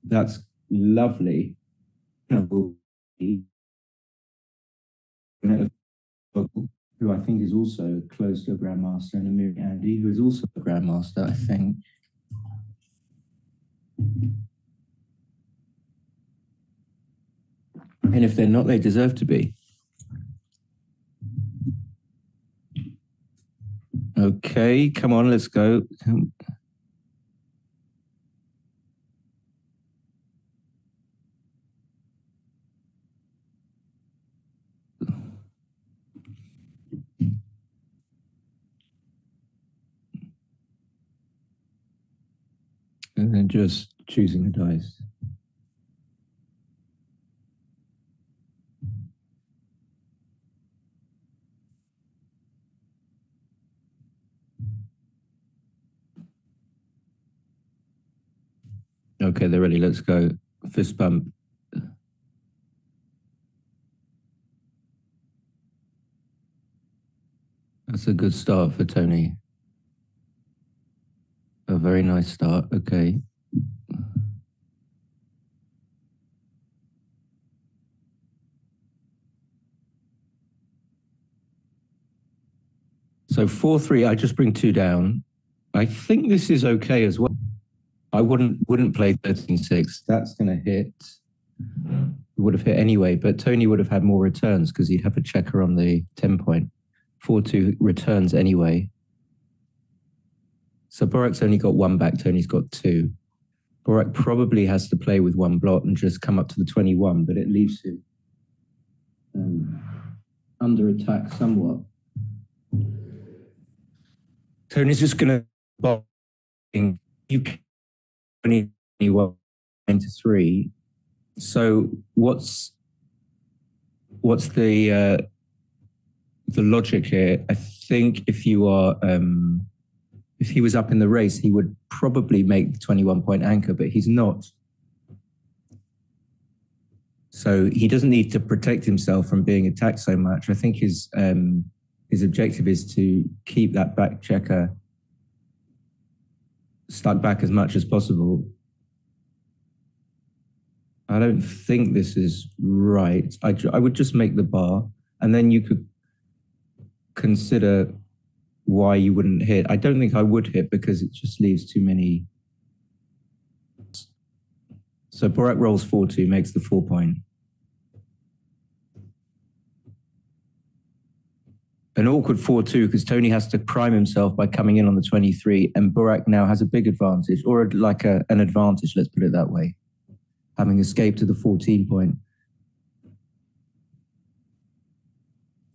That's lovely. Who I think is also close to a grandmaster, and Amiri Andy, who is also a grandmaster, I think. And if they're not, they deserve to be. Okay, come on, let's go. And then just choosing a dice. Okay, they're ready. Let's go. Fist bump. That's a good start for Toni. A very nice start. Okay. So 4-3, I just bring 2 down. I think this is okay as well. I wouldn't play 13-6. That's going to hit. It would have hit anyway, but Toni would have had more returns because he'd have a checker on the 10 point. 4-2 returns anyway. So Burak's only got 1 back, Toni's got 2. Burak probably has to play with 1 blot and just come up to the 21, but it leaves him under attack somewhat. Toni's just going to box. You can 21 to 3. So what's the logic here? I think if you are if he was up in the race, he would probably make the 21-point anchor, but he's not. So he doesn't need to protect himself from being attacked so much. I think his objective is to keep that back checker stuck back as much as possible. I don't think this is right. I would just make the bar, and then you could consider why you wouldn't hit. I don't think I would hit because it just leaves too many. So Burak rolls 4-2, makes the 4-point. An awkward 4-2 because Toni has to prime himself by coming in on the 23, and Burak now has a big advantage, or like an advantage, let's put it that way, having escaped to the 14-point.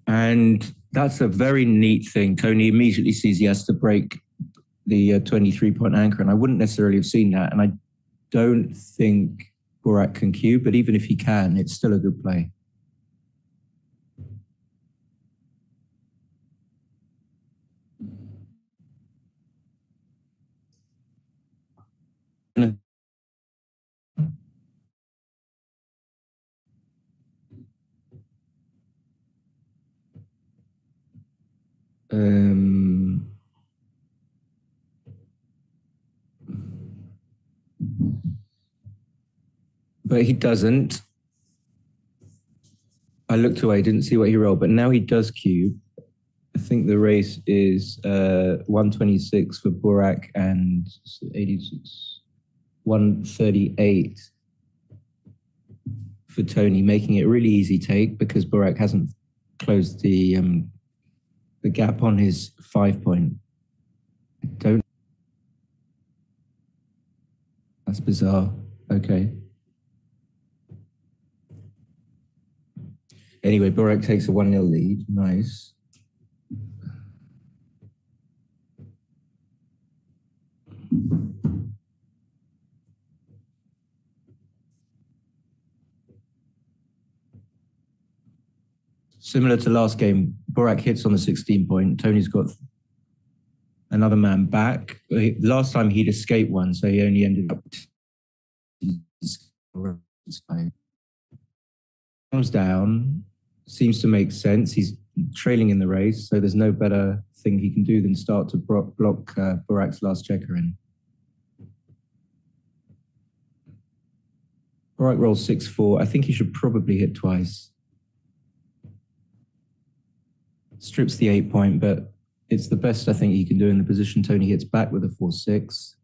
And that's a very neat thing. Toni immediately sees he has to break the 23-point anchor, and I wouldn't necessarily have seen that. And I don't think Burak can cue, but even if he can, it's still a good play. But he doesn't. I looked away, didn't see what he rolled, but now he does cube. I think the race is 126 for Burak and 86, 138 for Toni, making it a really easy take because Burak hasn't closed the gap on his 5-point. I don't. That's bizarre. Okay. Anyway, Burak takes a 1-0 lead. Nice. Similar to last game, Burak hits on the 16-point. Toni's got another man back. Last time he'd escaped one, so he only ended up. Comes down, seems to make sense. He's trailing in the race, so there's no better thing he can do than start to block Burak's last checker in. Burak rolls 6-4. I think he should probably hit twice. Strips the 8 point, but it's the best I think he can do in the position. Toni hits back with a 4-6.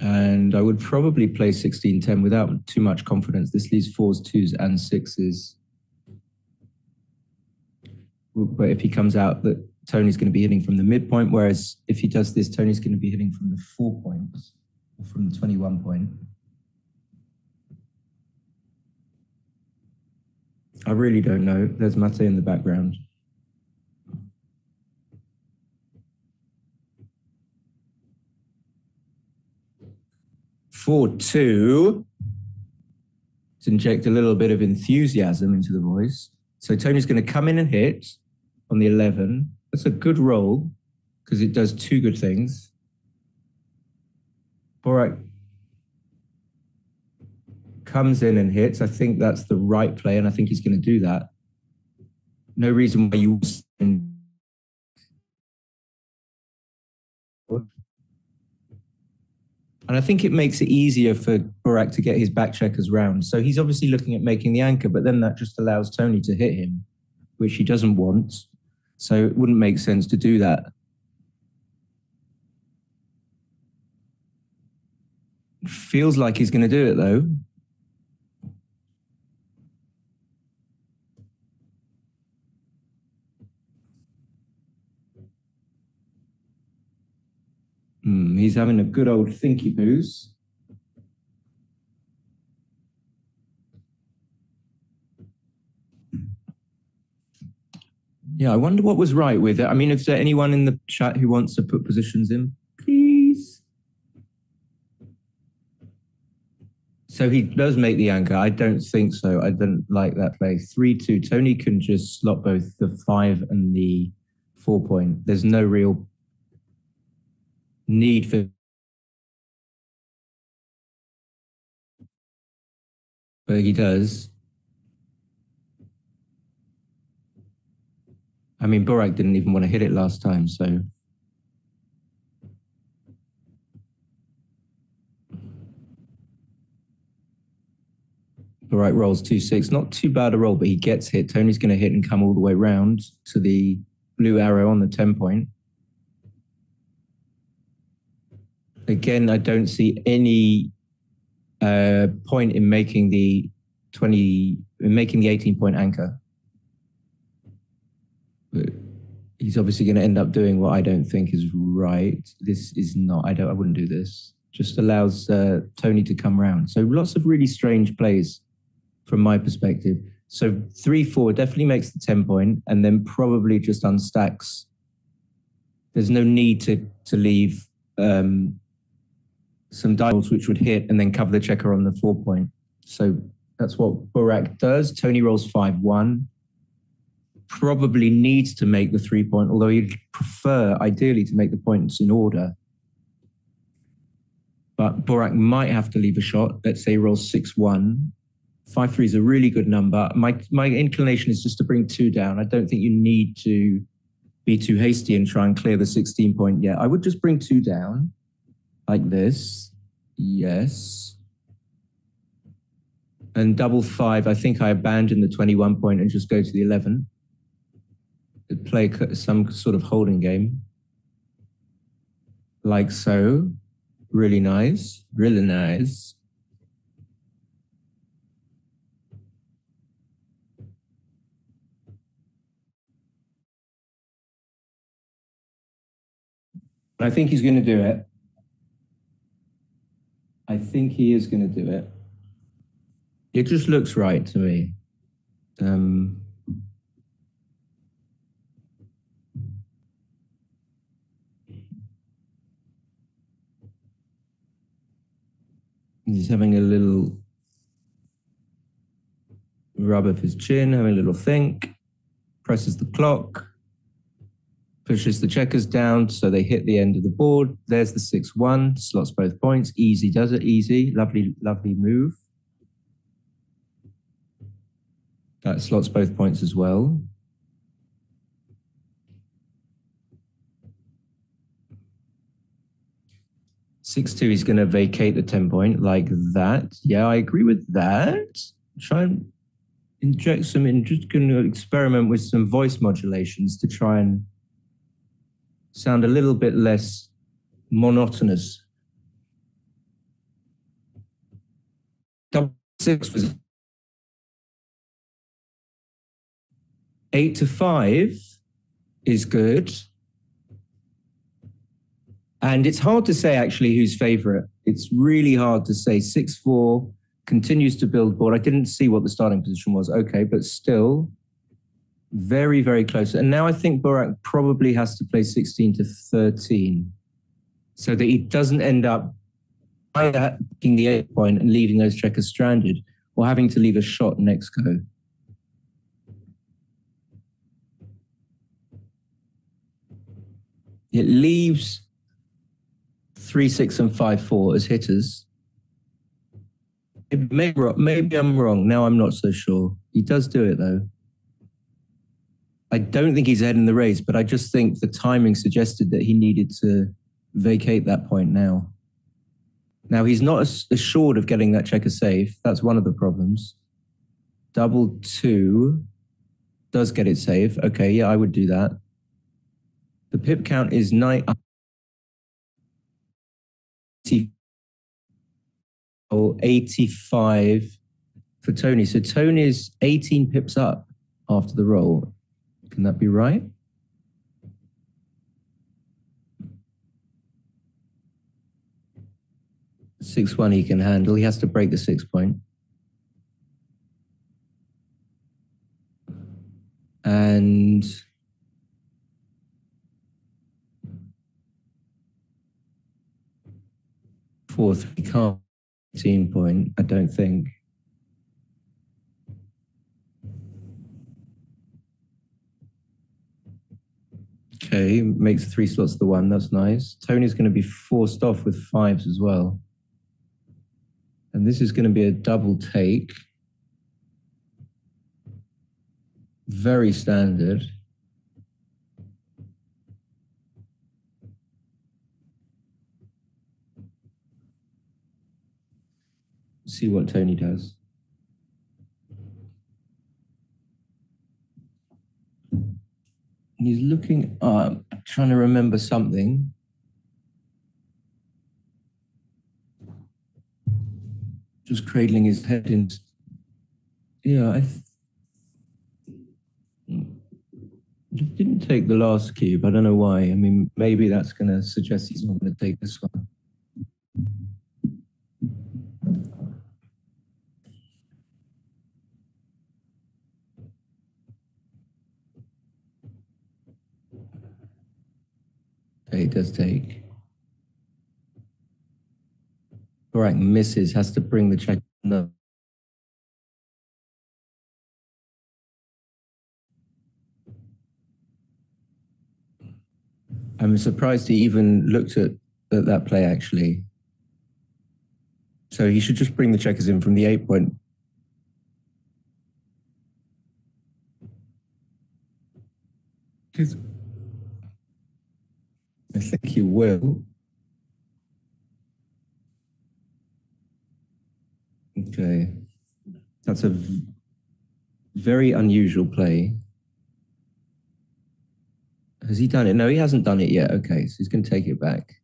And I would probably play 16-10 without too much confidence. This leaves 4s, 2s, and 6s. But if he comes out, that Toni's going to be hitting from the midpoint, whereas if he does this, Toni's going to be hitting from the 4 points, or from the 21 point. I really don't know. There's Mate in the background. To inject a little bit of enthusiasm into the voice. So Toni's going to come in and hit on the 11. That's a good roll because it does two good things. Burak comes in and hits. I think that's the right play, and I think he's going to do that. No reason why you... And I think it makes it easier for Burak to get his back checkers round. So he's obviously looking at making the anchor, but then that just allows Toni to hit him, which he doesn't want. So it wouldn't make sense to do that. Feels like he's going to do it, though. He's having a good old thinky poos. Yeah, I wonder what was right with it. I mean, if there anyone in the chat who wants to put positions in, please. So he does make the anchor. I don't think so. I don't like that play. 3-2. Toni can just slot both the 5 and the 4 point. There's no real need for... But he does. I mean, Burak didn't even want to hit it last time, so... Burak rolls 2-6. Not too bad a roll, but he gets hit. Toni's going to hit and come all the way round to the blue arrow on the 10 point. Again, I don't see any point in making the 18 point anchor. But he's obviously going to end up doing what I don't think is right. This is not, I wouldn't do this. Just allows Toni to come round. So lots of really strange plays from my perspective. So 3-4 definitely makes the 10 point and then probably just unstacks. There's no need to leave some dials which would hit and then cover the checker on the 4 point. So that's what Burak does. Toni rolls 5-1. Probably needs to make the 3 point, although he'd prefer ideally to make the points in order. But Burak might have to leave a shot. Let's say he rolls 6-1. 5-3 is a really good number. My inclination is just to bring 2 down. I don't think you need to be too hasty and try and clear the 16 point yet. I would just bring 2 down. Like this, yes. And double 5, I think I abandon the 21 point and just go to the 11. Play some sort of holding game. Like so. Really nice, really nice. I think he's going to do it. I think he is going to do it. It just looks right to me. He's having a little rub of his chin, having a little think, presses the clock, pushes the checkers down so they hit the end of the board. There's the 6-1, slots both points. Easy does it, easy. Lovely, lovely move. That slots both points as well. 6-2, he's going to vacate the 10 point like that. Yeah, I agree with that. Try and inject some, just going to experiment with some voice modulations to try and sound a little bit less monotonous. Double 6 was 8-5 is good. And it's hard to say actually who's favorite. It's really hard to say. 6-4 continues to build board. I didn't see what the starting position was. Okay, but still very, very close. And now I think Burak probably has to play 16-13 so that he doesn't end up taking the 8 point and leaving those checkers stranded or having to leave a shot next go. It leaves 3-6 and 5-4 as hitters. Maybe I'm wrong. Now I'm not so sure. He does do it though. I don't think he's ahead in the race, but I just think the timing suggested that he needed to vacate that point now. Now he's not assured of getting that checker safe. That's one of the problems. 2-2 does get it safe. Okay, yeah, I would do that. The pip count is 85 for Toni. So Tony's 18 pips up after the roll. Can that be right? Six-one he can handle. He has to break the 6 point. And fourth, he can't 18 point, I don't think. Okay, makes 3 slots the 1, that's nice. Tony's going to be forced off with 5s as well. And this is going to be a double take. Very standard. See what Toni does. He's looking up, trying to remember something. Just cradling his head in. Yeah, didn't take the last cube. I don't know why. I mean, maybe that's going to suggest he's not going to take this one. Okay, it does take. Burak misses, has to bring the check. No. I'm surprised he even looked at that play, actually. So he should just bring the checkers in from the 8 point. I think he will. Okay. That's a very unusual play. Has he done it? No, he hasn't done it yet. Okay, so he's going to take it back.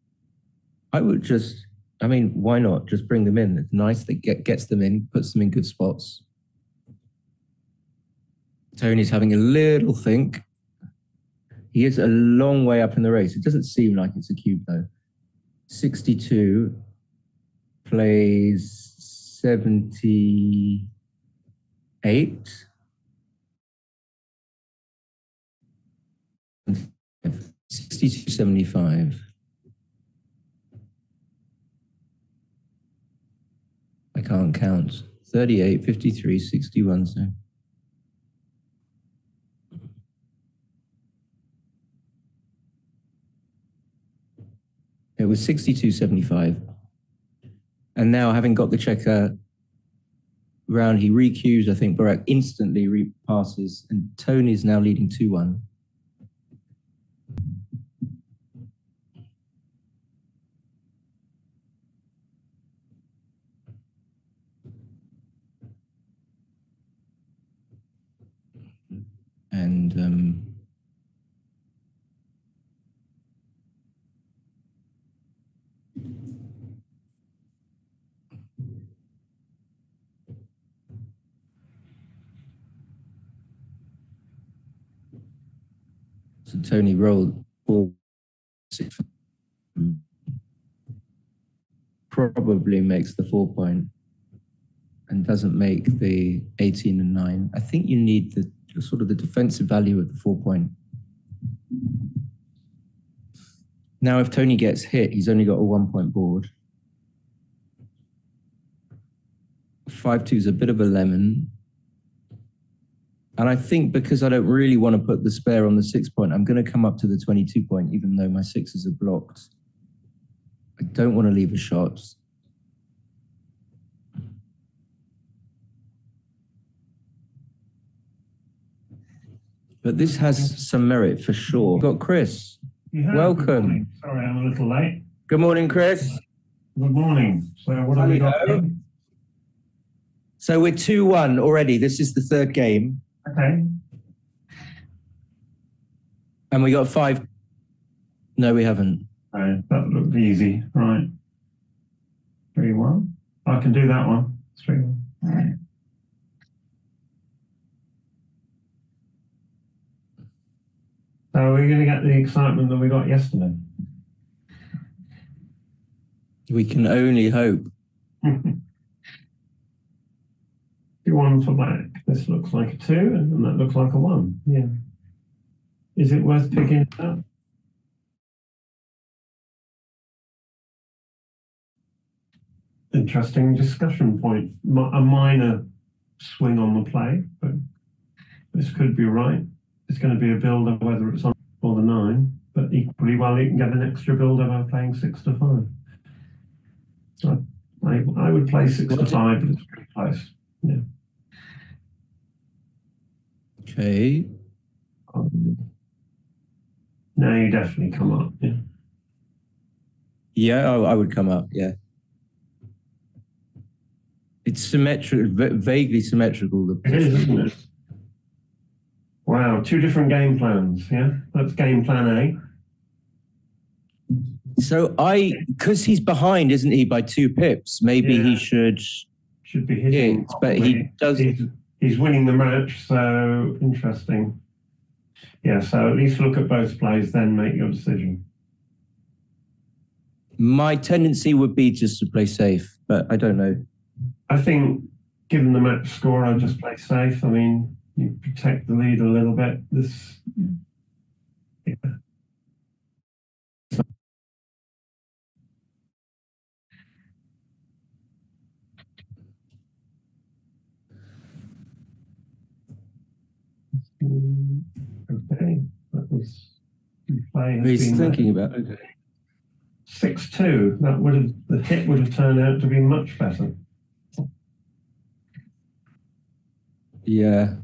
I would just, I mean, why not? Just bring them in. It's nice that gets them in, puts them in good spots. Tony's having a little think. He is a long way up in the race. It doesn't seem like it's a cube, though. 62 plays 78. 62.75. I can't count. 38, 53, 61. So. It was 62.75. And now, having got the checker round, he re-cues. I think Burak instantly repasses, and Tony's now leading 2-1. and so Toni rolled 4-6. Probably makes the 4 point and doesn't make the 18 and 9. I think you need the sort of the defensive value of the 4 point. Now, if Toni gets hit, he's only got a 1 point board. 5-2 is a bit of a lemon. And I think because I don't really want to put the spare on the 6 point, I'm going to come up to the 22 point, even though my sixes are blocked. I don't want to leave a shot. But this has some merit for sure. We've got Chris. Welcome. Sorry, I'm a little late. Good morning, Chris. Good morning. So what have we got? So we're 2-1 already. This is the third game. Okay. And we got 5. No, we haven't. Right, that looked easy. Right. 3-1. I can do that one. 3-1. Right. So we're going to get the excitement that we got yesterday. We can only hope. 2-1 for black. This looks like a 2, and that looks like a 1. Yeah. Is it worth picking it up? Interesting discussion point. A minor swing on the play, but this could be right. It's going to be a builder whether it's on or the 9, but equally well you can get an extra builder by playing 6 to 5. So I would play 6 to 5, but it's pretty close. Yeah. Okay. Now you definitely come up. Yeah. Yeah, I would come up. Yeah. It's symmetrical, vaguely symmetrical. It is, isn't it? Wow, 2 different game plans. Yeah, that's game plan A. So because he's behind, isn't he, by 2 pips? Maybe he should be hitting. Hit, but he does. He's winning the match, so interesting. Yeah, so at least look at both plays, then make your decision. My tendency would be just to play safe, but I don't know. I think, given the match score, I'd just play safe. I mean, you protect the lead a little bit. Yeah. Okay, that was play. He's thinking about 6-2. The hit would have turned out to be much better. Yeah.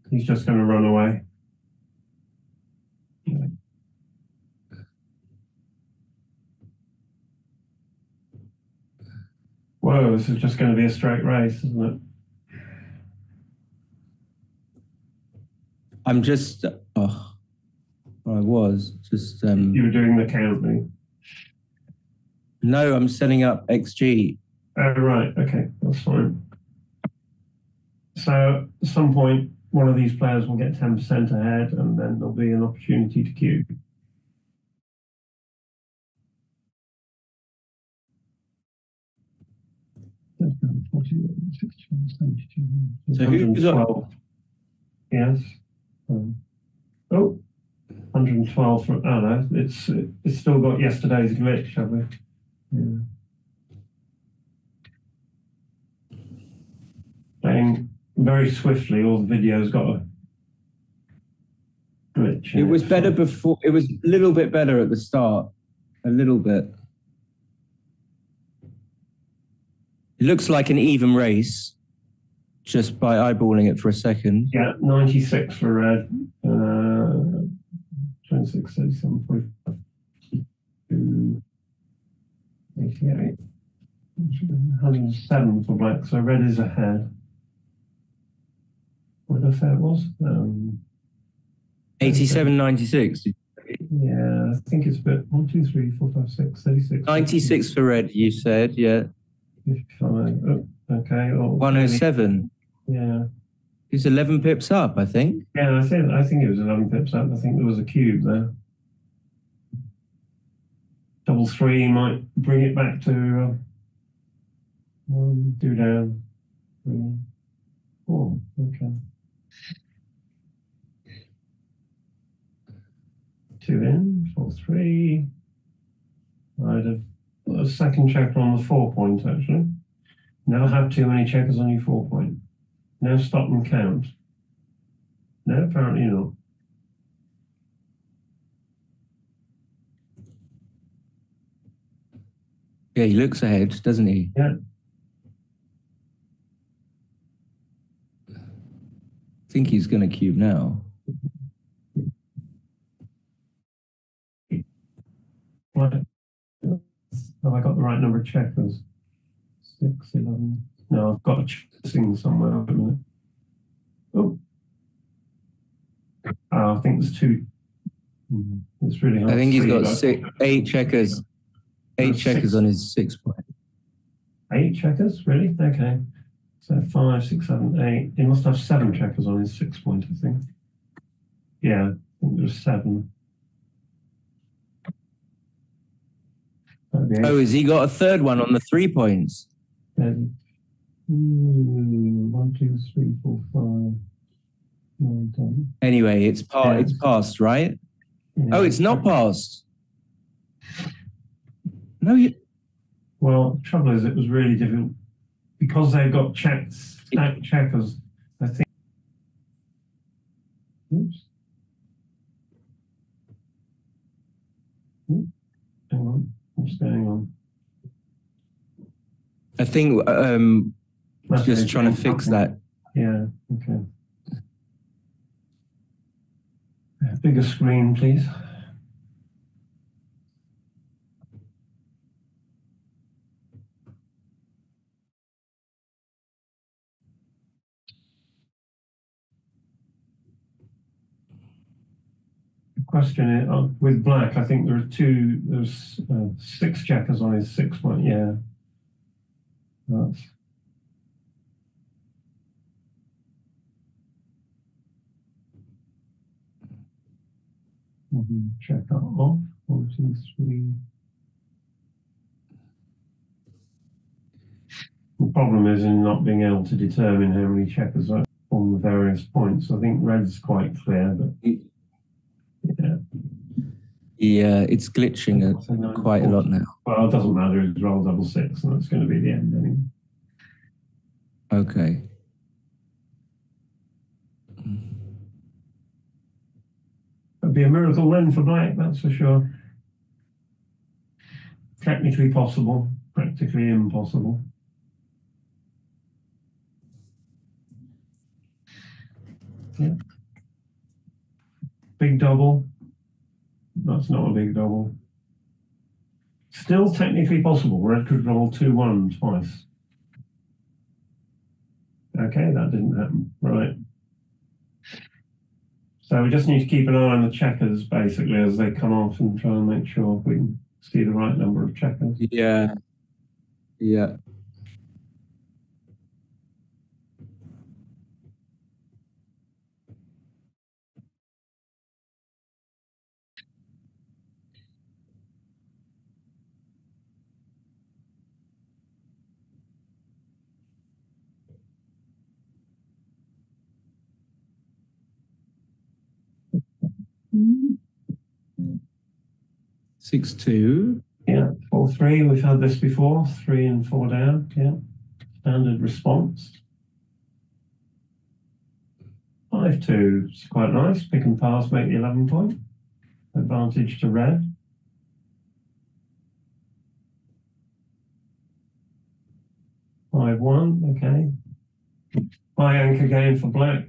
He's just going to run away. Yeah. Whoa, this is just going to be a straight race, isn't it? I'm just, I was just. You were doing the counting. No, I'm setting up XG. Oh, right. Okay, that's fine. So at some point, one of these players will get 10% ahead, and then there'll be an opportunity to queue. So who's up? Yes. 112 for, oh no, it's still got yesterday's glitch, have we? Yeah. Playing very swiftly, all the videos got a glitch. It was better before, it was a little bit better at the start. A little bit. It looks like an even race, just by eyeballing it for a second. Yeah, 96 for red, 26, 37, 45, 88, 107 for black, so red is ahead. What did I say it was? 87, 96. Yeah, I think it's a bit 1, 2, 3, 4, 5, 6, 36. 96 for red, you said, yeah. 55. Oh, okay. Oh, 107. yeah. He's 11 pips up, I think. Yeah, I think it was 11 pips up. I think there was a cube there. Double three might bring it back to 1, 2 down, 3, 4. Okay. 2 in, 4, 3. I'd have put a second checker on the 4 point, actually. Never have too many checkers on your 4 point. Now stop and count. No, apparently not. Yeah, he looks ahead, doesn't he? Yeah. I think he's going to cube now. Right. Have I got the right number of checkers? 6, 11. No, I've got a checking somewhere. Wait a minute. Oh. I think there's 2. It's really hard. I think he's got 8 checkers. 8 There's checkers 6. on his 6 point. 8 checkers? Really? Okay. So 5, 6, 7, 8. He must have 7 checkers on his 6 point, I think. Yeah, I think there's 7. Oh, has he got a third one on the 3 points? 1, 2, 3, 4, 5, 9, 10. Anyway, it's passed, right? Yeah. Oh, it's not passed. No, Well, the trouble is, it was really difficult because they've got stacked checkers. I think. Oops. Hang on. What's going on? I think just trying to fix that. Yeah. Okay. Bigger screen, please. Question is, with black, I think there's 6 checkers on his 6 point. Yeah. That's. Check that off. 1, 2, 3. The problem is in not being able to determine how many checkers are on the various points. I think red's quite clear, but yeah. Yeah, it's glitching quite a lot now. Well, it doesn't matter. It's roll double 6, and that's going to be the end anyway. Okay. It'd be a miracle then for black, that's for sure. Technically possible, practically impossible. Yeah. Big double. That's not a big double. Still technically possible. Red could roll 2-1 twice. Okay, that didn't happen. Right. So we just need to keep an eye on the checkers basically as they come off and try and make sure we can see the right number of checkers. Yeah. Yeah. Mm-hmm. 6-2. Yeah, 4-3. We've had this before. 3 and 4 down. Yeah, standard response. 5-2. It's quite nice. Pick and pass make the 11 point. Advantage to red. 5-1. Okay. High anchor game for black.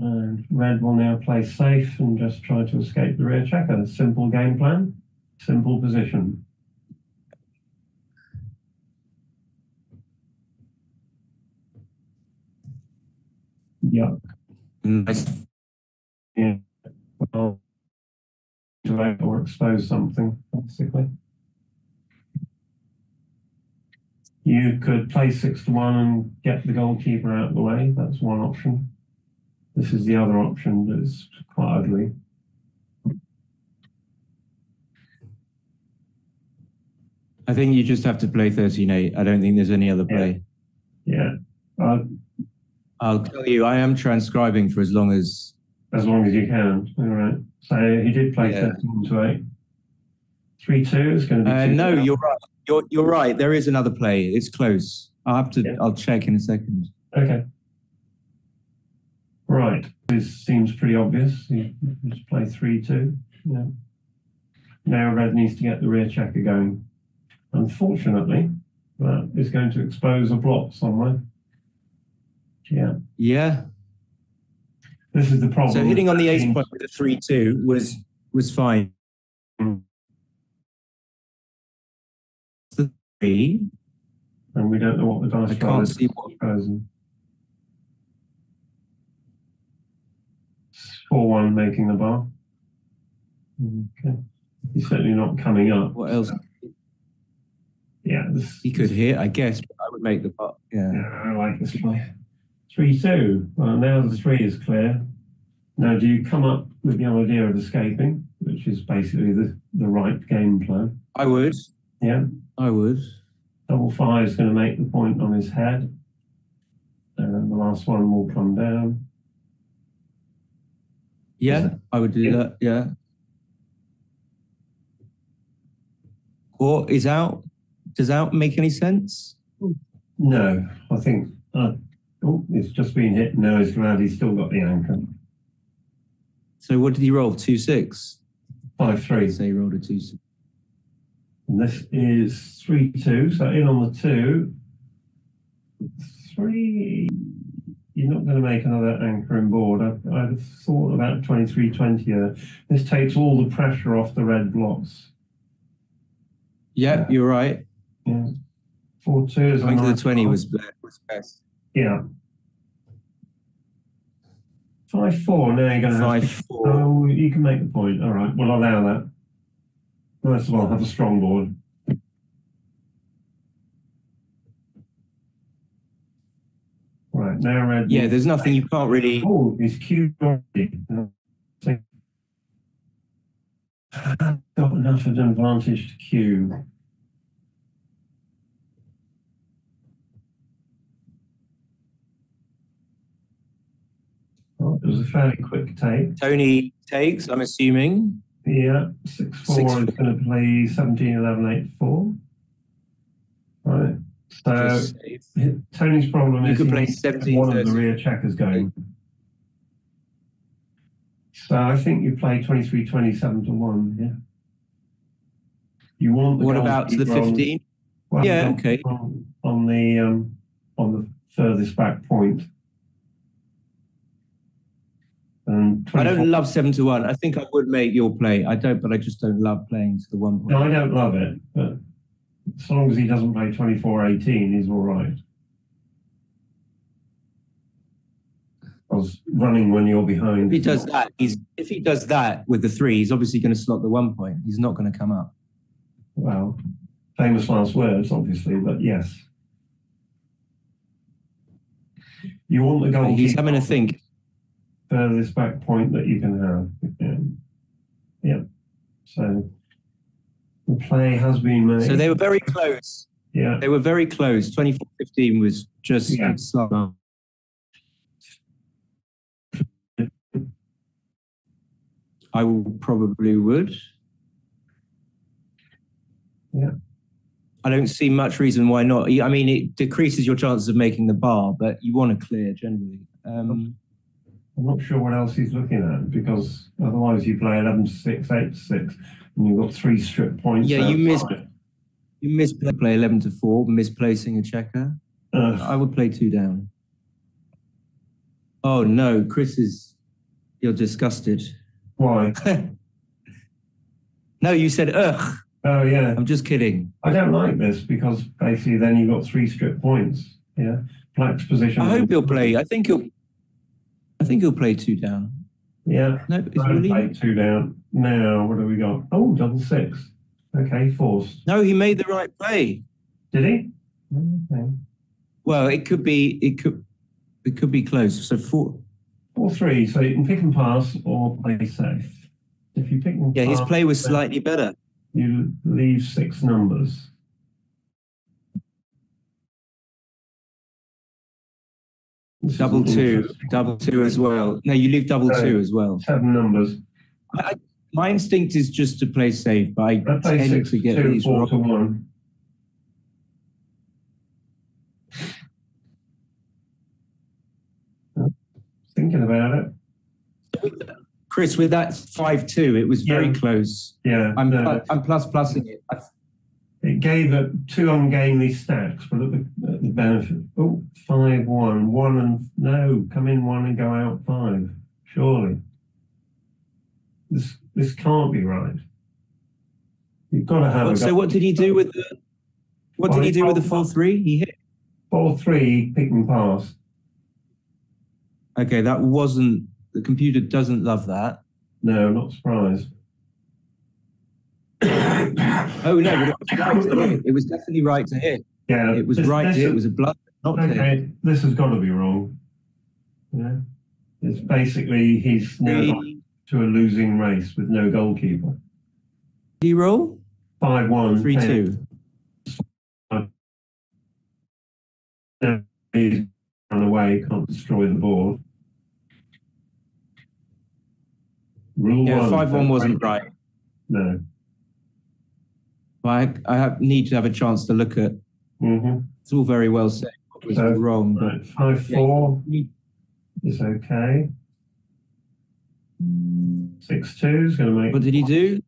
And red will now play safe and just try to escape the rear checker. Simple game plan, simple position. Yuck. Nice. Yeah. or expose something, basically. You could play 6-1 and get the goalkeeper out of the way. That's one option. This is the other option that's quite ugly. I think you just have to play 13-8. I don't think there's any other play. Yeah. I'll tell you, I am transcribing for as long as you can. All right. So he did play 13-8. 3-2 is going to be. No, you're right. You're right. There is another play. It's close. I'll check in a second. Okay. Right. This seems pretty obvious. He just play 3-2. Yeah. Now red needs to get the rear checker going. Unfortunately, that is going to expose a block somewhere. Yeah. Yeah. This is the problem. So hitting on the ace point with a 3-2 was fine. The 3. And we don't know what the dice I can't see what. 4-1 making the bar. Okay. He's certainly not coming up. What else? Yeah. He could hit, I guess, but I would make the bar. Yeah. I like this play. 3-2. Well, now the 3 is clear. Now, do you come up with the idea of escaping, which is basically the right game plan? I would. Yeah. I would. Double 5 is going to make the point on his head. And the last one will come down. Yeah, I would do that. Yeah. Or is out? Does out make any sense? No, I think. It's just been hit. Now he's glad he's still got the anchor. So what did he roll? 2-6? 5-3. So he rolled a 2-6. And this is 3-2. So in on the 2. 3. You're not going to make another anchoring board. I'd have thought about 23-20 here. This takes all the pressure off the red blocks. Yeah, you're right. Yeah. 4-2 is I think the 20 was best. Yeah. 5-4. Now you're going to have 5-4. Oh, you can make the point. All right, we'll allow that. First of all, have a strong board. Right, now red. Yeah, there's nothing you can't really. Oh, he's cute already. Got enough of an advantage to cue. Well, it was a fairly quick take. Toni takes, I'm assuming. Yeah, 6-4 is going to play 17-11-8-4. Right. So Tony's problem is you could play 17, one of the rear checkers going. So I think you play 23-27-1. Yeah. You want the what about to the 15? Well, yeah, okay. On the furthest back point. And I don't love 7-1. I think I would make your play. I don't, but I just don't love playing to the 1 point. No, I don't love it, but as long as he doesn't play 24-18, he's all right. I was running when you're behind. If he does that with the 3, he's obviously going to slot the 1 point. He's not going to come up. Well, famous last words, obviously, but yes. You want the goal. He's having a think. Furthest back point that you can have. Yeah. So the play has been made. So they were very close. Yeah. They were very close. 24-15 was just I probably would. Yeah. I don't see much reason why not. I mean, it decreases your chances of making the bar, but you want to clear generally. I'm not sure what else he's looking at, because otherwise you play 11-6, 8-6, and you've got 3 strip points. Yeah, you misplay 11-4, misplacing a checker. I would play 2 down. Oh no, you're disgusted. Why? No, you said ugh. Oh yeah. I'm just kidding. I don't like this, because basically then you've got 3 strip points. Yeah. Black's position. I hope he'll play. I think he'll play 2 down. Yeah. No, it's Road really. played 2 down. Now, what do we got? Oh, double 6. Okay, forced. No, he made the right play. Did he? Okay. Well, it could be close. So 4-3. So you can pick and pass or play safe. If you pick and yeah, pass, his play was slightly better. you leave 6 numbers. Double two as well. No, you leave double two as well. 7 numbers. My instinct is just to play safe, but I play tend 6 to get 2, these 4 wrong. to 1. Thinking about it. Chris, with that 5-2, it was very close. Yeah. I'm plussing it. It gave it 2 ungainly stacks, but at the benefit. Oh, 5-1. 1 and no, come in 1 and go out 5. Surely. This can't be right. You've got to have So what did he do with the 4-3? He hit 4-3, pick and pass. Okay, that wasn't, the computer doesn't love that. No, not surprised. Oh no, but it was right to hit. It was definitely right to hit. Yeah, it was right to hit. It was a blunder, not to hit. Okay, this has got to be wrong. Yeah, it's basically he's now to a losing race with no goalkeeper. Did he roll? 5-1. 3-2. He's run away, can't destroy the board. Rule 1. 5-1 wasn't right. No. I need to have a chance to look at. It's all very well said. What was wrong? Right, 5-4 is okay. 6-2 is going to make. What did he do?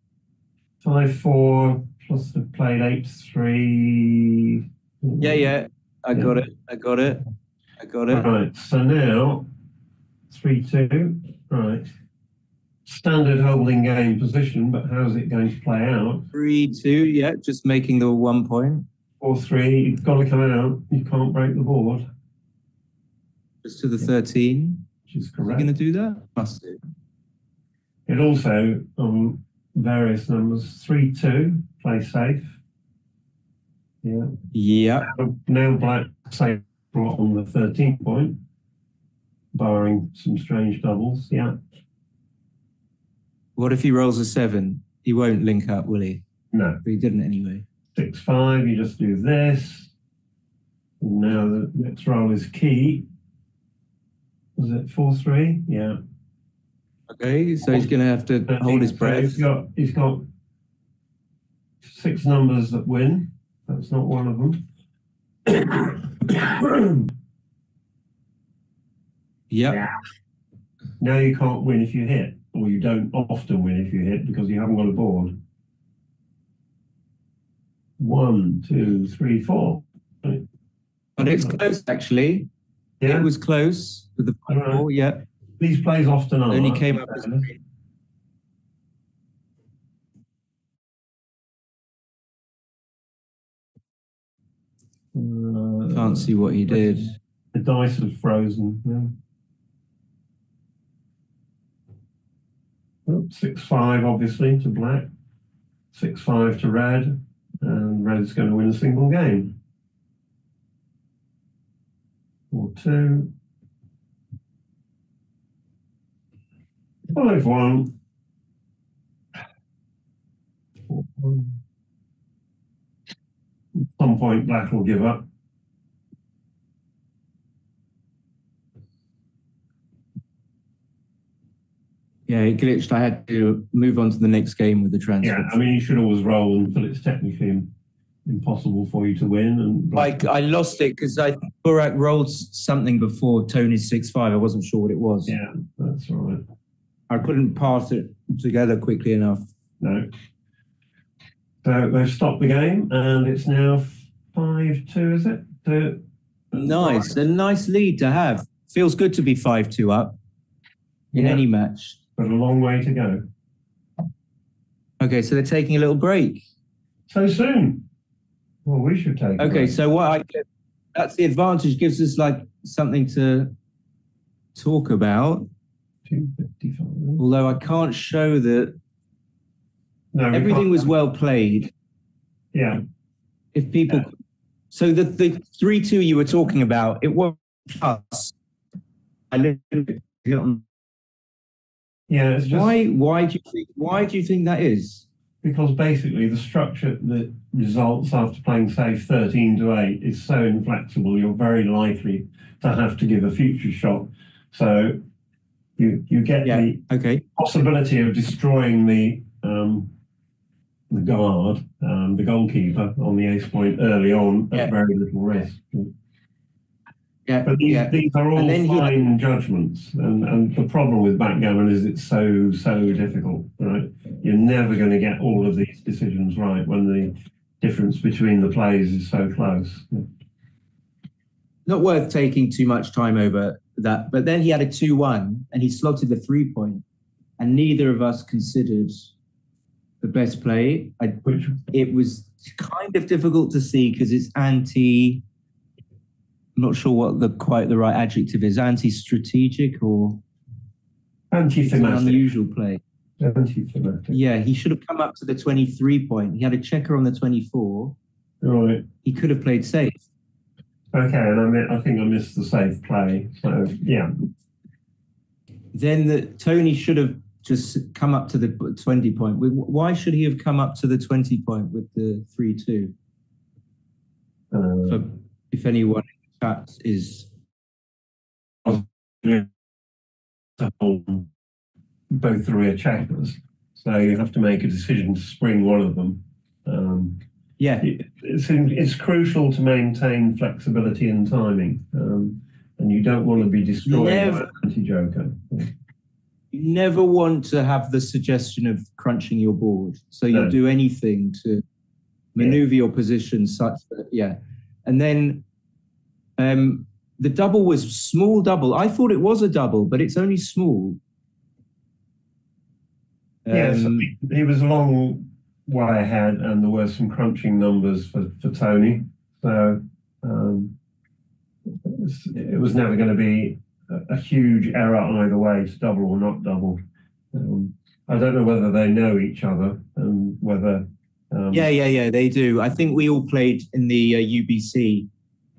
5-4 plus the played 8-3. Yeah. I got it. Right. So now 3-2. Right. Standard holding game position, but how's it going to play out? 3-2. Yeah, just making the 1 point. 4-3. You've got to come out. You can't break the board. Just to the 13. Which is correct. Are you going to do that? Must do. It also, on various numbers, 3-2, play safe. Yeah. Yeah. Now black safe on the 13 point, barring some strange doubles. Yeah. What if he rolls a 7? He won't link up, will he? No. But he didn't anyway. 6-5, you just do this. And now the next roll is key. Was it 4-3? Yeah. Okay, so he's going to have to hold his breath. He's got 6 numbers that win. That's not one of them. Yep. Now you can't win if you hit, or you don't often win if you hit because you haven't got a board. 1, 2, 3, 4. But it's close, actually. Yeah. It was close with the 4, yeah. These plays often are. Only came up as can't see what he did. The dice have frozen. Yeah. 6-5, obviously, to black. 6-5 to red. And red is going to win a single game. 4-2. 5-1. 4-1. At some point, black will give up. Yeah, it glitched. I had to move on to the next game with the transfer. Yeah, I mean, you should always roll until it's technically impossible for you to win. And I lost it because I think Burak rolled something before Tony's 6-5. I wasn't sure what it was. Yeah, that's all right. I couldn't pass it together quickly enough. No. So they've stopped the game, and it's now 5-2, is it? Nice. A nice lead to have. Feels good to be 5-2 up in any match. But a long way to go. Okay, so they're taking a little break. So soon. Well, we should take a break. So what I get, that's the advantage, gives us like something to talk about. 255. Although I can't show that No, we everything can't. was well played. Yeah. If people, so the 3-2 you were talking about, it was us. Yeah, it's just Why do you think that is? because basically the structure that results after playing, say, 13-8 is so inflexible, you're very likely to have to give a future shot. So you get the possibility of destroying the guard, the goalkeeper on the ace point early on at very little risk. But these are all fine judgments, and the problem with backgammon is it's so difficult, right? You're never going to get all of these decisions right when the difference between the plays is so close. Not worth taking too much time over that. But then he had a 2-1 and he slotted the 3-point, and neither of us considered the best play. It was kind of difficult to see because it's I'm not sure what quite the right adjective is. Anti-strategic or anti-thematic. An unusual play. Anti-thematic. Yeah, he should have come up to the 23-point. He had a checker on the 24. Right. He could have played safe. Okay, and I think I missed the safe play. So yeah. Then Toni should have just come up to the 20-point. Why should he have come up to the 20-point with the 3-2? If anyone that is both the rear checkers, so you have to make a decision to spring one of them. It's crucial to maintain flexibility and timing, and you don't want to be destroyed by an anti-joker. You never want to have the suggestion of crunching your board, so you'll do anything to maneuver your position such that and then the double was small double. I thought it was a double, but it's only small. So he was a long way ahead, and there were some crunching numbers for Toni. So it was never going to be a huge error either way to double or not double. I don't know whether they know each other and whether. They do. I think we all played in the UBC.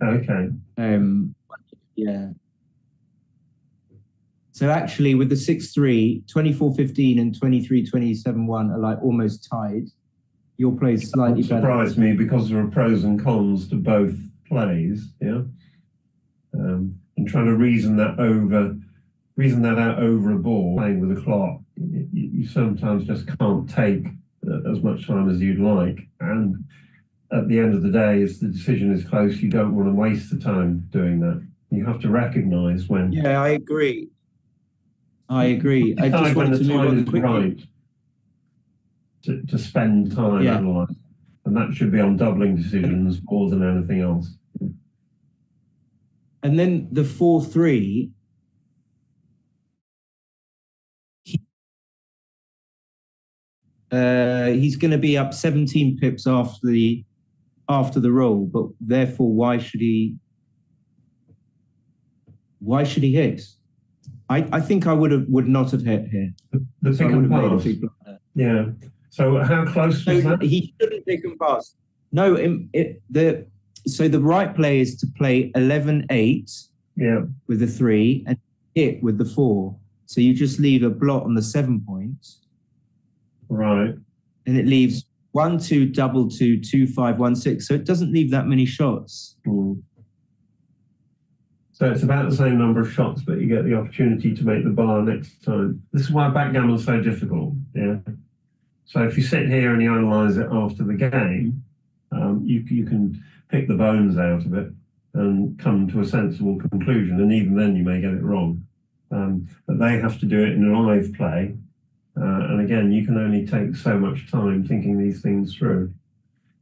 Okay. So actually, with the 6-3, 24-15 and 23-27-1 are like almost tied. Your play's slightly better. Surprised me because there are pros and cons to both plays. Yeah. And trying to reason that out over a ball playing with a clock, you sometimes just can't take as much time as you'd like. And at the end of the day, as the decision is close, you don't want to waste the time doing that. You have to recognise when. Yeah, I agree. I just want to move on quickly. Right to spend time analysing, and that should be on doubling decisions more than anything else. And then the 4-3. He's going to be up 17 pips after the roll, but therefore why should he hit? I think I would not have hit here. The pick and pass. Yeah. So how close was that? He shouldn't pick and pass. No, so the right play is to play 11-8 with the 3 and hit with the 4. So you just leave a blot on the 7 points. Right. And it leaves 1-2, double 2, 2-5, 1-6. So it doesn't leave that many shots. Mm. So it's about the same number of shots, but you get the opportunity to make the bar next time. This is why backgammon's so difficult. Yeah. So if you sit here and you analyse it after the game, you can pick the bones out of it and come to a sensible conclusion. And even then, you may get it wrong. But they have to do it in a live play. And again, you can only take so much time thinking these things through.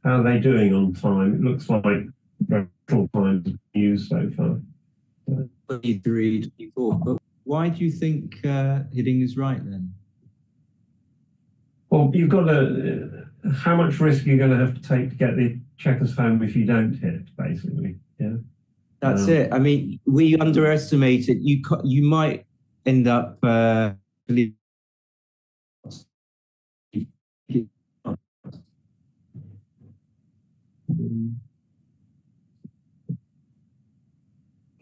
How are they doing on time? It looks like very short time used so far. 23, 24. But why do you think hitting is right then? Well, you've got to. How much risk are you going to have to take to get the checkers home if you don't hit? Basically, yeah. That's it. I mean, we underestimate it. You might end up but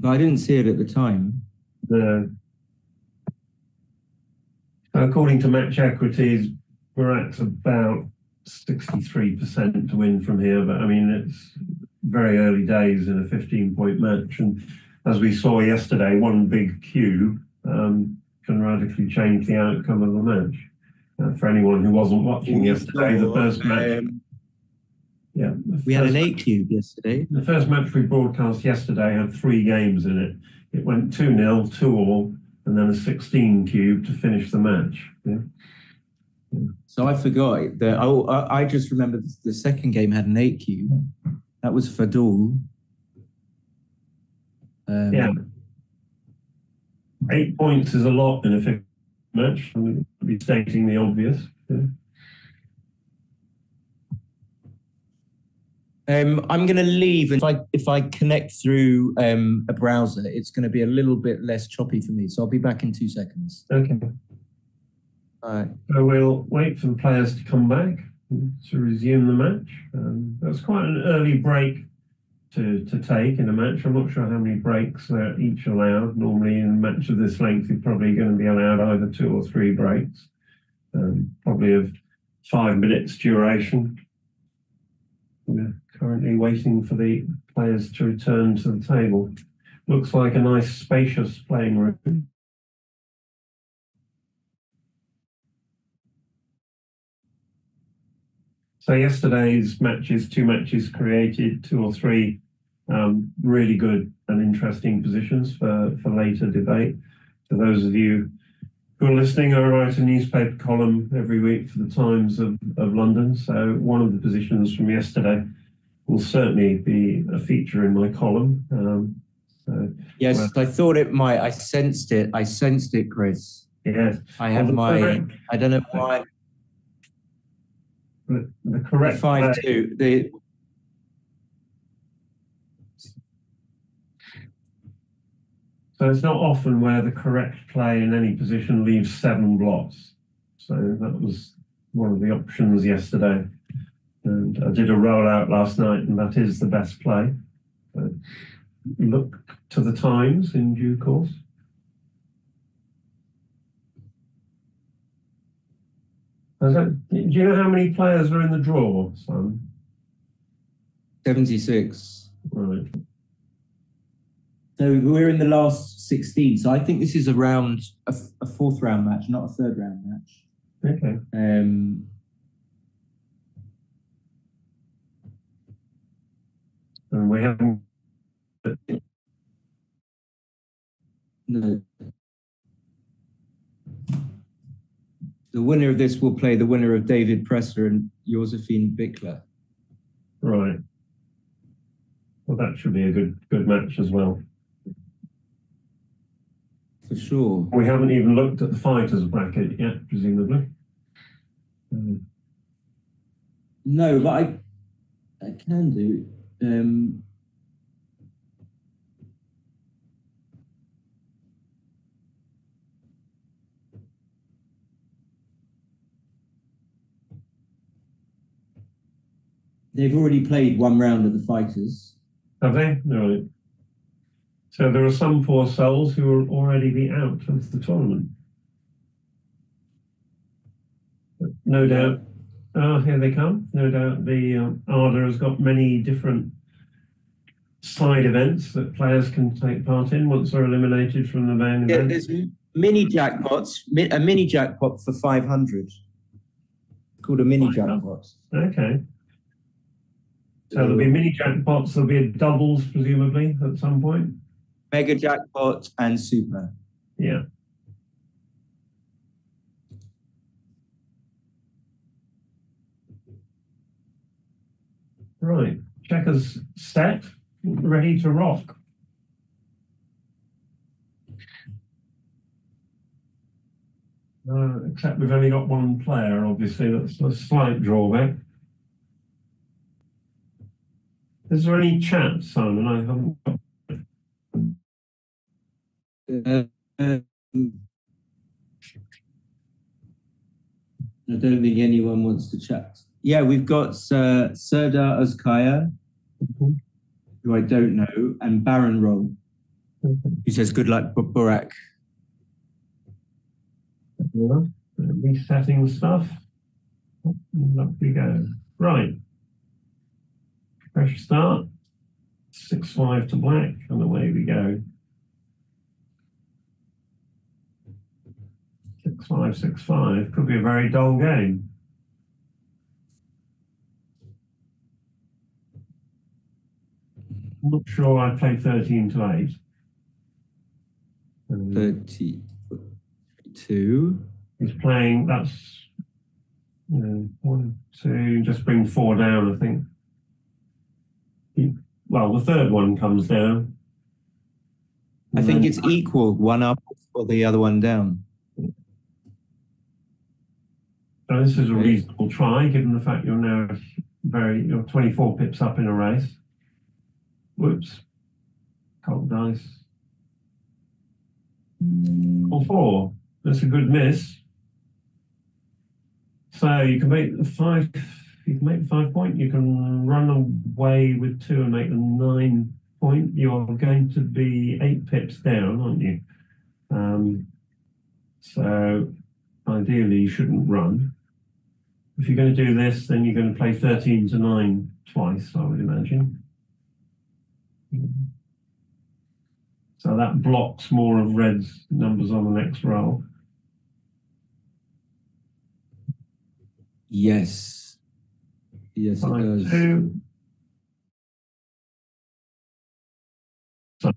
I didn't see it at the time. According to Match Equities, Burak's about 63% to win from here, but I mean, it's very early days in a 15-point match. And as we saw yesterday, one big cue can radically change the outcome of the match. For anyone who wasn't watching yesterday, the first match. We had an 8 cube yesterday. The first match we broadcast yesterday had 3 games in it. It went 2-0, 2-all, and then a 16 cube to finish the match. So I forgot that. I just remember the second game had an 8 cube. That was Fadul. 8 points is a lot in a 15 match. I'm be stating the obvious. I'm going to leave, and if I connect through a browser, it's going to be a little bit less choppy for me. So I'll be back in 2 seconds. Okay. All right. So we'll wait for the players to come back to resume the match. That's quite an early break to take in a match. I'm not sure how many breaks they're each allowed. Normally in a match of this length, you're probably going to be allowed either 2 or 3 breaks, probably of 5 minutes duration. We're currently waiting for the players to return to the table. Looks like a nice spacious playing room. So yesterday's matches, 2 matches created 2 or 3 really good and interesting positions for later debate. For those of you who are listening, I write a newspaper column every week for the Times of London. So one of the positions from yesterday will certainly be a feature in my column. Yes, I thought it might. I sensed it. I sensed it, Chris. Yes. I have I don't know why. The correct 5-2. So it's not often where the correct play in any position leaves 7 blocks. So that was one of the options yesterday. And I did a rollout last night, and that is the best play. So look to the times in due course. Do you know how many players are in the draw, son? 76. Right. So we're in the last 16. So I think this is a 4th round match, not a 3rd round match. Okay. And we haven't. No. The winner of this will play the winner of David Presser and Josephine Bickler. Right. Well, that should be a good match as well. For sure. We haven't even looked at the fighters bracket yet, presumably. No, but I can do. They've already played 1 round of the fighters. Have they? Right. So there are some poor souls who will already be out of the tournament. But no doubt. Here they come. No doubt the ARDA has got many different side events that players can take part in once they're eliminated from the main event. There's mini jackpots, a mini jackpot for 500. Called a mini jackpot. Okay. So there'll be mini jackpots, there'll be a doubles, presumably, at some point. Mega jackpot and super. Yeah. Right. Checkers set, ready to rock. Except we've only got 1 player, obviously. That's a slight drawback. Is there any chat, Simon? I haven't got I don't think anyone wants to chat. Yeah, we've got Serdar Özkaya, who I don't know, and Baron Roll, who says good luck, Burak. Resetting stuff. Up we go. Right. Fresh start. 6-5 to black, and away we go. 6-5, 6-5. Could be a very dull game. I'm not sure I'd play 13 to 8. 32. He's playing, that's 1, 2, just bring 4 down, I think. Well, the third one comes down. I think it's equal, one up or the other one down. So this is a reasonable try, given the fact you're now you're 24 pips up in a race. Whoops. Cold dice. Or 4. That's a good miss. So you can make the 5. You can make the 5 point. You can run away with 2 and make the 9 point. You're going to be 8 pips down, aren't you? So ideally, you shouldn't run. If you're going to do this, then you're going to play 13 to 9 twice, I would imagine. So that blocks more of Red's numbers on the next roll. Yes. Yes, it does. 2. So,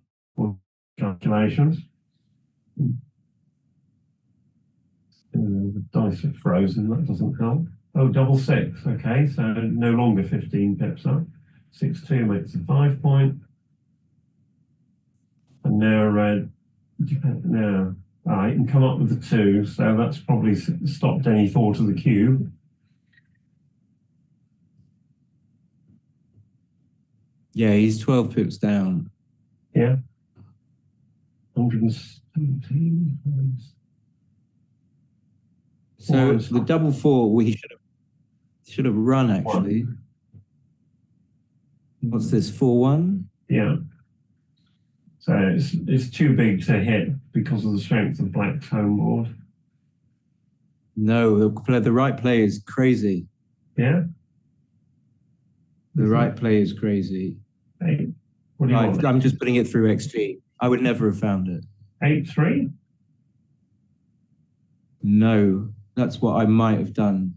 calculations. The dice are frozen, that doesn't help. Oh, double 6, okay, so no longer 15 pips up. 6-2 makes a 5 point. And now Red, now, you can come up with the 2, so that's probably stopped any thought of the cube. Yeah, he's 12 pips down. Yeah. 117. So the double 4, we should have run actually. What's this, 4-1? Yeah. So it's too big to hit because of the strength of Black's home board. No, the right play is crazy. Yeah? The right play is crazy. 8. What do you want? I'm just putting it through XG. I would never have found it. 8-3? No, that's what I might have done.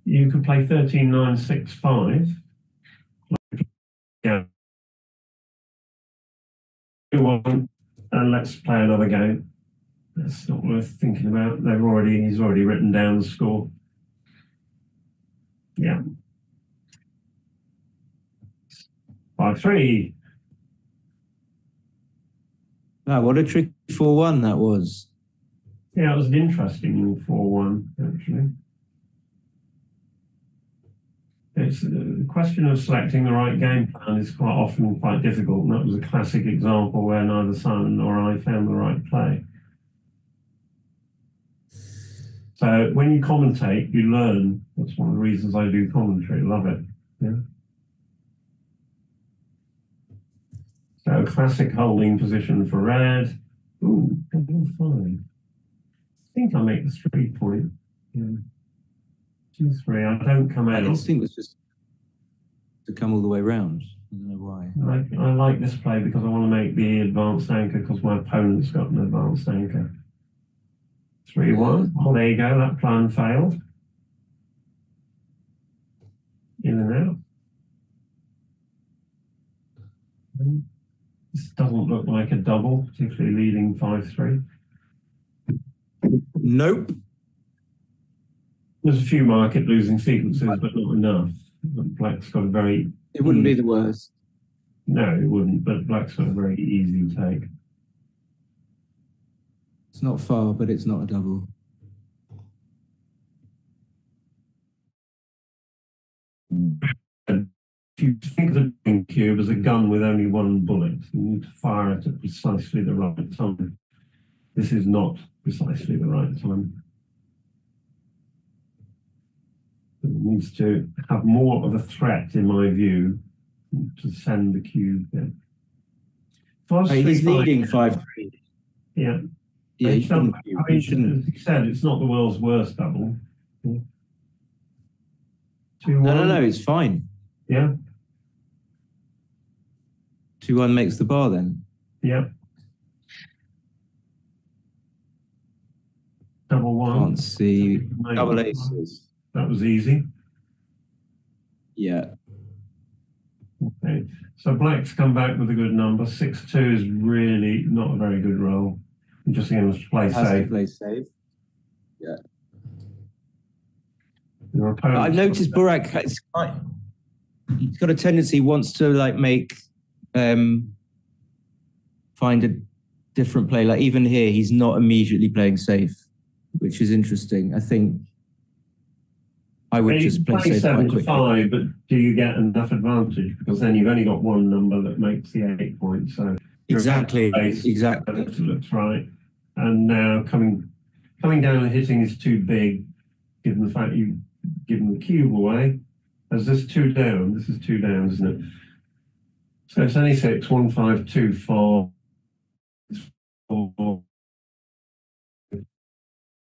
You could play 13-9-6-5. Yeah. 2-1, and let's play another game. That's not worth thinking about. He's already written down the score. Yeah. 5-3. Wow, what a tricky 4-1 that was. Yeah, it was an interesting 4-1, actually. It's a question of selecting the right game plan is quite often quite difficult, and that was a classic example where neither Simon nor I found the right play. So when you commentate, you learn. That's one of the reasons I do commentary. Love it. Yeah. So classic holding position for Red. Ooh, double 5. I think I'll make the 3 point. Yeah. 2-3. I don't come out. My instinct was just to come all the way around. I don't know why. I like this play because I want to make the advanced anchor because my opponent's got an advanced anchor. 3-1. Well, there you go. That plan failed. In and out. This doesn't look like a double, particularly leading 5-3. Nope. There's a few market losing sequences, but not enough. Black's got a very... It wouldn't be the worst. No, it wouldn't, but Black's got a very easy take. It's not far, but it's not a double. If you think of the green cube as a gun with only one bullet, you need to fire it at precisely the right time. this is not precisely the right time. It needs to have more of a threat, in my view, to send the cube in. He's leading 5-3. Yeah. Yeah, As you said, it's not the world's worst double. Yeah. 2-1. No, it's fine. Yeah. 2-1 makes the bar then. Yeah. Double one. Can't see. Double aces. That was easy. Yeah. Okay. So black's come back with a good number. 6-2 is really not a very good roll. I'm just going to play safe. Play safe. Yeah. I've noticed Burak, he's got a tendency, wants to like make, find a different play. Like even here, he's not immediately playing safe, which is interesting. I think I would just play safe 7 quite to 5, but do you get enough advantage? Because then you've only got one number that makes the 8 points. So exactly. It looks right. And now coming down and hitting is too big, given the fact you've given the cube away. As this 2 down, this is 2 down, isn't it? So it's only 6, 1, 5, 2, 4. Four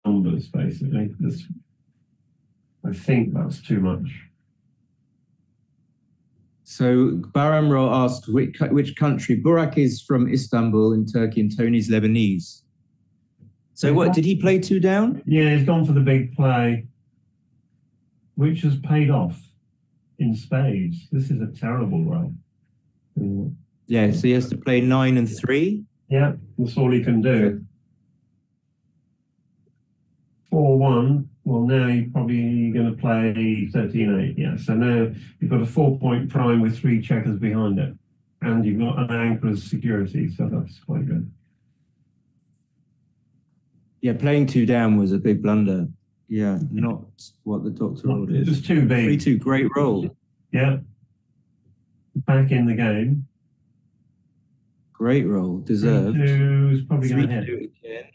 numbers basically. I think that's too much. So Baramro asked which country. Burak is from Istanbul in Turkey and Tony's Lebanese. So what, did he play 2 down? Yeah, he's gone for the big play, which has paid off in spades. This is a terrible roll. Yeah, so he has to play 9 and 3. Yeah, that's all he can do. 4-1. Well, now you're probably going to play 13-8. Yeah, so now you've got a 4-point prime with 3 checkers behind it. And you've got an anchor as security, so that's quite good. Yeah, playing 2 down was a big blunder. Yeah, not what the doctor rolled is. It was too big. 3-2, great roll. Yeah. Back in the game. Great roll, deserved. 3-2 is probably going to hit. 3-2 again.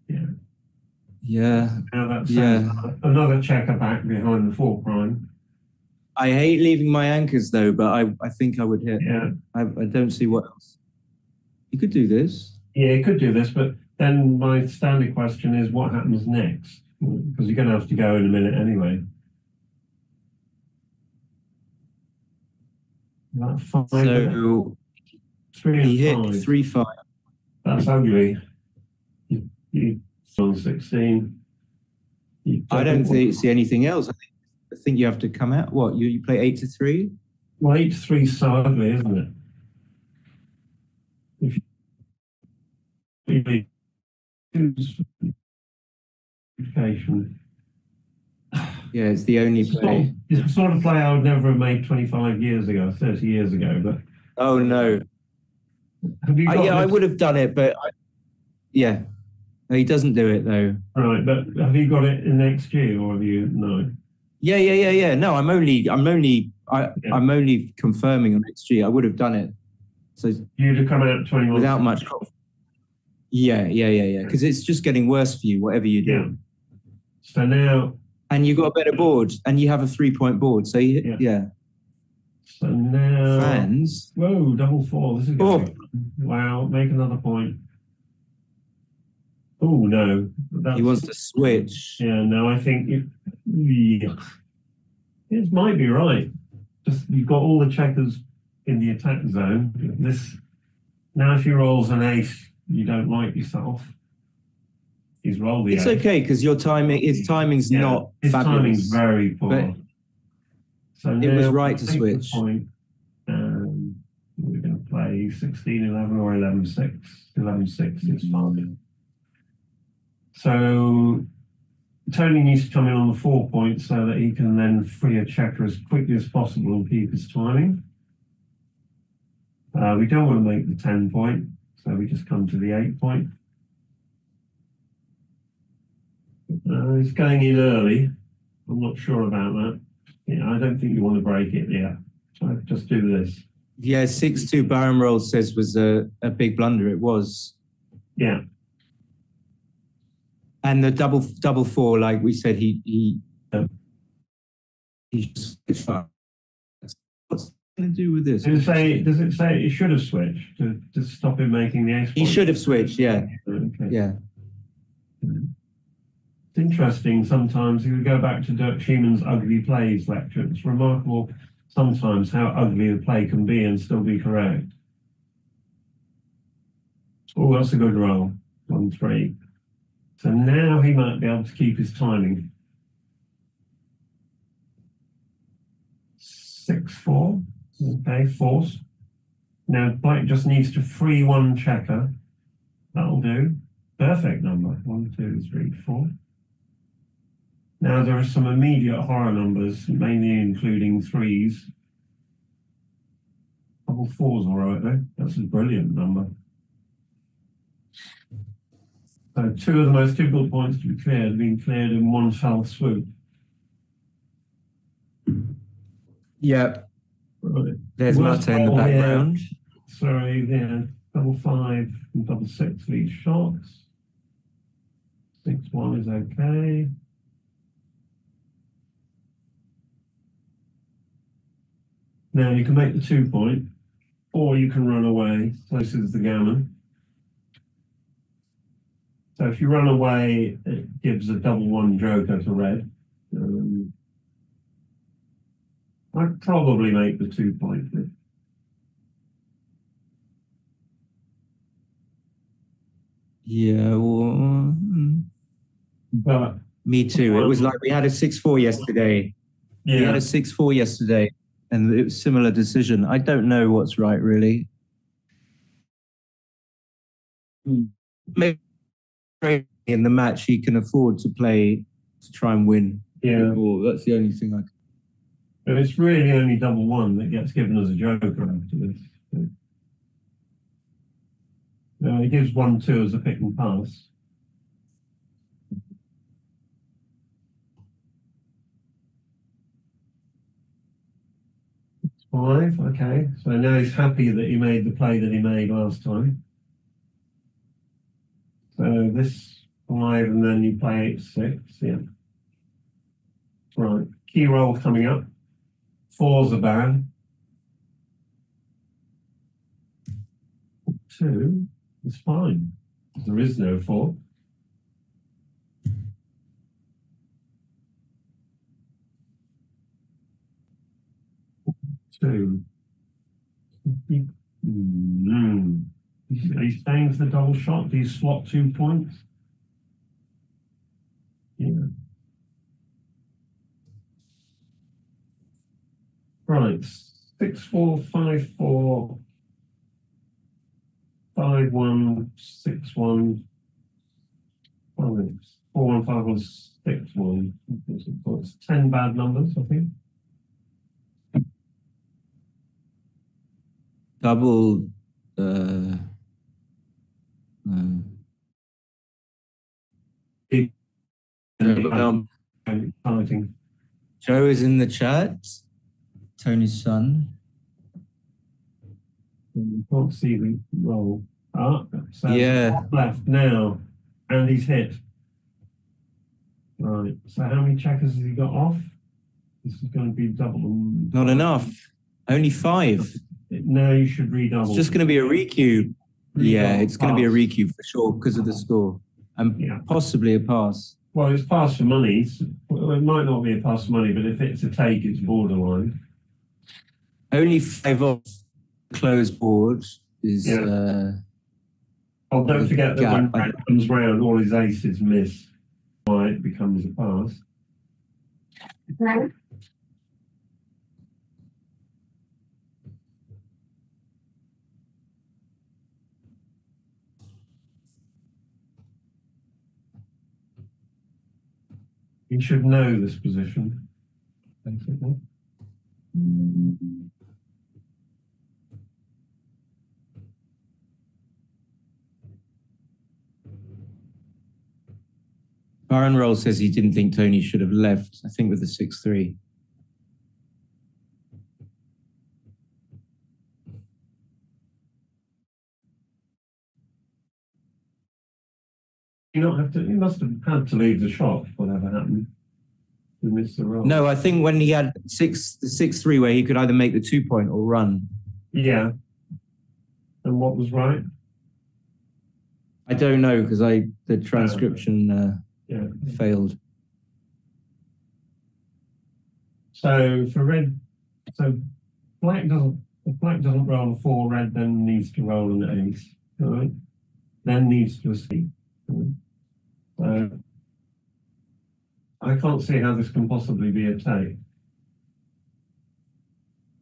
Yeah. Yeah. Now that's another checker back behind the 4 prime. I hate leaving my anchors though, but I think I would hit. Yeah. I don't see what else. You could do this. Yeah, you could do this, but then my standard question is what happens next? Because you're going to have to go in a minute anyway. That 5. So 3 he and hit 5. 3-5. That's ugly. You on 16. I don't see anything else. I think you have to come out. What, you play 8 to 3? Well, 8 to 3 is so ugly, isn't it? If you education. Yeah, it's the only play. It's the sort of play I would never have made 25 years ago, 30 years ago. But oh no. Have you got I would have done it, but yeah. No, he doesn't do it though. Right, but have you got it in XG or have you no? Yeah. No, I'm only confirming on XG. I would have done it. So you'd have come out 21 without much confidence. Yeah. Because it's just getting worse for you, whatever you do. Yeah. So now. And you got a better board, and you have a 3-point board. So yeah. So now. Fans. Whoa, double 4. This is good. Wow, make another point. Oh no. He wants to switch. Yeah, no, I think it might be right. Just you've got all the checkers in the attack zone. This now if he rolls an ace, you don't like yourself. He's rolled the It's ace. okay because his timing's not his fabulous. Timing's very poor. But so it was right to switch. Point, we're going to play 16-11 or 11-6. 11-6 is fine. So Tony needs to come in on the 4 points so that he can then free a checker as quickly as possible and keep his timing. We don't want to make the 10 point, so we just come to the 8 point. He's going in early. I'm not sure about that. Yeah, I don't think you want to break it yet. So just do this. Yeah, 6-2 Baron roll says was a big blunder. It was. Yeah. And the double four, like we said, he just what's it going to do with this? Does it say it should have switched to stop him making the ace? He should have switched, yeah. Okay. Yeah. It's interesting sometimes, if we go back to Dirk Schumann's ugly plays lecture, it's remarkable sometimes how ugly a play can be and still be correct. Oh, that's a good roll. 1-3. So now he might be able to keep his timing. 6-4. Okay, force. Now Black just needs to free one checker. That'll do. Perfect number. 1, 2, 3, 4. Now there are some immediate horror numbers, mainly including threes. Double fours, all right though. That's a brilliant number. So 2 of the most difficult points to be cleared have been cleared in one fell swoop. Yeah. Right. There's Marta in the background. Sorry, yeah. 5-5 and 6 lead shots. 6-1 is okay. Now you can make the 2 point, or you can run away. So this is the gammon. So if you run away, it gives a 1-1 joker to red. I'd probably make the 2 point. Yeah, well, But me too. It was like we had a 6-4 yesterday. yeah, We had a 6-4 yesterday, and it was a similar decision. I don't know what's right, really. Maybe in the match he can afford to play to try and win. yeah. Or that's the only thing I can. But it's really only 1-1 that gets given as a joker after this. He gives 1-2 as a pick and pass. It's 5, okay. So now he's happy that he made the play that he made last time. So this 5 and then you play 8-6, yeah. Right, key roll coming up. 4's are bad. 2 is fine. There is no 4. Two. Are you staying for the double shot? Do you slot 2 points? Yeah. Right. 6-4, 5-4, 5-1, 6-1, 5, 4-1, 5-1, 6-1. It's 10 bad numbers, I think. Double. Joe is in the chat. Tony's son. You can't see the roll. So Yeah. left now, and he's hit. Right. So how many checkers has he got off? This is going to be double. Not enough. Only 5. Now you should redouble. It's just going to be a recue. Yeah, it's going to be a recue for sure because of the score. And possibly a pass. Well, it's pass for money. It might not be a pass for money, but if it's a take, it's borderline. Only 5 off closed board is... Oh, don't forget that when Brad comes round, all his aces miss. Why it becomes a pass. You should know this position, basically. Baron Roll says he didn't think Tony should have left, I think with the 6-3. you not have to? You must have had to leave the shop. Whatever happened, you missed the roll. No, I think when he had 6-3, where he could either make the 2-point or run. Yeah. And what was right? I don't know because the transcription failed. So for red, so black doesn't. If black doesn't roll a 4, red then needs to roll an ace. Right? Then needs to escape. So I can't see how this can possibly be a take.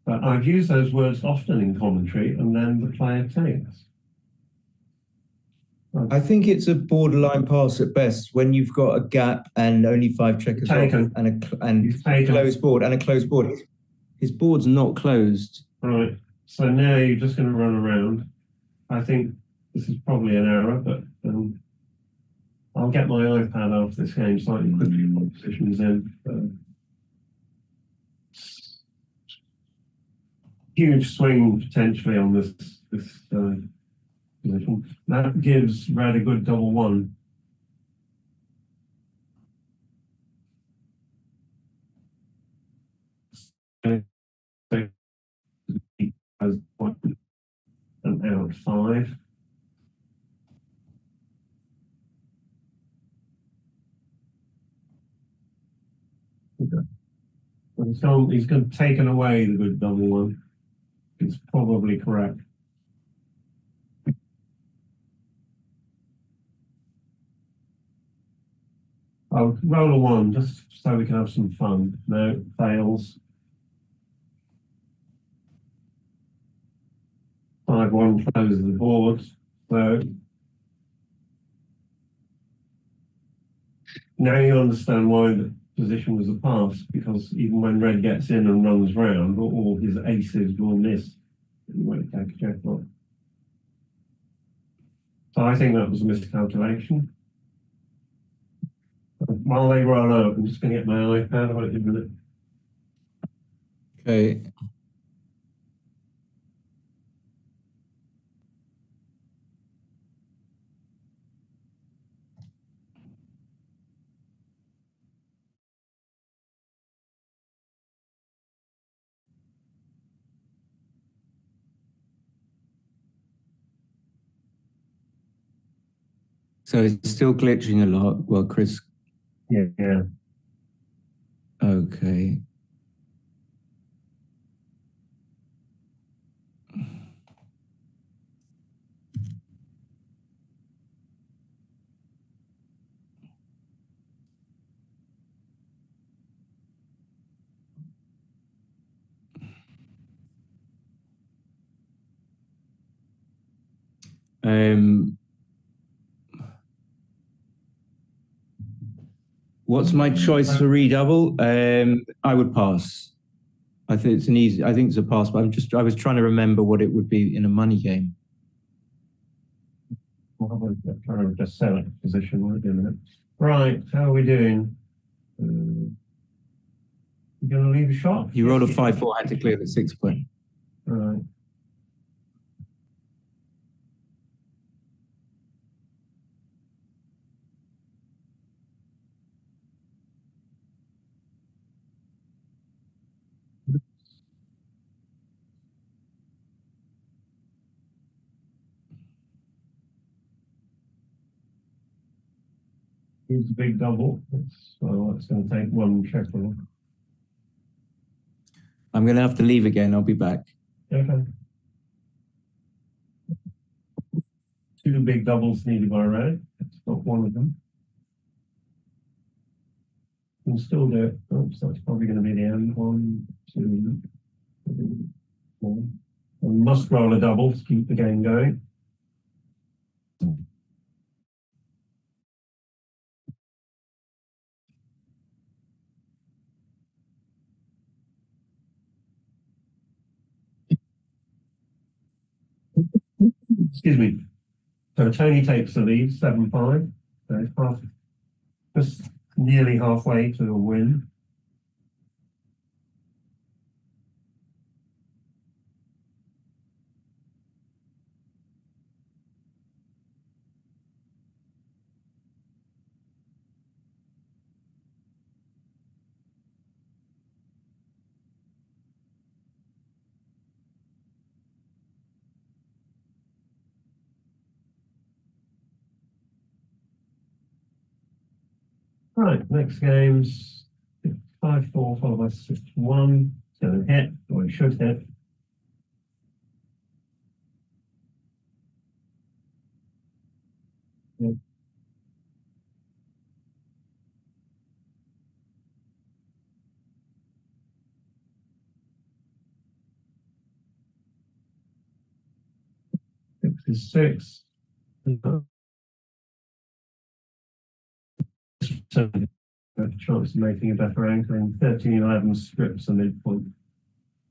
But I've used those words often in commentary, and then the player takes. I think it's a borderline pass at best when you've got a gap and only 5 checkers off and a closed board and a closed board. His board's not closed. Right. So now you're just going to run around. I think this is probably an error, but I'll get my iPad after this game slightly quickly what position is in. Huge swing potentially on this position. That gives red a good double 1. As and out 5. He's going to taken away the good double 1. It's probably correct. I'll roll a 1 just so we can have some fun. No, fails. 5-1 closes the board. So now you understand why the position was a pass, because even when red gets in and runs round, all his aces will miss. He won't take a check off. So I think that was a miscalculation. While they roll out, I'm just going to get my iPad. I won't give a minute. Okay. So it's still glitching a lot. Well, Chris. Yeah. Okay. What's my choice for redouble? I would pass. I think it's it's a pass, but I was trying to remember what it would be in a money game. Well, I'm trying to just set up position right in a minute. Right, how are we doing? You're going to leave a shot? You rolled a 5-4, had to clear the 6-point. Right. Here's a big double. So it's going to take 1 check. I'm going to have to leave again. I'll be back. Okay. 2 big doubles needed by red. That's not one of them. You can still do it. Oops, that's probably going to be the end. 1, 2, 3, 4. And must roll a double to keep the game going. Excuse me. So Toni takes the lead, 7-5. So it's just nearly halfway to a win. Right, next game's 5-4 followed by 6-1. It's going to hit, or it should hit. Yep. Six is 6. So a chance of making a better anchor, and 13-11 strips the midpoint.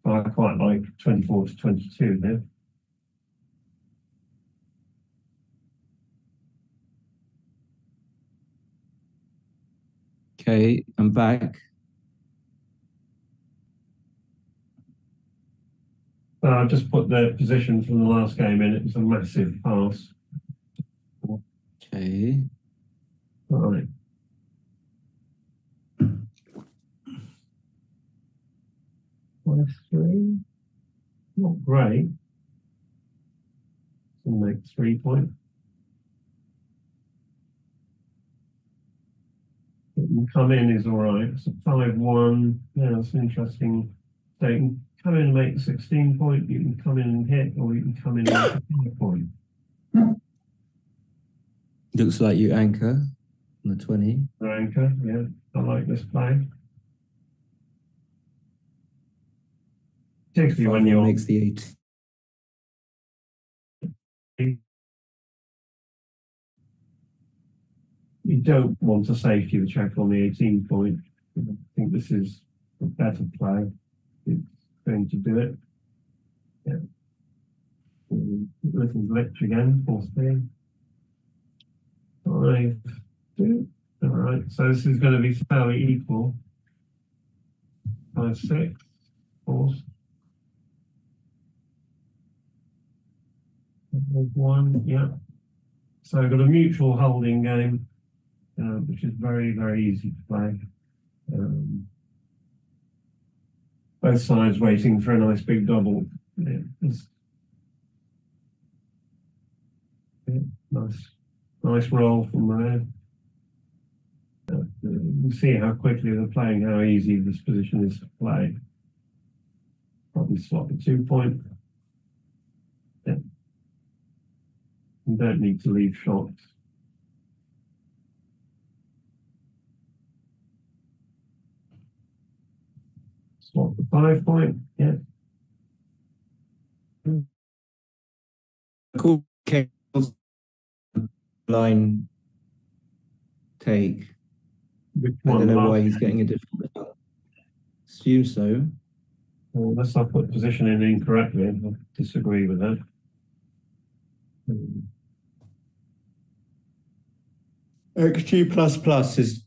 I quite like 24 to 22 there. Okay, I'm back. I've just put the position from the last game in. It was a massive pass. Okay. All right. Minus 3. Not great. We'll make 3 points. It can come in is all right. So 5-1. Yeah, that's interesting. So you can come in and make a 16 point. You can come in and hit, or you can come in and make a 5 point. Looks like you anchor on the 20. Anchor, yeah. I like this play. Particularly when you're makes the 8. You don't want a safety the check on the 18 point. I think this is a better play. It's going to do it. Yeah. Little glitch again, 4-3. 5-2. All right, so this is going to be fairly equal. 5-6, force. 1, yeah. So I've got a mutual holding game, which is very, very easy to play. Both sides waiting for a nice big double. Yeah, nice roll from there. You can see how quickly they're playing, how easy this position is to play. Probably swap a 2 point. Yeah. You don't need to leave shots. Swap the 5 point. Yeah. Cool. Line take. Which I one? don't know why he's getting a different result. Assume so. Well, unless I put position in incorrectly, I disagree with that. XG is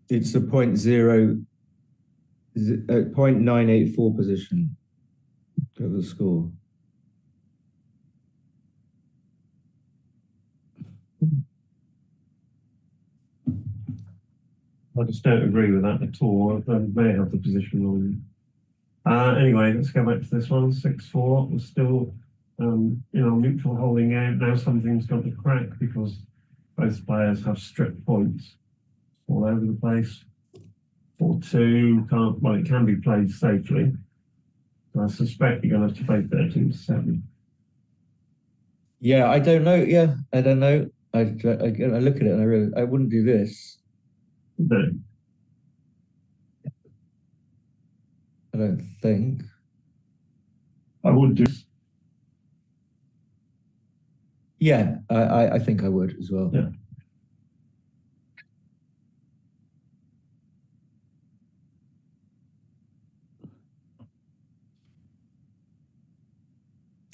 it's a 0.984 position of the score. I just don't agree with that at all. I may have the position wrong. Anyway, let's go back to this one. 6-4. We're still, mutual holding game. Now something's got to crack because both players have strip points all over the place. 4-2 it can be played safely. I suspect you're going to have to play 13-7. Yeah, I don't know. Yeah, I don't know. I look at it and I wouldn't do this. No. I don't think. I would do. Yeah, I think I would as well. Yeah.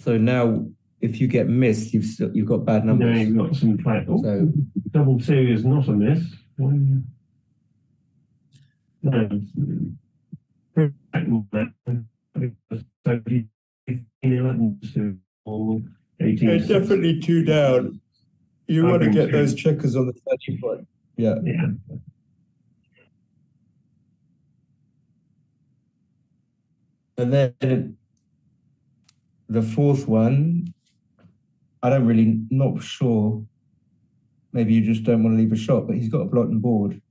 So now, if you get missed, you've got bad numbers. No, you've got some play. Oh, so 2-2 is not a miss. No. So 11 to 18. It's definitely 2 down. You want to get those checkers on the 30 point. Yeah. Yeah. And then the fourth one, not sure. maybe you just don't want to leave a shot, but he's got a blotting board.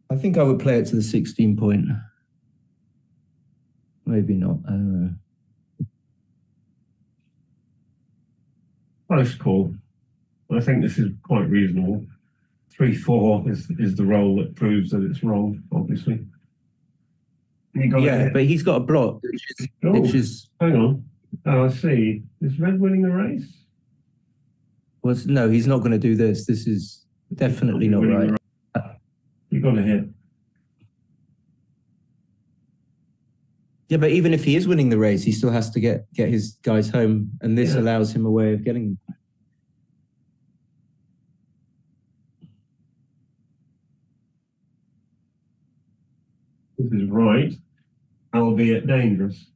I think I would play it to the 16 point. Maybe not. I don't know. Close call. I think this is quite reasonable. 3-4 is the roll that proves that it's wrong, obviously. Yeah, but he's got a blot, which is hang on. Oh, I see. Is Red winning the race? Well, no, he's not going to do this. This is definitely not right. You got to hit. Yeah, but even if he is winning the race, he still has to get his guys home, and this allows him a way of getting them. This is right, albeit dangerous.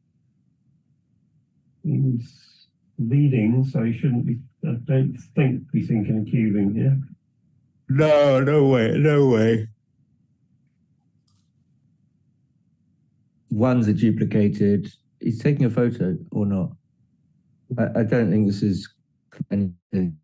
He's leading, so he shouldn't be, I don't think, be thinking of cubing here. No, no way, no way. One's a duplicated. He's taking a photo or not? I don't think this is anything.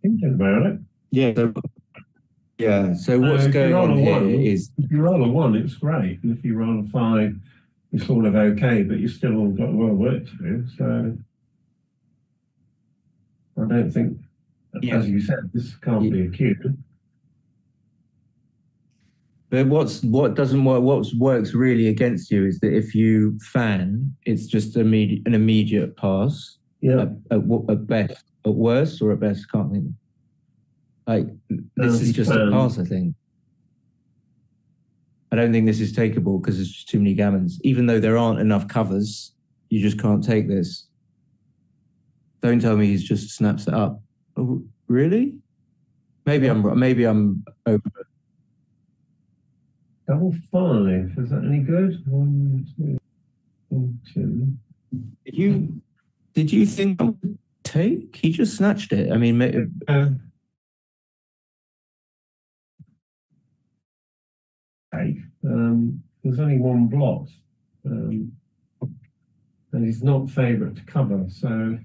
Thinking about it. Yeah. So what's going on here is if you roll a 1, it's great, and if you roll a 5, you're sort of okay, but you still got a lot of work to do. So I don't think, as you said, this can't be a cube. But what doesn't work, what works really against you is that if you fan, it's just an immediate pass. Yeah. At best, at worst, or at best, can't think. Like this is just a pass, I think. I don't think this is takeable because there's just too many gammons. Even though there aren't enough covers, you just can't take this. Don't tell me he's just snaps it up. Oh, really? Maybe I'm over it. Double 5, is that any good? 1, 2, 1, 2. Did you think I would take? He just snatched it. I mean, there's only one blot, and he's not favourite to cover, so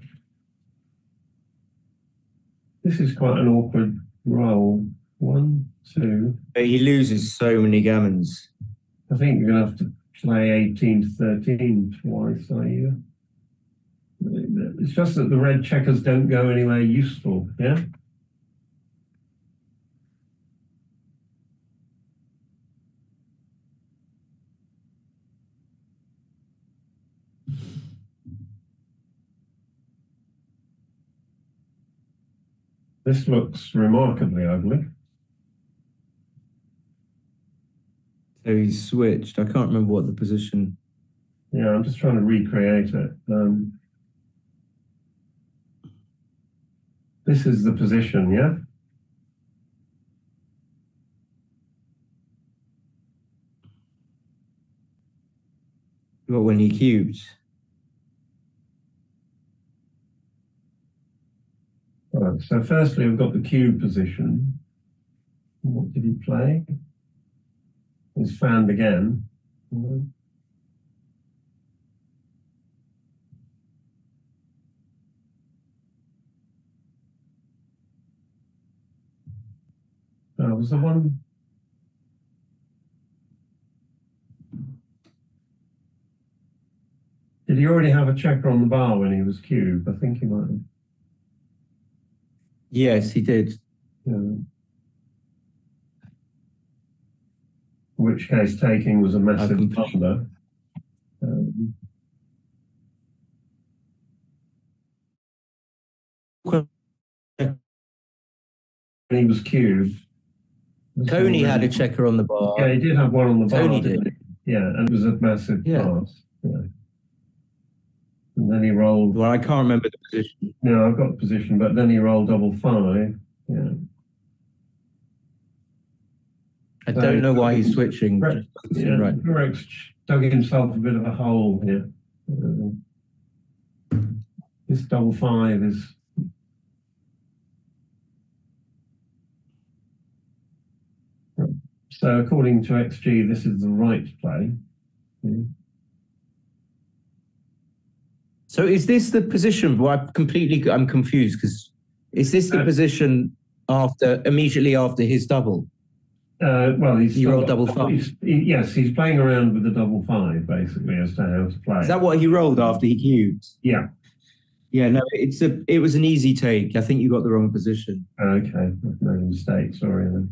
this is quite an awkward roll. 1, 2. But he loses so many gammons. I think you're going to have to play 18 to 13 twice, are you? It's just that the red checkers don't go anywhere useful, yeah? This looks remarkably ugly. So he's switched. I can't remember what the position. Yeah, I'm just trying to recreate it. This is the position, yeah? What, when he cubes? Right, so firstly, we've got the cube position. What did he play? He's fanned again. Was the one? Did he already have a checker on the bar when he was cubed? I think he might have. Yes, he did. Yeah. In which case, taking was a massive blunder. When he was cubed. Toni had a checker on the bar. Yeah, he did have one on the bar. Toni did. Yeah, and it was a massive pass. Yeah. And then he rolled. Well, I can't remember the position. No, I've got the position, but then he rolled double 5. Yeah. I don't know why he's switching. Burak's dug himself a bit of a hole here. This double five is. So according to XG, this is the right play. Yeah. So is this the position? Well, I'm confused because is this the position immediately after his double? Well, he rolled double five. Yes, he's playing around with the double five basically as to how to play. Is that what he rolled after he cubed? Yeah. Yeah, no, it was an easy take. I think you got the wrong position. Okay, I've made a mistake. Sorry then.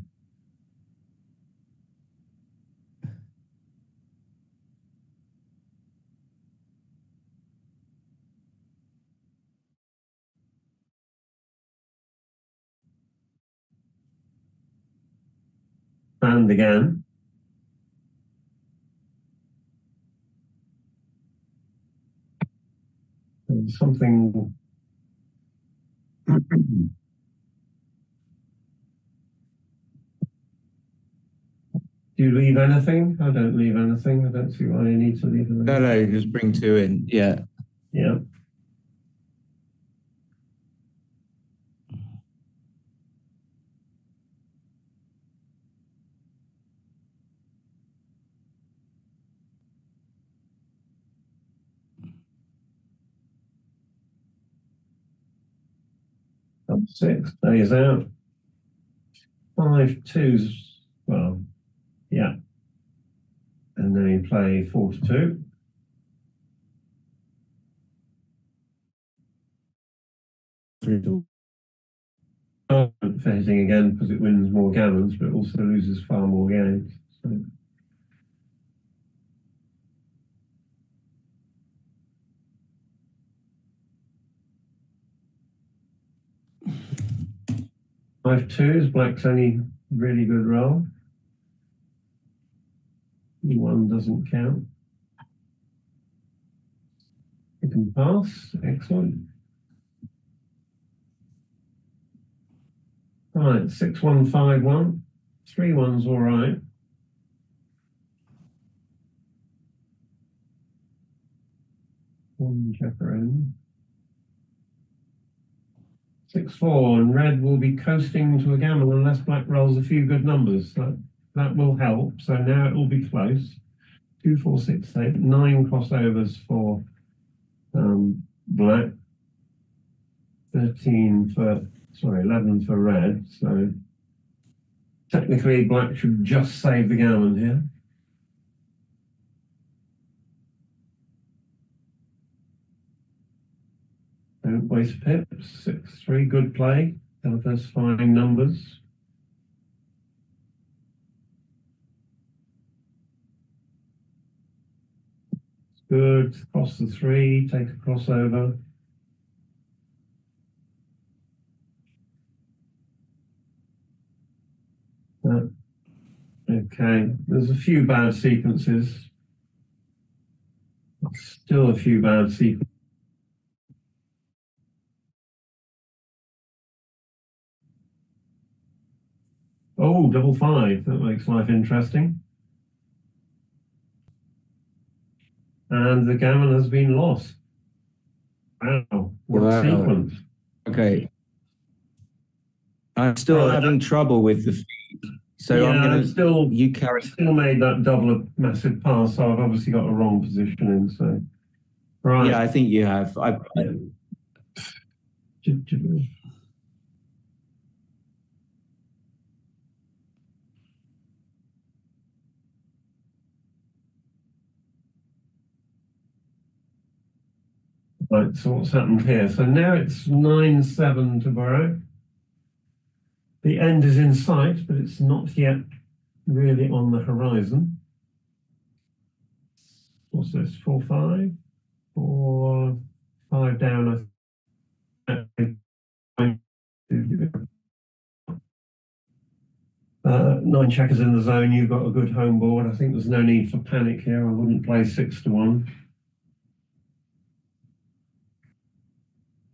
And again. And something. Do you leave anything? I don't leave anything. I don't see why you need to leave anything. No, just bring two in. Yeah. Yeah. Up 6 days out. 5 twos. Well, yeah. And then you play 4 to 2. For hitting again because it wins more gammons, but also loses far more games. So. Five twos, black's only really good roll. E1 doesn't count. You can pass, excellent. Right, 6-1-5-1. 3-1's all right. One checker in. 6-4, and red will be coasting to a gammon unless black rolls a few good numbers. That will help. So now it will be close. 2, 4, 6, 8, 9 crossovers for black. 11 for red. So technically black should just save the gammon here. Don't waste pips. 6-3, good play. Diversifying numbers. Good. Cross the 3, take a crossover. Okay, there's a few bad sequences. Still a few bad sequences. Oh, double 5. That makes life interesting. And the gammon has been lost. Wow, what sequence. Okay. I'm still having trouble with the feed. So yeah, I'm going to still made that double a massive pass, so I've obviously got a wrong positioning. So right. Yeah, I think you have. Right, so what's happened here? So now it's 9-7 to Burak. The end is in sight, but it's not yet really on the horizon. What's this? 4-5? 4-5 down. 9 checkers in the zone. You've got a good home board. I think there's no need for panic here. I wouldn't play 6-1.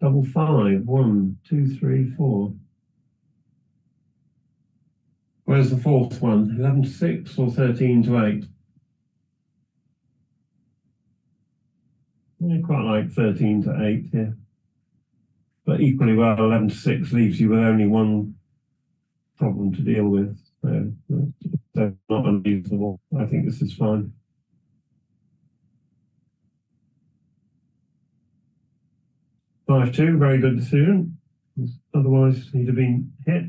Double 5. 1, 2, 3, 4. Where's the fourth one? 11-6 or 13-8? I quite like 13-8 here. But equally well, 11-6 leaves you with only one problem to deal with. So that's not unreasonable. I think this is fine. Five-two, very good decision. Otherwise, he'd have been hit.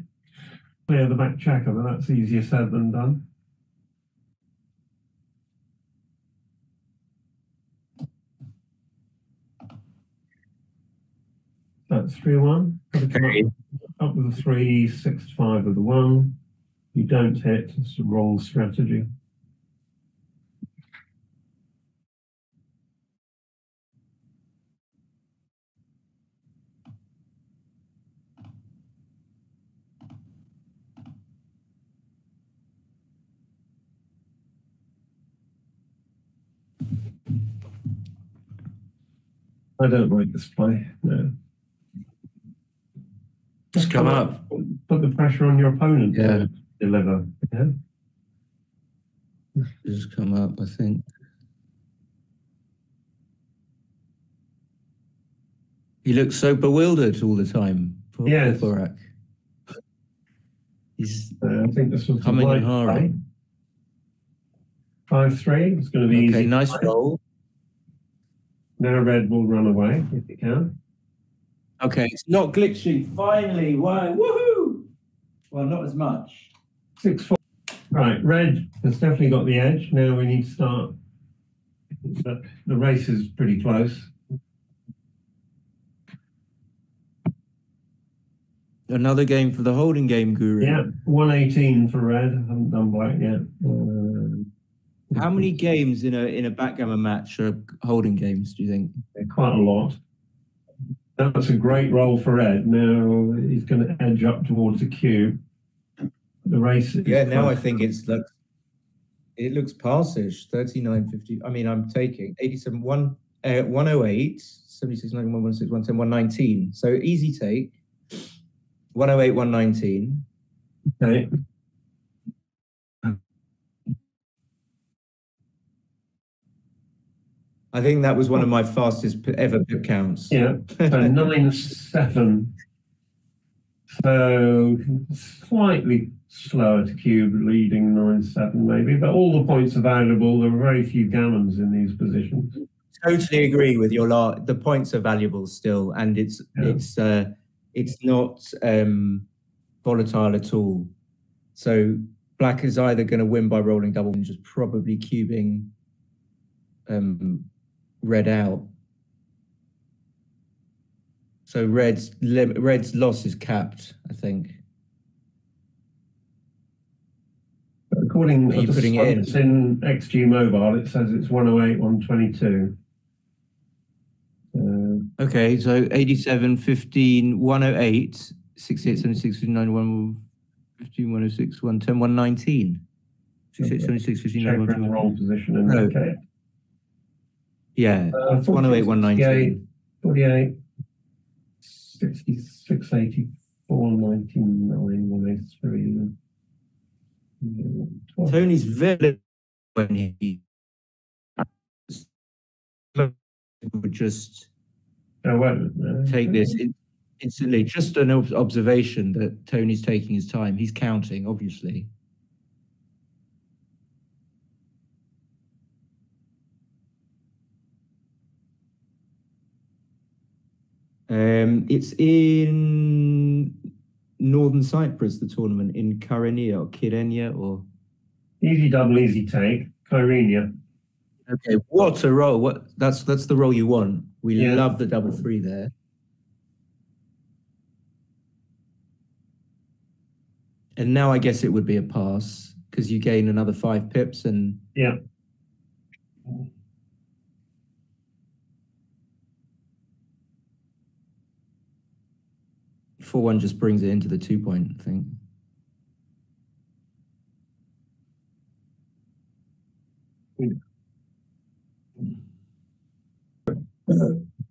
Clear the back checker, but that's easier said than done. That's 3-1. Up with a 3, 6-5 with the 1. You don't hit, it's the wrong strategy. I don't like this play, no. Just come up. Put the pressure on your opponent Yeah. to deliver. Yeah. Just come up, I think. He looks so bewildered all the time. Poor Burak. He's I think this was coming in hard. 5-3. It's going to be easy. Okay, nice roll. Now red will run away if it can. Okay, it's not glitching. Finally, wow, woohoo! Well, not as much. 6-4. Right, red has definitely got the edge. Now we need to start. The race is pretty close. Another game for the holding game guru. Yeah, 118 for red. I haven't done black yet. How many games in a backgammon match are holding games, do you think? Quite a lot. That's a great roll for red. Now he's going to edge up towards the cube. The race is now close. I think it looks passish. 39.50. I mean, I'm taking 87, 108, 76, 91, 106, 110, 119. So easy take. 108, 119. Okay. I think that was one of my fastest ever pip counts. Yeah, so 9-7. So slightly slower to cube, leading 9-7 maybe, but all the points are valuable. There are very few gammons in these positions. Totally agree with your lot. The points are valuable still, and it's not volatile at all. So black is either going to win by rolling double and just probably cubing red out. So red's loss is capped, I think. According to the putting it in XG Mobile, it says it's 108, 122. Okay, so 87, 15, 108, 68, 76, 59, 115, 106, 110, 119. 68, 76, 59, 110. In the wrong position in that case. Yeah, 108, 119. 48, 66, 84, 99, 183. Tony's very when he would just take this instantly. Just an observation that Tony's taking his time. He's counting, obviously. It's in Northern Cyprus, the tournament, in Kyrenia or Kyrenia or... Easy double, easy take. Kyrenia. Okay, what a roll. That's the roll you want. We love the double three there. And now I guess it would be a pass because you gain another 5 pips and... Yeah. One just brings it into the 2-point, I think.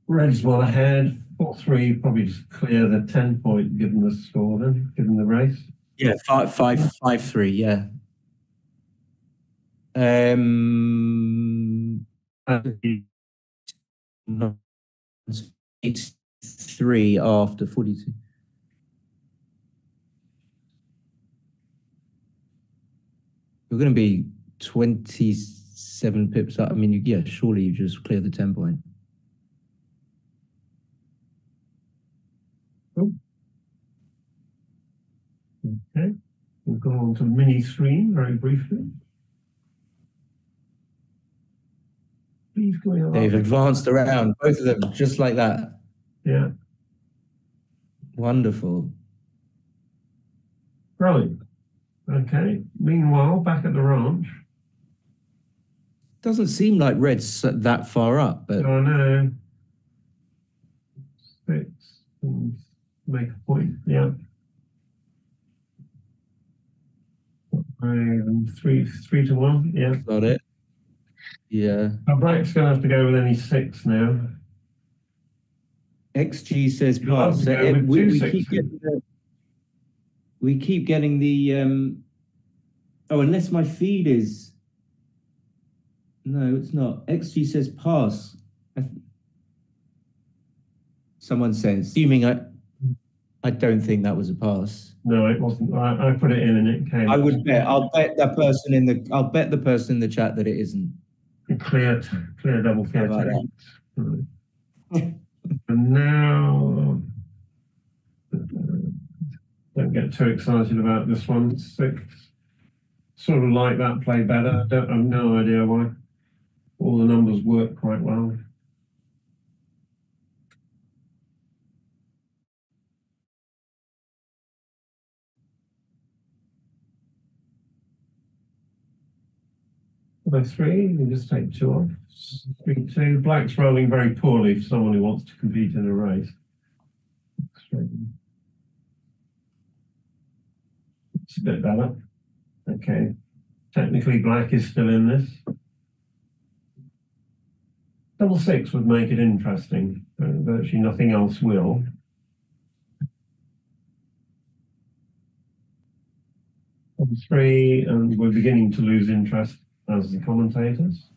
Red's well ahead. 4-3, probably just clear the 10-point given the score then, given the race. Yeah, 5-3, yeah. 3 after 42. You're going to be 27 pips up. I mean, yeah, surely you just clear the 10 point. Cool. Okay, we'll go on to mini screen very briefly. Please go ahead. They've advanced around, both of them, just like that. Yeah. Wonderful. Right. Okay. Meanwhile, back at the ranch. Doesn't seem like red's that far up, but I know. 6 and make a point. Yeah. 3 to 1. Yeah. got it. Yeah. Black's going to have to go with any 6 now. XG says pass. So we keep getting the oh, unless my feed is, no, it's not. XG says pass. Someone says, assuming I don't think that was a pass. No, it wasn't. I put it in and it came. I would bet. I'll bet the person in the chat that it isn't. Clear double clear. And now, don't get too excited about this one. 6. Sort of like that play better. I have no idea why. All the numbers work quite well. By 3, you can just take 2 off. 3, 2. Black's rolling very poorly for someone who wants to compete in a race. It's a bit better. Okay. Technically, black is still in this. Double 6 would make it interesting. Virtually nothing else will. Double 3, and we're beginning to lose interest as the commentators.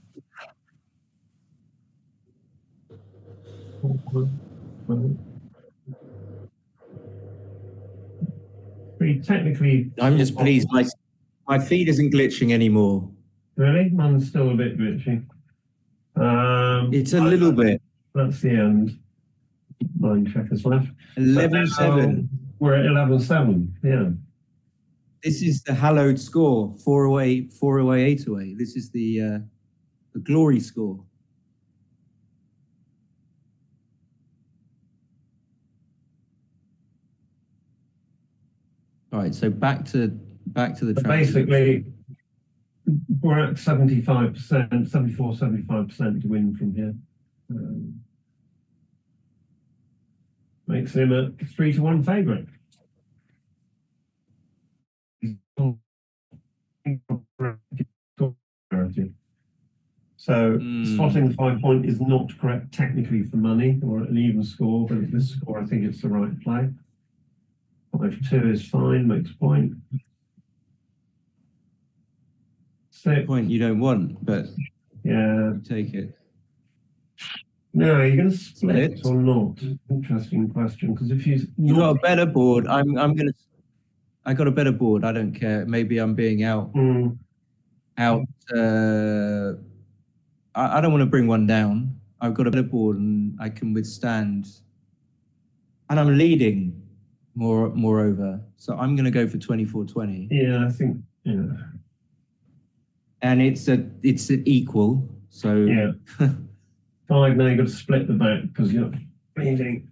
Technically, I'm just pleased my feed isn't glitching anymore. Really? Mine's still a bit glitchy. It's a little bit. That's the end. 9 checkers left. 11-7. We're at 11-7. Yeah. This is the hallowed score. 4 away, 8 away. This is the glory score. All right, so back to the basically, we're at 75%, 75% to win from here. Makes him a 3 to 1 favourite. So spotting the 5 point is not correct technically for money or an even score, but at this score I think it's the right play. 5-2 is fine, makes point. 6 point you don't want, but yeah, take it. No, you're going to split or not? Interesting question, because if you got a better board, I got a better board. I don't care. Maybe I'm being out. I don't want to bring one down. I've got a better board and I can withstand. And I'm leading moreover. So I'm going to go for 24-20. Yeah, I think, yeah. And it's an equal. So yeah. 5, now you've got to split the back because you're leading.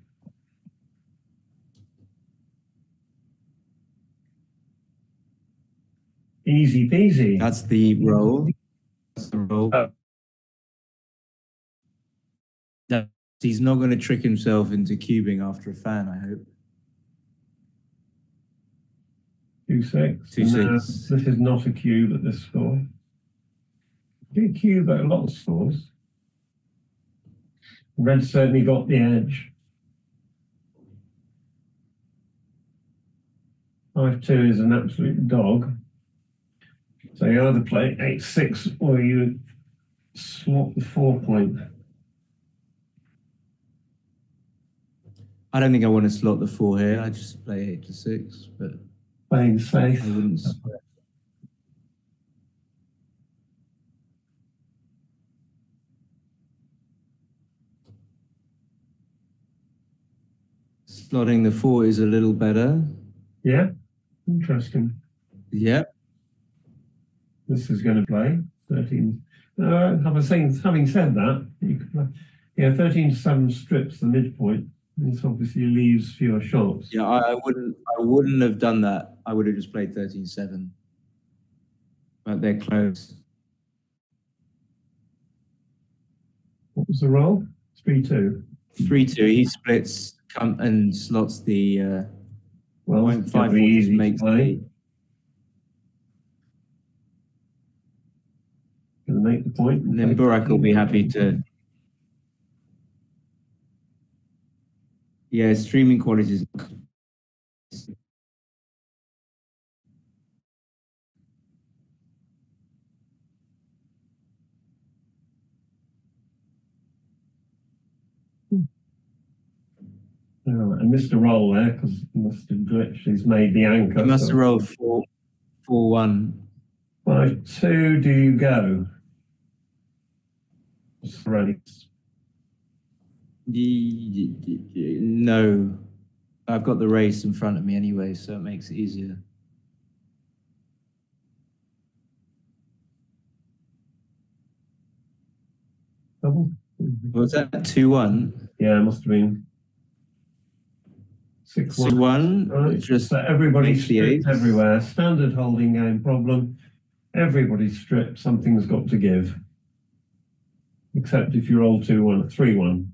Easy peasy. That's the roll. That's the roll. He's not going to trick himself into cubing after a fan, I hope. 2-6. 2-6. This is not a cube at this score. Be a cube at a lot of scores. Red certainly got the edge. 5-2 is an absolute dog. So you either play 8-6 or you swap the 4 point. I don't think I want to slot the 4 here. I just play 8 to 6, but Playing safe. I wouldn't. Slotting the 4 is a little better. Yeah, interesting. Yeah. This is going to play 13. Having said that, you could play, yeah, 13-7 strips the midpoint. This obviously leaves fewer shots. Yeah, I wouldn't have done that. I would have just played 13-7. But they're close. What was the roll? 3-2. 3-2. He splits and slots the Well, point 5 easy makes play. 8. Gonna make the point. And then Burak will be happy to. Yeah, streaming quality is. I missed a roll there because he must have glitched. He's made the anchor. He must have rolled 4-1. 5-2. Do you go? Ready. No, I've got the race in front of me anyway, so it makes it easier. Double. Was that 2-1? Yeah, it must have been 6-1. Right. Just so everybody's the stripped everywhere. Standard holding game problem. Everybody's stripped. Something's got to give. Except if you roll 2-1, 3-1.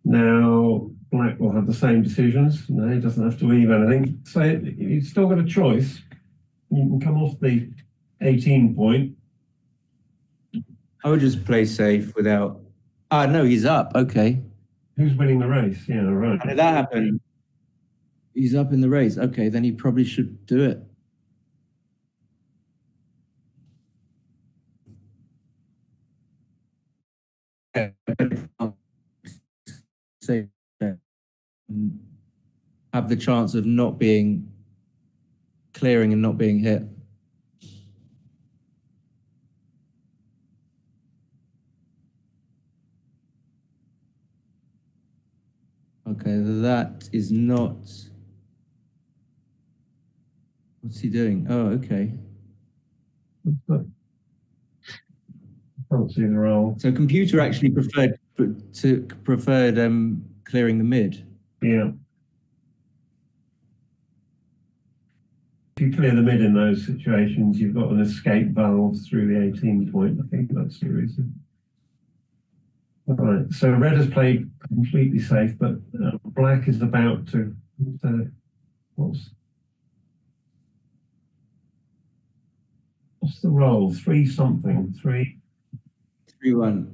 Now, Black will have the same decisions. No, he doesn't have to leave anything. So you've still got a choice. You can come off the 18 point. I would just play safe without. Ah, no, he's up. Okay. Who's winning the race? Yeah, right. How did that happen? He's up in the race. Okay, then he probably should do it. Say, have the chance of not being clearing and not being hit. Okay, that is not. What's he doing? Oh, okay. Can't see the roll. So computer actually preferred clearing the mid. Yeah. If you clear the mid in those situations, you've got an escape valve through the 18 point. I think that's the reason. All right. So red has played completely safe, but black is about to. What's the roll? 3-something. 3-1.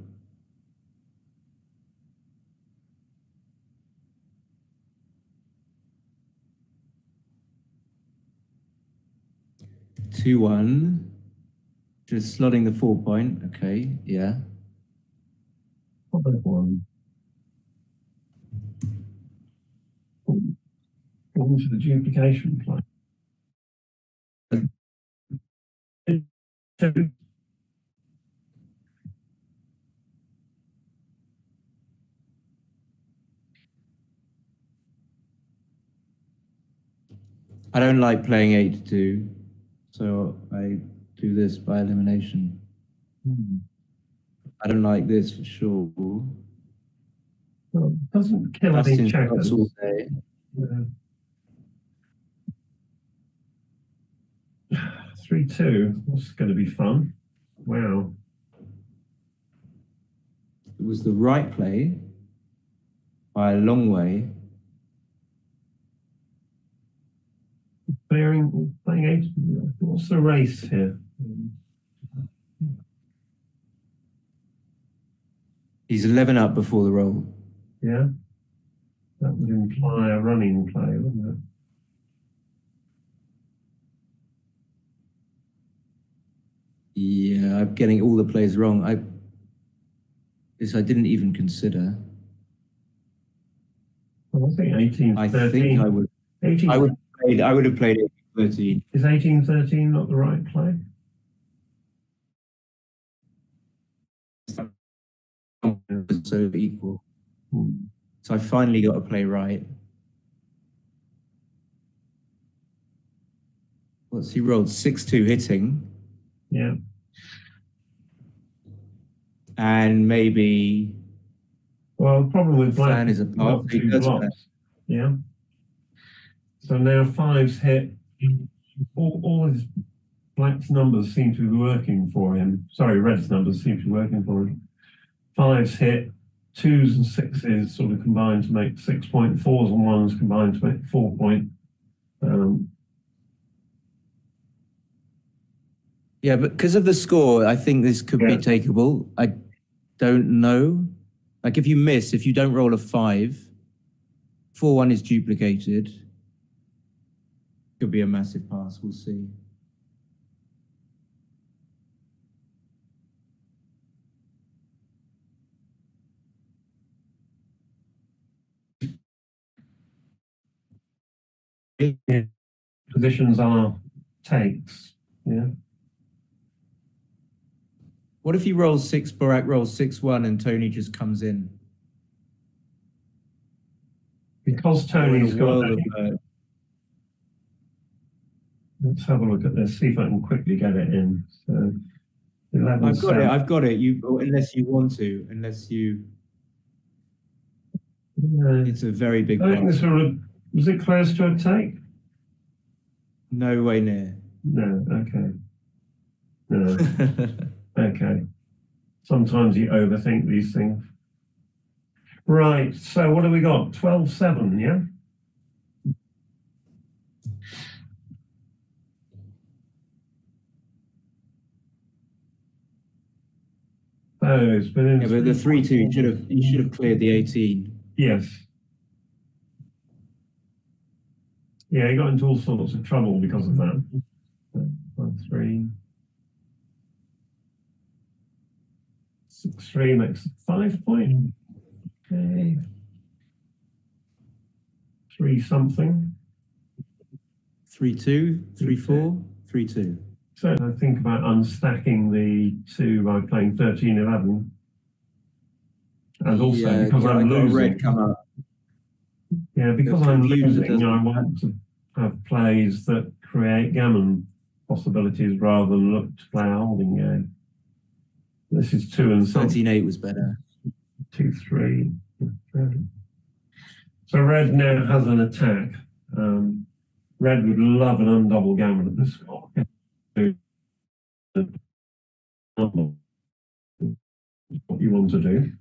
Two, 1. Just slotting the 4 point. Okay, yeah. What about 1? One for the duplication play. I don't like playing 8-2, so I do this by elimination. I don't like this for sure. Well, it doesn't kill any checkers. All day. Yeah. 3-2. That's going to be fun. Wow. It was the right play by a long way. Playing 8. What's the race here? He's 11 up before the roll. Yeah. That would imply a running play, wouldn't it? Yeah, I'm getting all the plays wrong. This I didn't even consider. I think 18, I 13. think I would. 18, I would have played 13. Is 18-13 not the right play? So equal. So I finally got to play right. What's he rolled? 6-2 hitting. Yeah. And maybe. Well, the problem with black Fan is a part. got 2 blocks. Yeah. So now 5's hit. All his black's numbers seem to be working for him. Sorry, red's numbers seem to be working for him. 5's hit. 2s and 6s sort of combined to make 6 point. 4s and 1s combined to make 4 point. Yeah, but because of the score, I think this could be takeable. I don't know. Like if you don't roll a 5, 4-1 is duplicated. Could be a massive pass, we'll see. Yeah. Positions are takes. Yeah. What if he rolls 6, Burak rolls 6-1 and Toni just comes in? Because Tony's got let's have a look at this, see if I can quickly get it in. So 11, I've got it. Unless you want to, it's a very big I think this was it close to a take? No way near. No, okay. No. Okay. Sometimes you overthink these things. Right, so what have we got? 12-7, yeah? Oh, it's been in. Yeah, but the 3-2, you should have cleared the 18. Yes. Yeah, he got into all sorts of trouble because of that. 1-3. 6-3 makes 5 point. Okay. 3 something. 3-2, 3-4, 3-2. So I think about unstacking the 2 by playing 13-11. And also because I'm losing. Red come up. Yeah, because I'm losing, I want to have plays that create gammon possibilities rather than look to play a holding game. This is 2 and 13-8 was better. 2-3. So red now has an attack. Red would love an undouble gammon at this score. What you want to do.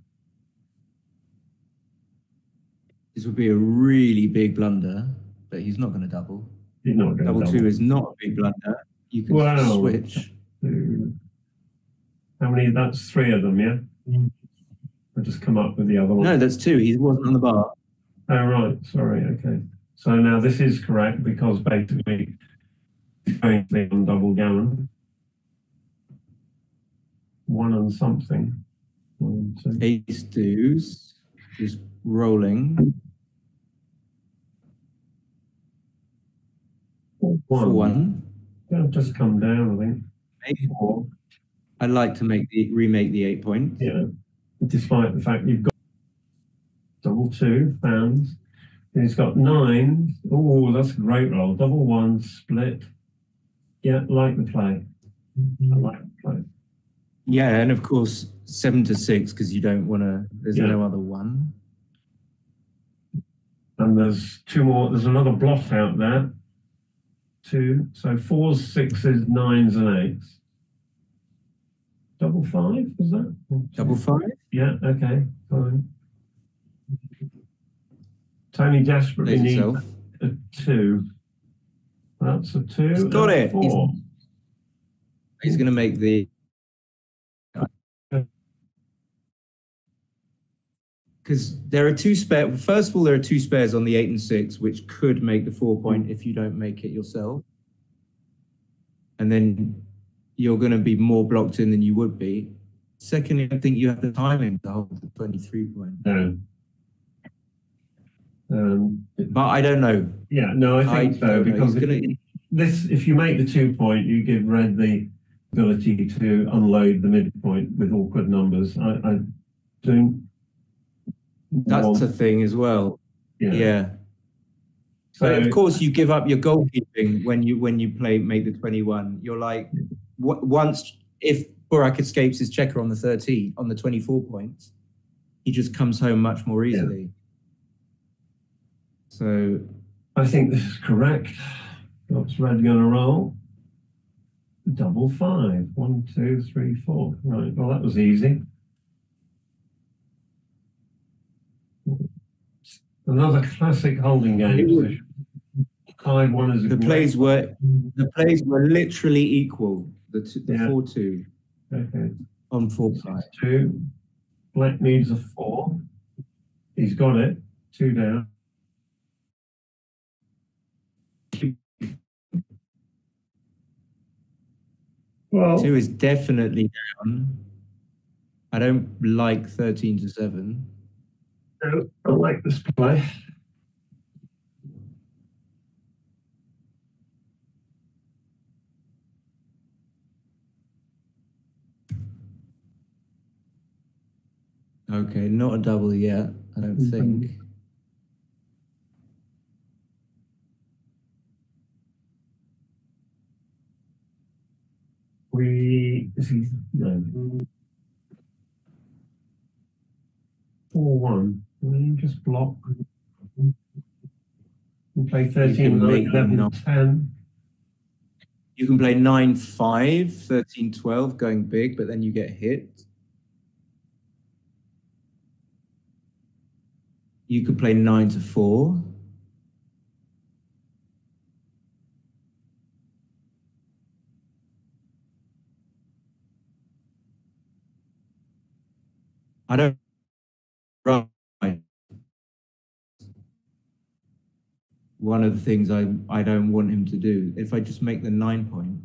This would be a really big blunder, but he's not going to double. He's not going to double. 2 is not a big blunder. You can switch. How many? That's 3 of them, yeah? I'll just come up with the other one. No, that's 2. He wasn't on the bar. Oh, right. Sorry. Okay. So now this is correct because basically it's going to be on double gammon. 1 and something. 1, 2. Ace deuce is rolling. 4-1. It'll just come down, I think. Maybe 4. I'd like to remake the 8 point. Yeah. Despite the fact you've got double 2 fans. And he's got 9. Oh, that's a great roll. Double 1 split. Yeah, like the play. I like the play. Yeah, and of course 7-6 because you don't want to. There's no other 1. And there's 2 more. There's another blot out there. 2. So 4s, 6s, 9s, and 8s. Double 5, was that? Double 5? Yeah, okay, fine. Tony desperately needs a 2. That's a 2. He's got it. 4. He's going to make the. Because there are 2 spares. First of all, there are 2 spares on the 8 and 6, which could make the 4 point if you don't make it yourself. And then you're going to be more blocked in than you would be. Secondly, I think you have the timing to hold the 23 point. No. But I don't know. Yeah, no, I think so, because if you make the 2 point, you give red the ability to unload the midpoint with awkward numbers. I don't. That's a thing as well. Yeah. So but of course, you give up your goalkeeping when you make the 21. You're like, if Burak escapes his checker on the 24 points, he just comes home much more easily. Yeah. So I think this is correct. What's red going to roll? Double 5. 1, 2, 3, 4. Right. Well, that was easy. Another classic holding game position. 5-1 is a the plays were literally equal. The 4-2. Okay. On 4-5. 2. Black needs a 4. He's got it. 2 down. Well, 2 is definitely down. I don't like 13-7. No, I like this play. Okay, not a double yet, I don't think. No. 4-1. You just block. You play 13, 9, 11, 10. You can play 9-5, 13-12, going big, but then you get hit. You could play 9-4. I don't. Right. One of the things I don't want him to do. If I just make the 9 point,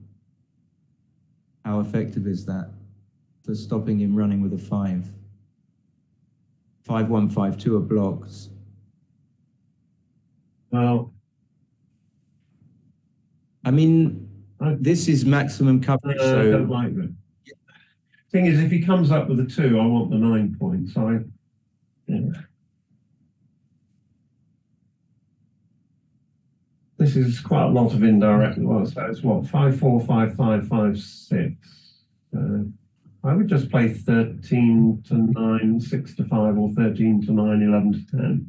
how effective is that for stopping him running with a 5? 5-1, 5-2 are blocks. Well, I mean, this is maximum coverage. So I don't like that. Thing is, if he comes up with a 2, I want the 9 points. This is quite a lot of indirect. Well, so it's what, 5-4, 5-5, 5-6. I would just play 13-9, 6-5, or 13-9, 11-10.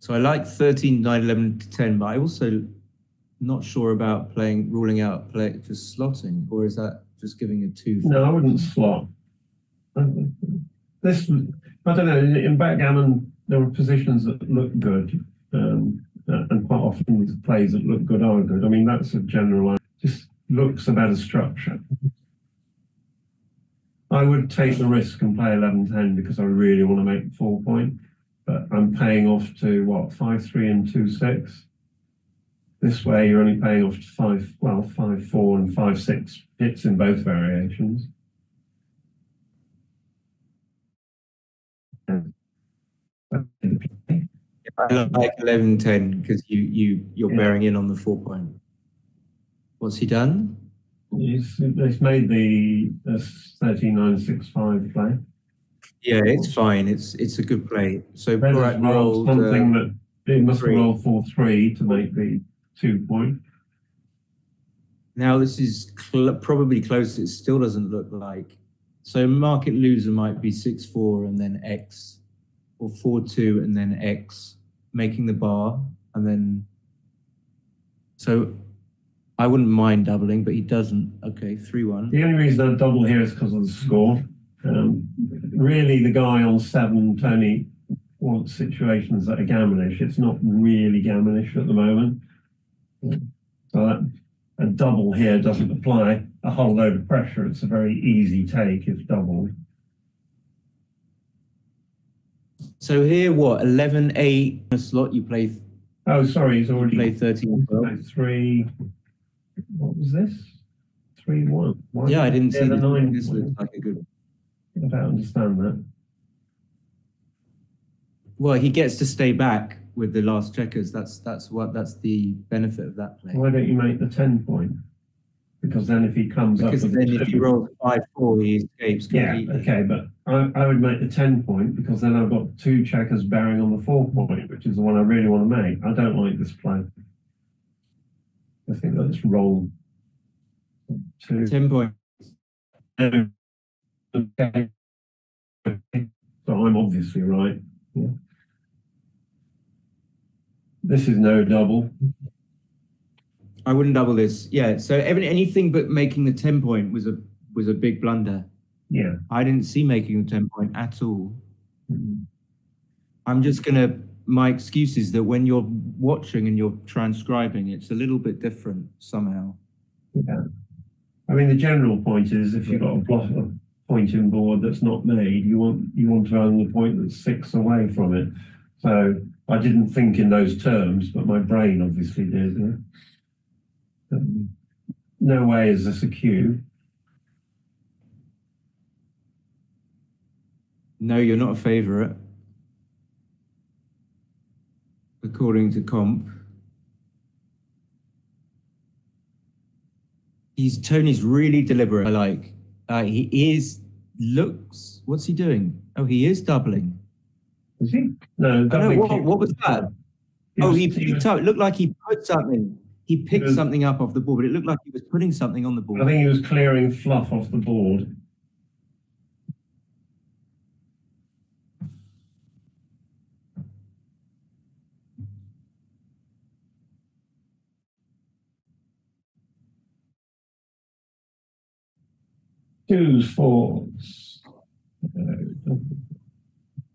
So I like 13, 9, 11-10, but I also not sure about ruling out just slotting, or is that just giving a 2? No, I wouldn't slot. This, I don't know, in backgammon, there were positions that look good, and quite often the plays that look good are good. I mean, that's a general, just looks a better structure. I would take the risk and play 11-10 because I really want to make the 4 point, but I'm paying off to what, 5-3 and 2-6. This way, you're only paying off to 5-4 and 5-6 hits in both variations. I like 11-10 because you're bearing in on the 4 point. What's he done? He's made the 13-9-6-5 play. Yeah, it's fine. It's a good play. So Burak rolled something that he must have rolled 4-3 to make the 2 point. Now this is probably close. It still doesn't look like. So market loser might be 6-4 and then X, or 4-2 and then X, making the bar, and then. So I wouldn't mind doubling, but he doesn't. Okay, 3-1. The only reason I double here is because of the score. Really, the guy on 7, Toni, wants situations that are gammonish. It's not really gammonish at the moment. So that a double here doesn't apply a whole load of pressure. It's a very easy take if doubled. So here, what, 11-8 a slot you play? Oh, sorry, he's already played 13-12. 3. What was this? 3-1. Yeah, I didn't see the 9. This looks like a good. I don't understand that. Well, he gets to stay back with the last checkers. That's the benefit of that play. Why don't you make the 10 point? Because then if he comes Because up with then a if he two, rolls 5-4, he escapes yeah, completely. okay, but I would make the 10 point because then I've got 2 checkers bearing on the 4 point, which is the one I really want to make. I don't like this play. I think let's roll 2. 10 point. Okay. So I'm obviously right. Yeah. This is no double. I wouldn't double this. Yeah. So anything but making the 10 point was a big blunder. Yeah. I didn't see making the 10 point at all. Mhm. I'm just gonna. My excuse is that when you're watching and you're transcribing, it's a little bit different somehow. Yeah. I mean, the general point is if you've got a point in board that's not made, you want to own the point that's 6 away from it. So I didn't think in those terms, but my brain obviously did. Yeah? No way is this a cue. No, you're not a favourite, according to comp. Tony's really deliberate. I like. He looks. What's he doing? Oh, he is doubling. Is he? No, I know. doubling What was that? He picked up. It looked like he put something. He picked something up off the board, but it looked like he was putting something on the board. I think he was clearing fluff off the board. Twos, fours.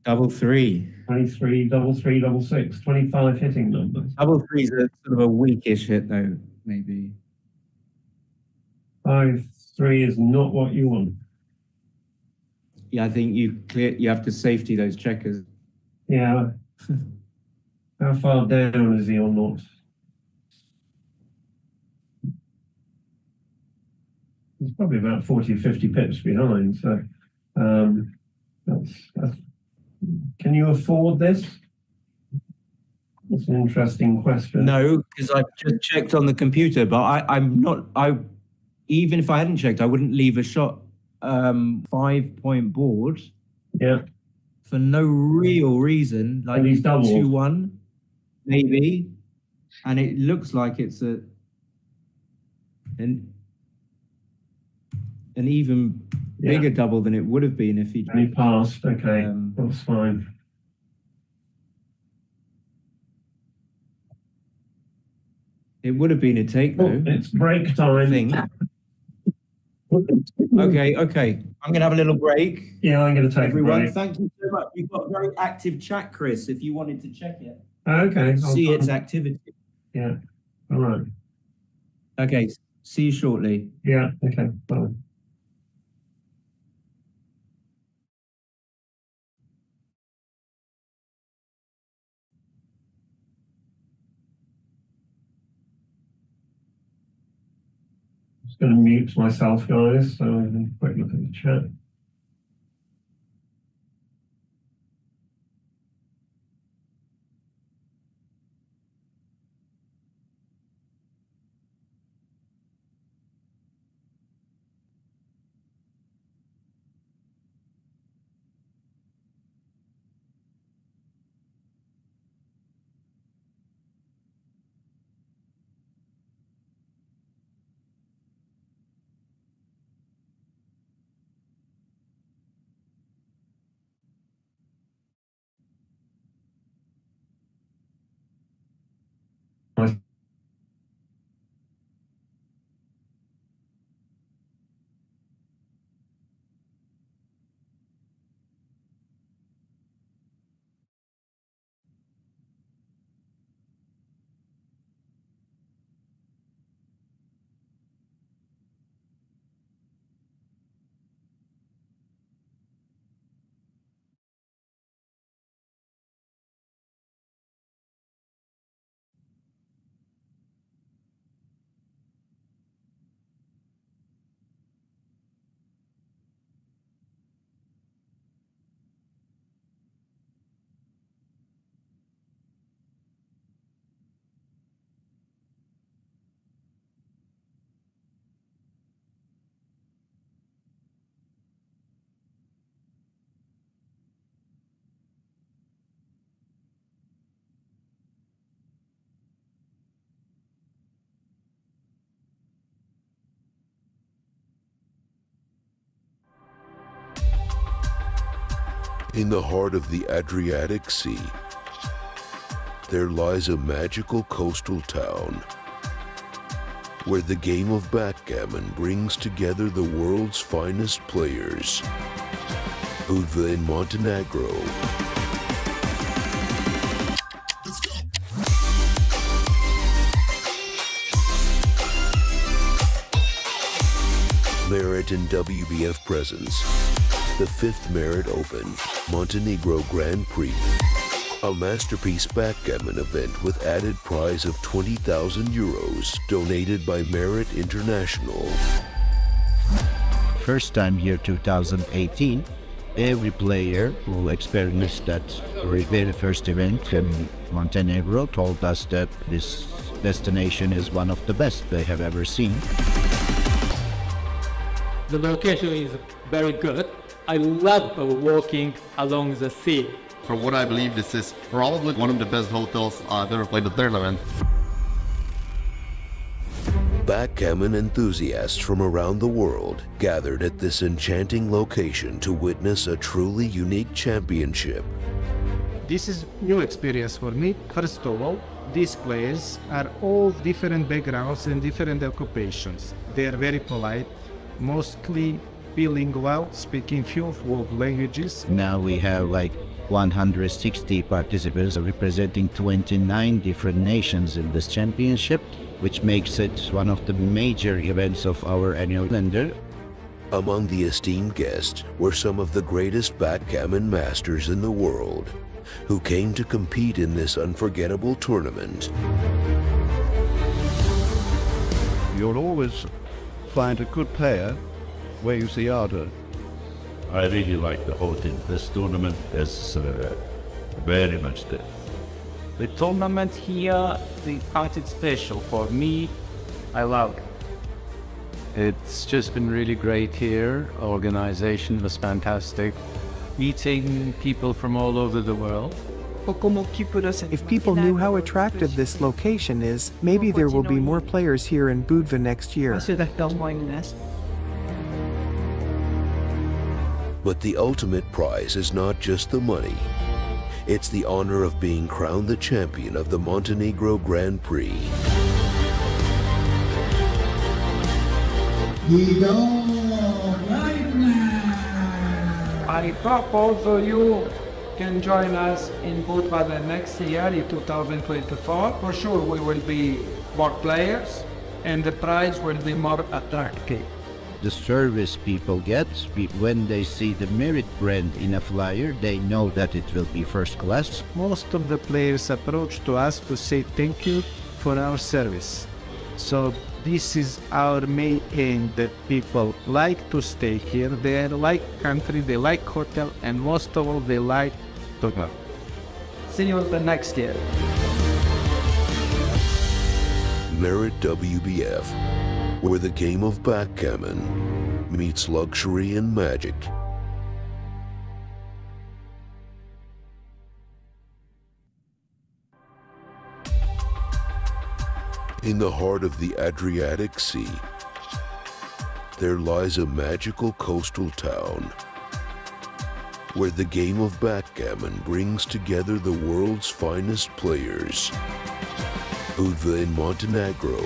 Double three. 23, double three, double six. 25 hitting numbers. Double three's a sort of a weakish hit, though, maybe. 5-3 is not what you want. Yeah, I think you have to safety those checkers. Yeah. How far down is he or not? He's probably about 40 or 50 pips behind. So that's can you afford this? That's an interesting question. No, because I've just checked on the computer, but I'm not. Even if I hadn't checked, I wouldn't leave a shot 5-point board. Yeah. For no real reason, like 2-1, maybe, and it looks like it's an even bigger double than it would have been if he passed. Okay, that's fine. It would have been a take, though. It's break time. Okay. I'm going to have a little break. Yeah, I'm going to take everyone. A break. Thank you so much. You've got a very active chat, Chris, if you wanted to check it. Okay. See its activity. Yeah. All right. Okay. See you shortly. Yeah. Okay. Bye. Just going to mute myself, guys, so I can quick look at the chat. In the heart of the Adriatic Sea, there lies a magical coastal town where the game of backgammon brings together the world's finest players. Undef in Montenegro. Merit and WBF presents the 5th Merit Open Montenegro Grand Prix, a masterpiece backgammon event with added prize of 20,000 euros donated by Merit International. First time here 2018, every player who experienced that very first event in Montenegro told us that this destination is one of the best they have ever seen. The location is very good. I love walking along the sea. For what I believe, this is probably one of the best hotels I've ever played at their event. Backgammon enthusiasts from around the world gathered at this enchanting location to witness a truly unique championship. This is new experience for me. First of all, these players are all different backgrounds and different occupations. They are very polite, mostly bilingual, speaking few world languages. Now we have like 160 participants representing 29 different nations in this championship, which makes it one of the major events of our annual calendar. Among the esteemed guests were some of the greatest backgammon masters in the world, who came to compete in this unforgettable tournament. You'll always find a good player where you see harder. I really like the whole thing. This tournament is very much there. The tournament here, they found it special for me. I love it. It's just been really great here. Organization was fantastic. Meeting people from all over the world. If people knew how attractive this location is, maybe there will be more players here in Budva next year. But the ultimate prize is not just the money. It's the honor of being crowned the champion of the Montenegro Grand Prix. We go right now. I hope also you can join us in Budva the next year in 2024. For sure we will be more players and the prize will be more attractive. The service people get, when they see the Merit brand in a flyer, they know that it will be first class. Most of the players approach to us to say thank you for our service. So this is our main aim, that people like to stay here. They like country, they like hotel, and most of all they like to go. See you the next year. Merit WBF, where the game of backgammon meets luxury and magic. In the heart of the Adriatic Sea, there lies a magical coastal town where the game of backgammon brings together the world's finest players. Undef in Montenegro.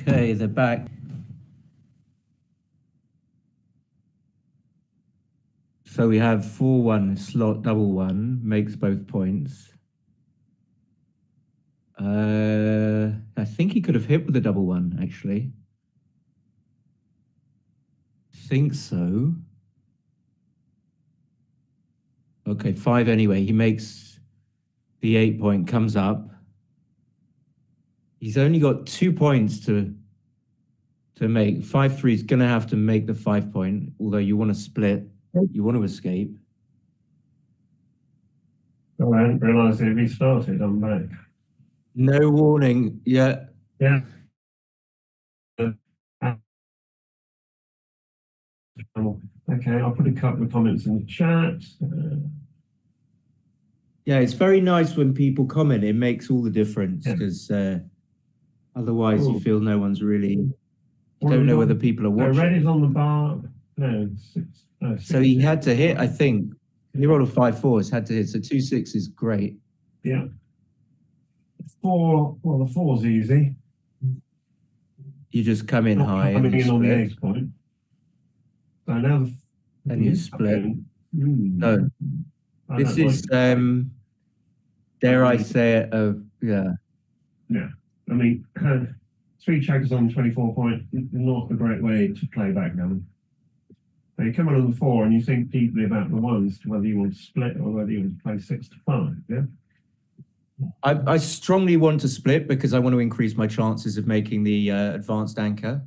Okay, they're back. So we have 4-1 slot double one, makes both points. I think he could have hit with a double one, actually. Think so. Okay, 5 anyway. He makes the 8 point, comes up. He's only got 2 points to make. 5-3 is going to have to make the 5 point, although you want to split. You want to escape. Oh, I hadn't realised it restarted. I'm back. No warning. Yeah. Yeah. Okay, I'll put a couple of comments in the chat. Yeah, it's very nice when people comment. It makes all the difference because otherwise you feel no one's really. You don't know whether people are watching. Red is on the bar. No, so he had to hit, I think. He rolled a 5-4. He's had to hit. So 2-6 is great. Yeah. 4. Well, the 4's easy. You just come in high coming and in on the 8 point. So now and you split. No, this is dare I say it? Yeah. Yeah. I mean, 3 checkers on 24 point. Not a great way to play backgammon. So you come in on the 4 and you think deeply about the ones to whether you want to split or whether you want to play 6 to 5. Yeah. I strongly want to split because I want to increase my chances of making the advanced anchor.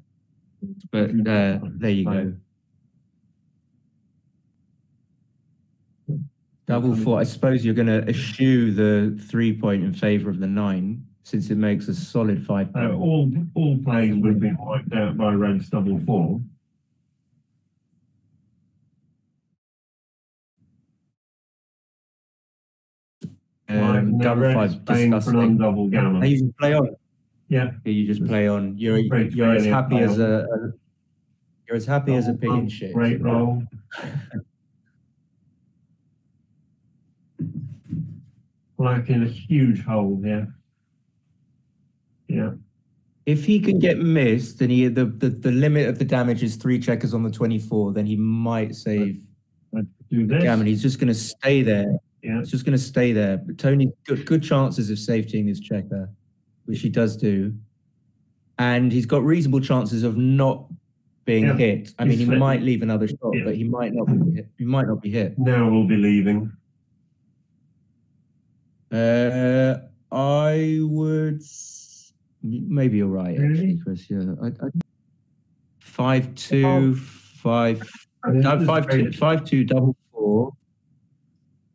But there you go. Double 4. I suppose you're going to eschew the 3 point in favour of the 9 since it makes a solid 5 point. All plays would have been wiped out by red's double 4. Double 5 disgusting. Double gammon. You just play on. Yeah. You just play on. You're as happy as you're as happy as a pig in shit. Great roll. Black in a huge hole, yeah. Yeah. If he can get missed and the limit of the damage is 3 checkers on the 24, then he might save do this. Gammon. He's just going to stay there. Yeah. It's just going to stay there. But Tony, good chances of safetying his checker, which he does do. And he's got reasonable chances of not being hit. I mean, he might leave another shot, but he might not be hit. He might not be hit. Now we'll be leaving. I would. Maybe you're right, actually, Chris. Yeah, 5-2, 5-2, double 4.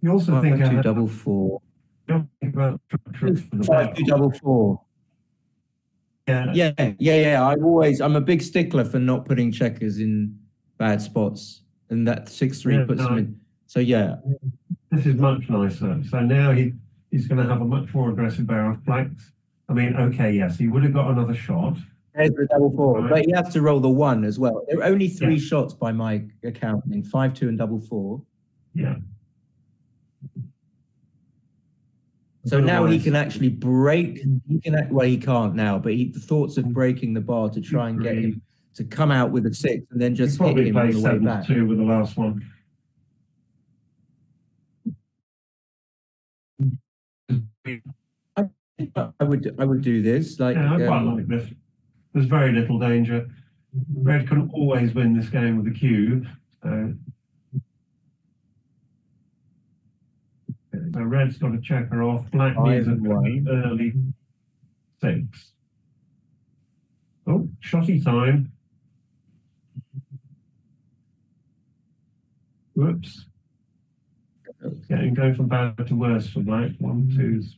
You also think 5-2, double 4. 5-2, double 4. Yeah. I'm a big stickler for not putting checkers in bad spots, and that 6-3 puts them in. So yeah, this is much nicer. So now he's going to have a much more aggressive barrel of blacks. I mean, okay, yes, he would have got another shot. There's the double 4, right. But he has to roll the 1 as well. There are only 3 shots by my accounting: 5-2 and double 4. Yeah. So now he can actually break. Well, he can't now, but the thoughts of breaking the bar to try and get him to come out with a 6 and then just hit him on the way back. 7-2 with the last one. I would do this. Like, I quite like this. There's very little danger. Red can always win this game with a cube. So red's got a checker off. Black needs a very early 6. Oh, shotty time. Whoops. Going from bad to worse for black. 1, 2's.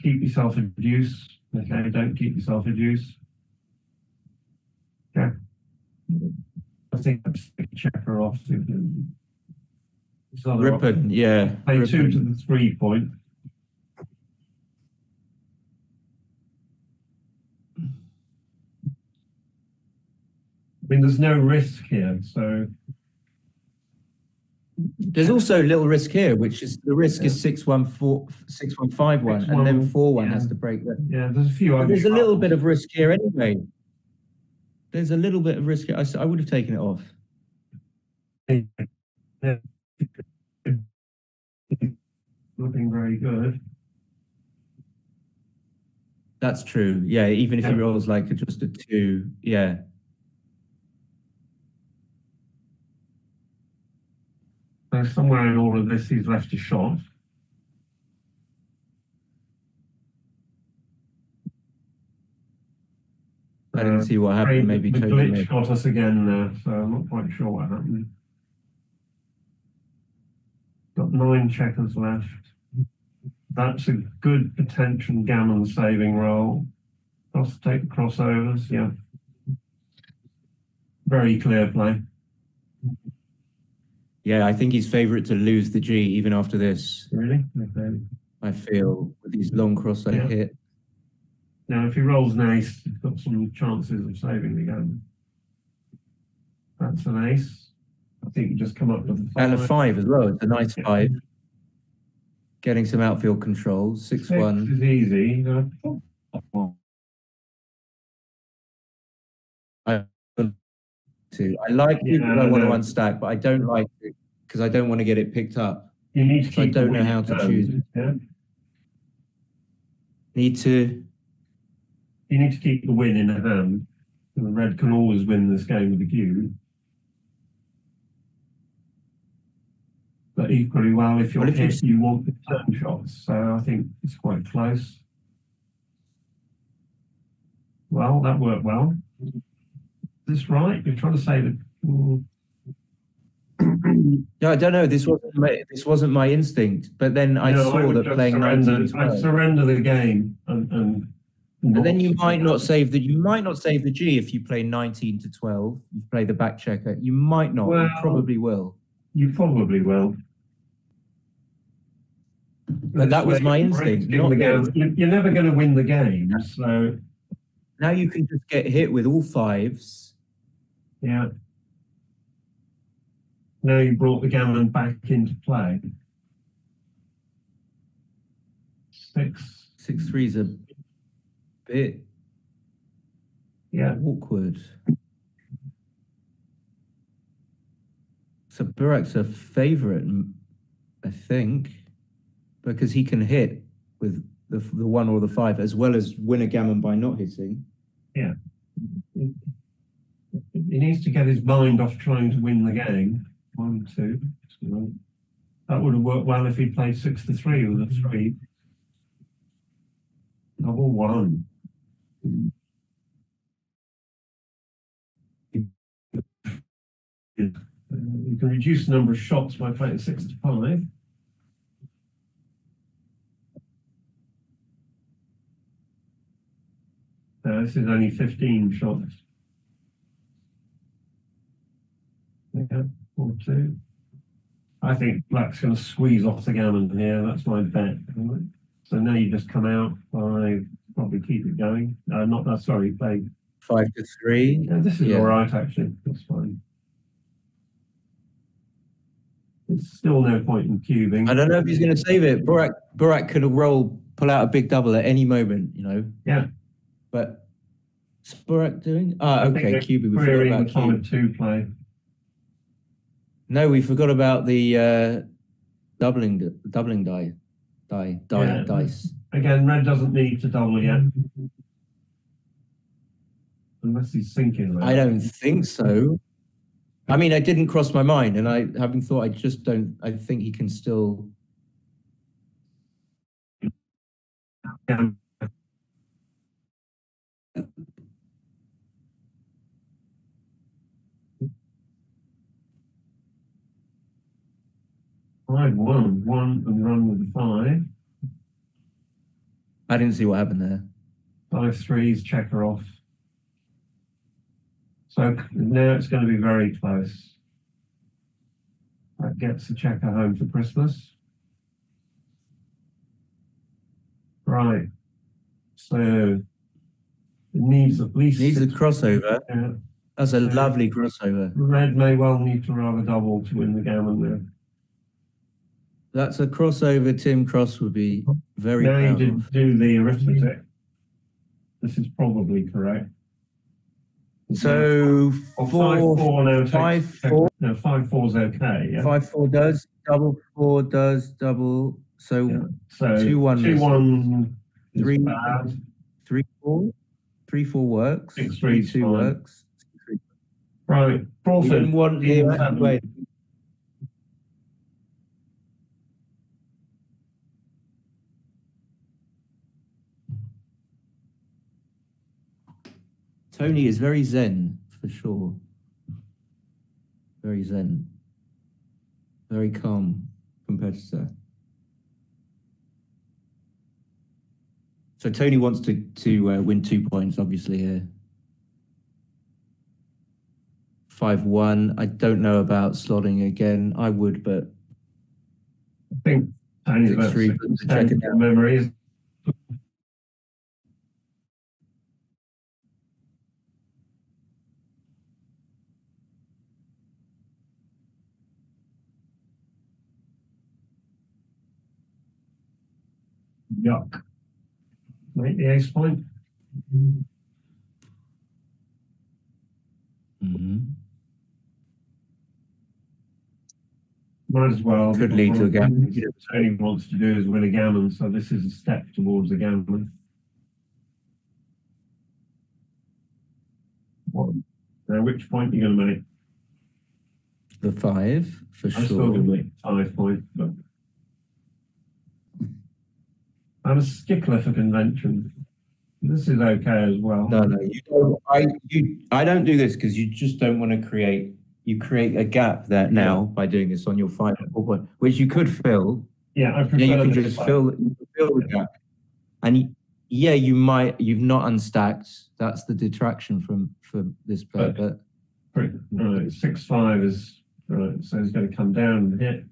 Keep yourself a deuce. Okay, don't keep yourself a deuce. Okay. I think I'm just checker off to Rippon, yeah. Play Rippon. 2 to the 3 point. I mean, there's no risk here, so. There's also a little risk here, which is the risk is 6-1, 5-1, and then 4-1 has to break that. Yeah, there's a few. There's a little bit of risk here anyway. There's a little bit of risk here. I would have taken it off. Looking very good. That's true. Yeah, even if he rolls like just a 2, yeah. So somewhere in all of this, he's left a shot. I didn't see what happened. Maybe the Toni glitch missed. got us again there, so I'm not quite sure what happened. Got 9 checkers left. That's a good potential gammon saving roll. Take the crossovers, yeah. Very clear play. Yeah, I think he's favourite to lose the G even after this. Really? Okay. I feel with these long cross-side hit. Now, if he rolls an ace, he's got some chances of saving the gammon. That's an ace. I think you just come up with a 5. And a 5 as well. It's a nice 5. Getting some outfield control. 6-1. 6 is easy. I like it, but I want to unstack, but I don't like it because I don't want to get it picked up. You need to keep I don't know how to choose it. Yeah? You need to keep the win in hand. The red can always win this game with the cube. But equally well, if you're hit, you want the turn shots. So I think it's quite close. Well, that worked well. Is this right? You're trying to say that. No, I don't know. This wasn't my instinct. But then I saw that playing 19. I'd surrender the game and then you might not save the G if you play 19 to 12. You play the back checker. You might not. Well, you probably will. You probably will. But that was my instinct. You're never going to win the game. So now you can just get hit with all 5s. Yeah. Now you brought the gammon back into play. 6-3 is a bit awkward. So Burak's a favourite, I think, because he can hit with the 1 or the 5 as well as win a gammon by not hitting. Yeah. He needs to get his mind off trying to win the game. 1, 2. That would have worked well if he played 6-3 with a 3. Double 1. You can reduce the number of shots by playing 6-5. This is only 15 shots. Yeah, 4-2. I think black's going to squeeze off the gammon here. That's my bet. So now you just come out 5, probably keep it going. Not that, sorry, play 5-3. Yeah, this is all right, actually. That's fine. There's still no point in cubing. I don't know if he's going to save it. Burak could pull out a big double at any moment, you know. Yeah. But what's Burak doing? Okay, cubing. We forgot about cube. 2 play. No, we forgot about the doubling dice. Again, red doesn't need to double yet. Unless he's sinking. I don't think so. I mean, it didn't cross my mind, and I think he can still. Yeah. 5-1, 1 and run with the 5. I didn't see what happened there. 5-3s, checker off. So now it's going to be very close. That gets the checker home for Christmas. Right. So it needs at least... Needs a crossover. Yeah. That's a lovely crossover. Red may well need to roll a double to win the gammon there. That's a crossover Tim Cross would be very proud of. Now you do the arithmetic. This is probably correct. So 5-4 now. 5-4. No, 5-4 is okay. Yeah? 5-4 does, double 4 does, double. So, yeah. So 2-1. 2-1 is 3 bad. 3-4. 3-4 works. 6-3 's 3-2 fine. works. Right, We Crawford. didn't want the wait. Toni is very zen, for sure. Very zen. Very calm competitor. So Toni wants to win 2 points, obviously, here. 5-1. I don't know about slotting again. I would, but I think Tony's about 6% from memory. Yuck. Make the ace point. Might as well. Could lead to a gammon. Tony wants to do is win a gammon, so this is a step towards a gammon. Now, which point are you going to make? The 5, for I'm sure. still going to make 5 points, but I'm a stickler for convention. This is okay as well. No, you don't. I don't do this because you just don't want to create. You create a gap there now by doing this on your 5 point, which you could fill. Yeah, I prefer you can this just way. fill the gap, and yeah, you might. You've not unstacked. That's the detraction for this player. But right, 6-5 is right, so he's going to come down and hit.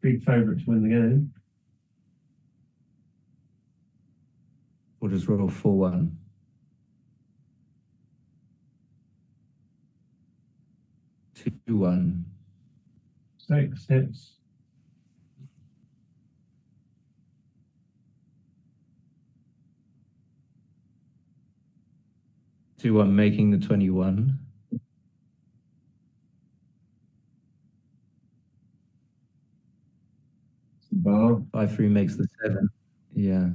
Big favourite to win the game. we'll just roll 4-1. 2-1. 6 hits. Making the 21. Bar. 5-3 makes the 7. Yeah,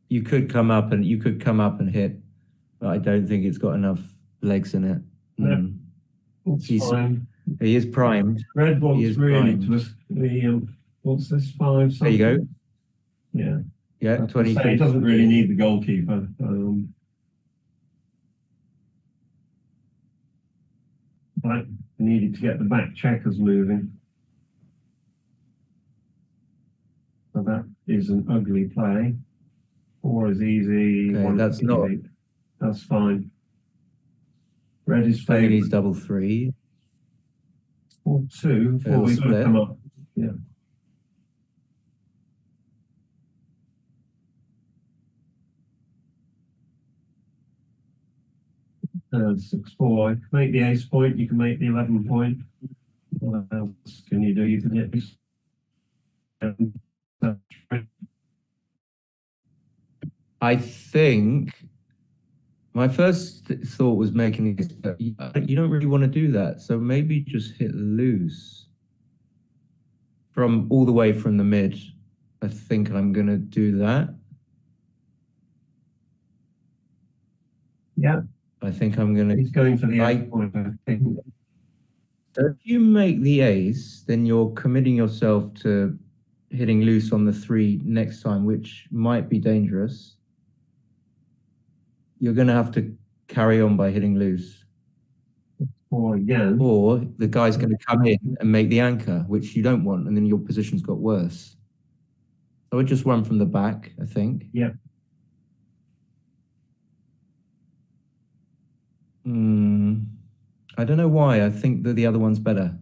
you could come up and hit, but I don't think it's got enough legs in it. No, it's fine. He is primed. Red wants really primed. to what's this 5? There you go. Yeah. Yeah, 23. He doesn't really need the goalkeeper. But needed to get the back checkers moving. So that is an ugly play. 4 is easy. Okay, 1 that's is not. easy. That's fine. Red is Toni favourite. needs double 3. 4-2. 4 It'll we've got to split. come up. Yeah. And 6-4. You can make the ace point. You can make the 11 point. What else can you do? You can hit this. I think my first thought was making this. You don't really want to do that, so maybe just hit loose from all the way from the mid. I think I'm gonna do that. Yeah. I think I'm gonna. He's going for the ace point, I think. So if you make the ace, then you're committing yourself to hitting loose on the 3 next time, which might be dangerous. You're going to have to carry on by hitting loose. Or again. Or the guy's going to come in and make the anchor, which you don't want, and then your position's got worse. I would just run from the back, I think. Yeah. I don't know why. I think that the other one's better.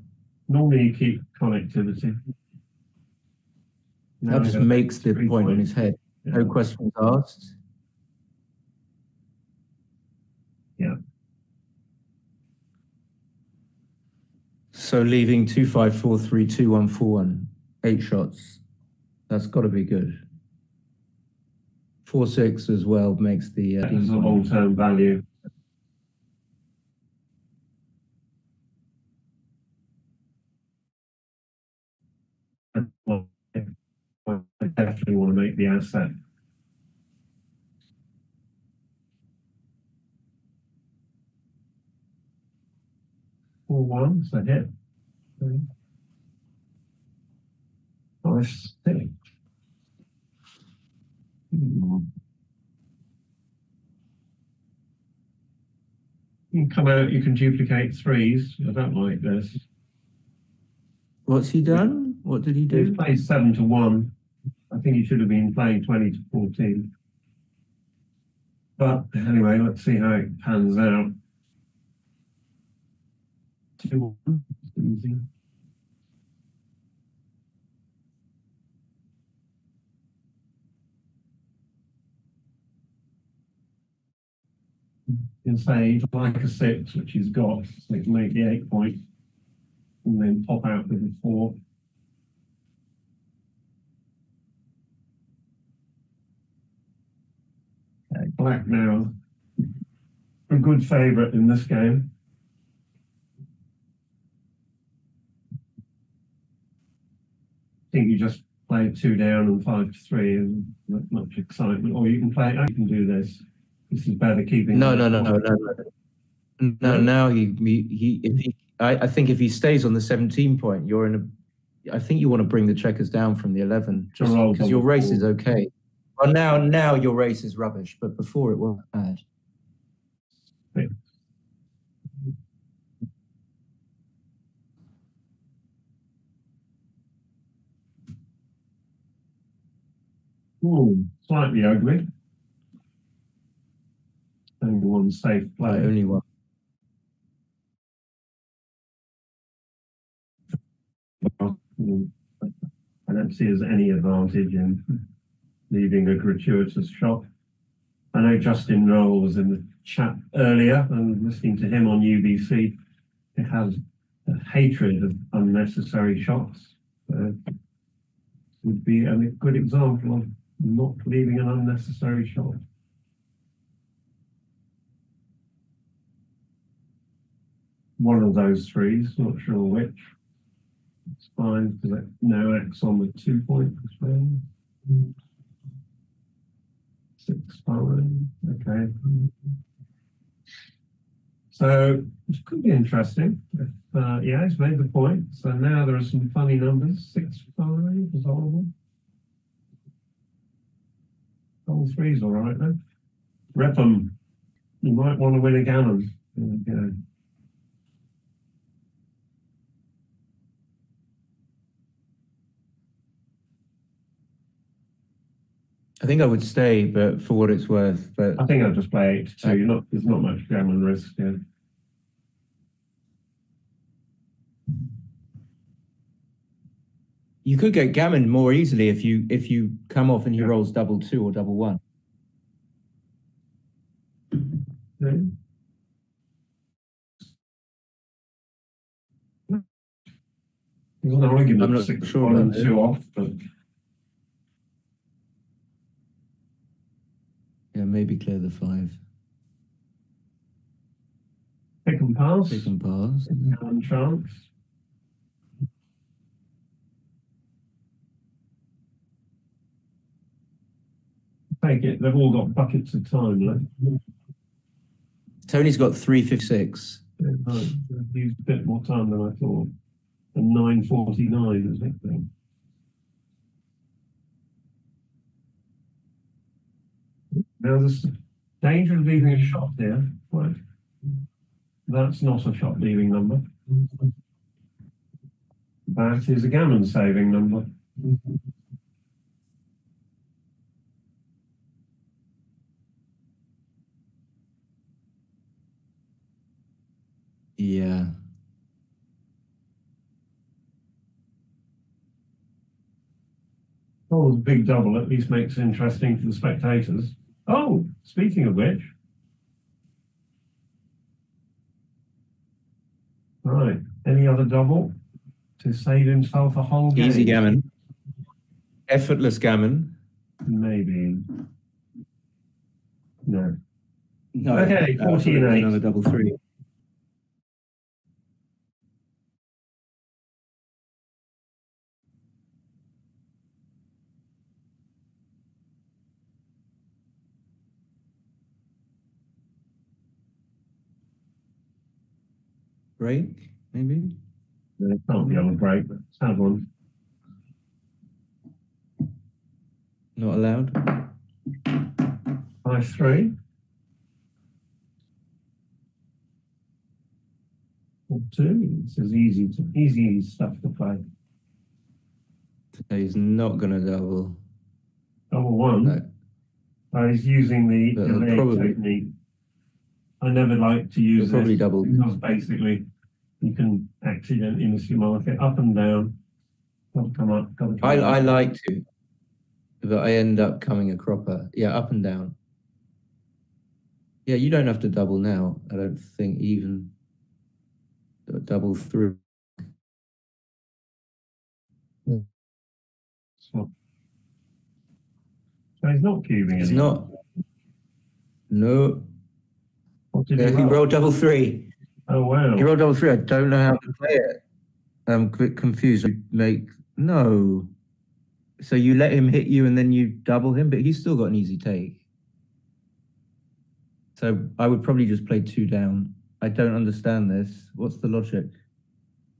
Normally you keep connectivity. That just makes the point on his head. No questions asked. Yeah. So leaving 2-5, 4-3, 2-1, 4-1, 8 shots. That's got to be good. 4-6 as well makes the. That is a long-term value. I definitely want to make the asset. Four one, so hit. Nice stick. You can come out, you can duplicate threes. I don't like this. What's he done? What did he do? He's played 7 to 1. I think he should have been playing 20 to 14. But anyway, let's see how it pans out. 2-1. Easy. You can say like a 6, which he's got, so he can make the 8 point, and then pop out with a 4. Okay, black now. A good favourite in this game. I think you just play 2 down and 5 to 3, and not much excitement. Or you can play, you can do this. This is better keeping. No. Now I think if he stays on the 17 point, you're in a. I think you want to bring the checkers down from the 11, just because your race is okay. Well, now your race is rubbish, but before it was bad. Slightly ugly. Only one safe play. Only one. I don't see as any advantage in leaving a gratuitous shot. I know Justin Knoll was in the chat earlier, and listening to him on UBC, he has a hatred of unnecessary shots. Would be a good example of not leaving an unnecessary shot. One of those threes, not sure which. It's fine because no X on the 2 point as well. 6 fine. Okay. So it could be interesting. If, yeah, he's made the point. So now there are some funny numbers. 6 5 is horrible. All three's all right then. Rep them. You might want to win a gammon. There we go. I think I would stay, but for what it's worth. But I think I'll just play 8 to 2. There's not much gammon risk here. You could get gammon more easily if you come off and he rolls double 2 or double 1. Okay. There's no argument. I'm not 6 sure 1 and about 2 off, but yeah, maybe clear the 5. pick and pass. Pick and pass. One chance. Take it. They've all got buckets of time left. Tony's got 356. Yeah, right. Used a bit more time than I thought. And 9:49 is it then? Now there's danger of leaving a shot here. Right. That's not a shot leaving number. That is a gammon saving number. Yeah. Oh, the big double at least makes it interesting for the spectators. Oh, speaking of which. Right, any other double to save himself a whole game? Easy gammon. Effortless gammon. Maybe. No. No. Okay, 40 and 8. Another double 3. break, maybe? It can't be on a break, but let's have one. Not allowed? 5-3. 4-2. This is easy stuff to play. He's not going to double. Double one. No. He's using the delay probably technique. I never like to use probably this double. because basically you can accidentally miss your market up and down. Got to come up. Got to come I up. like to, but I end up coming a cropper. Yeah, up and down. Yeah, you don't have to double now. I don't think even double through. So he's not cubing. He's anymore. not. No. What did Yeah, he rolled double three. Oh wow. He rolled double three. I don't know how to play it. I'm a bit confused. No. So you let him hit you and then you double him, but he's still got an easy take. So I would probably just play 2 down. I don't understand this. What's the logic?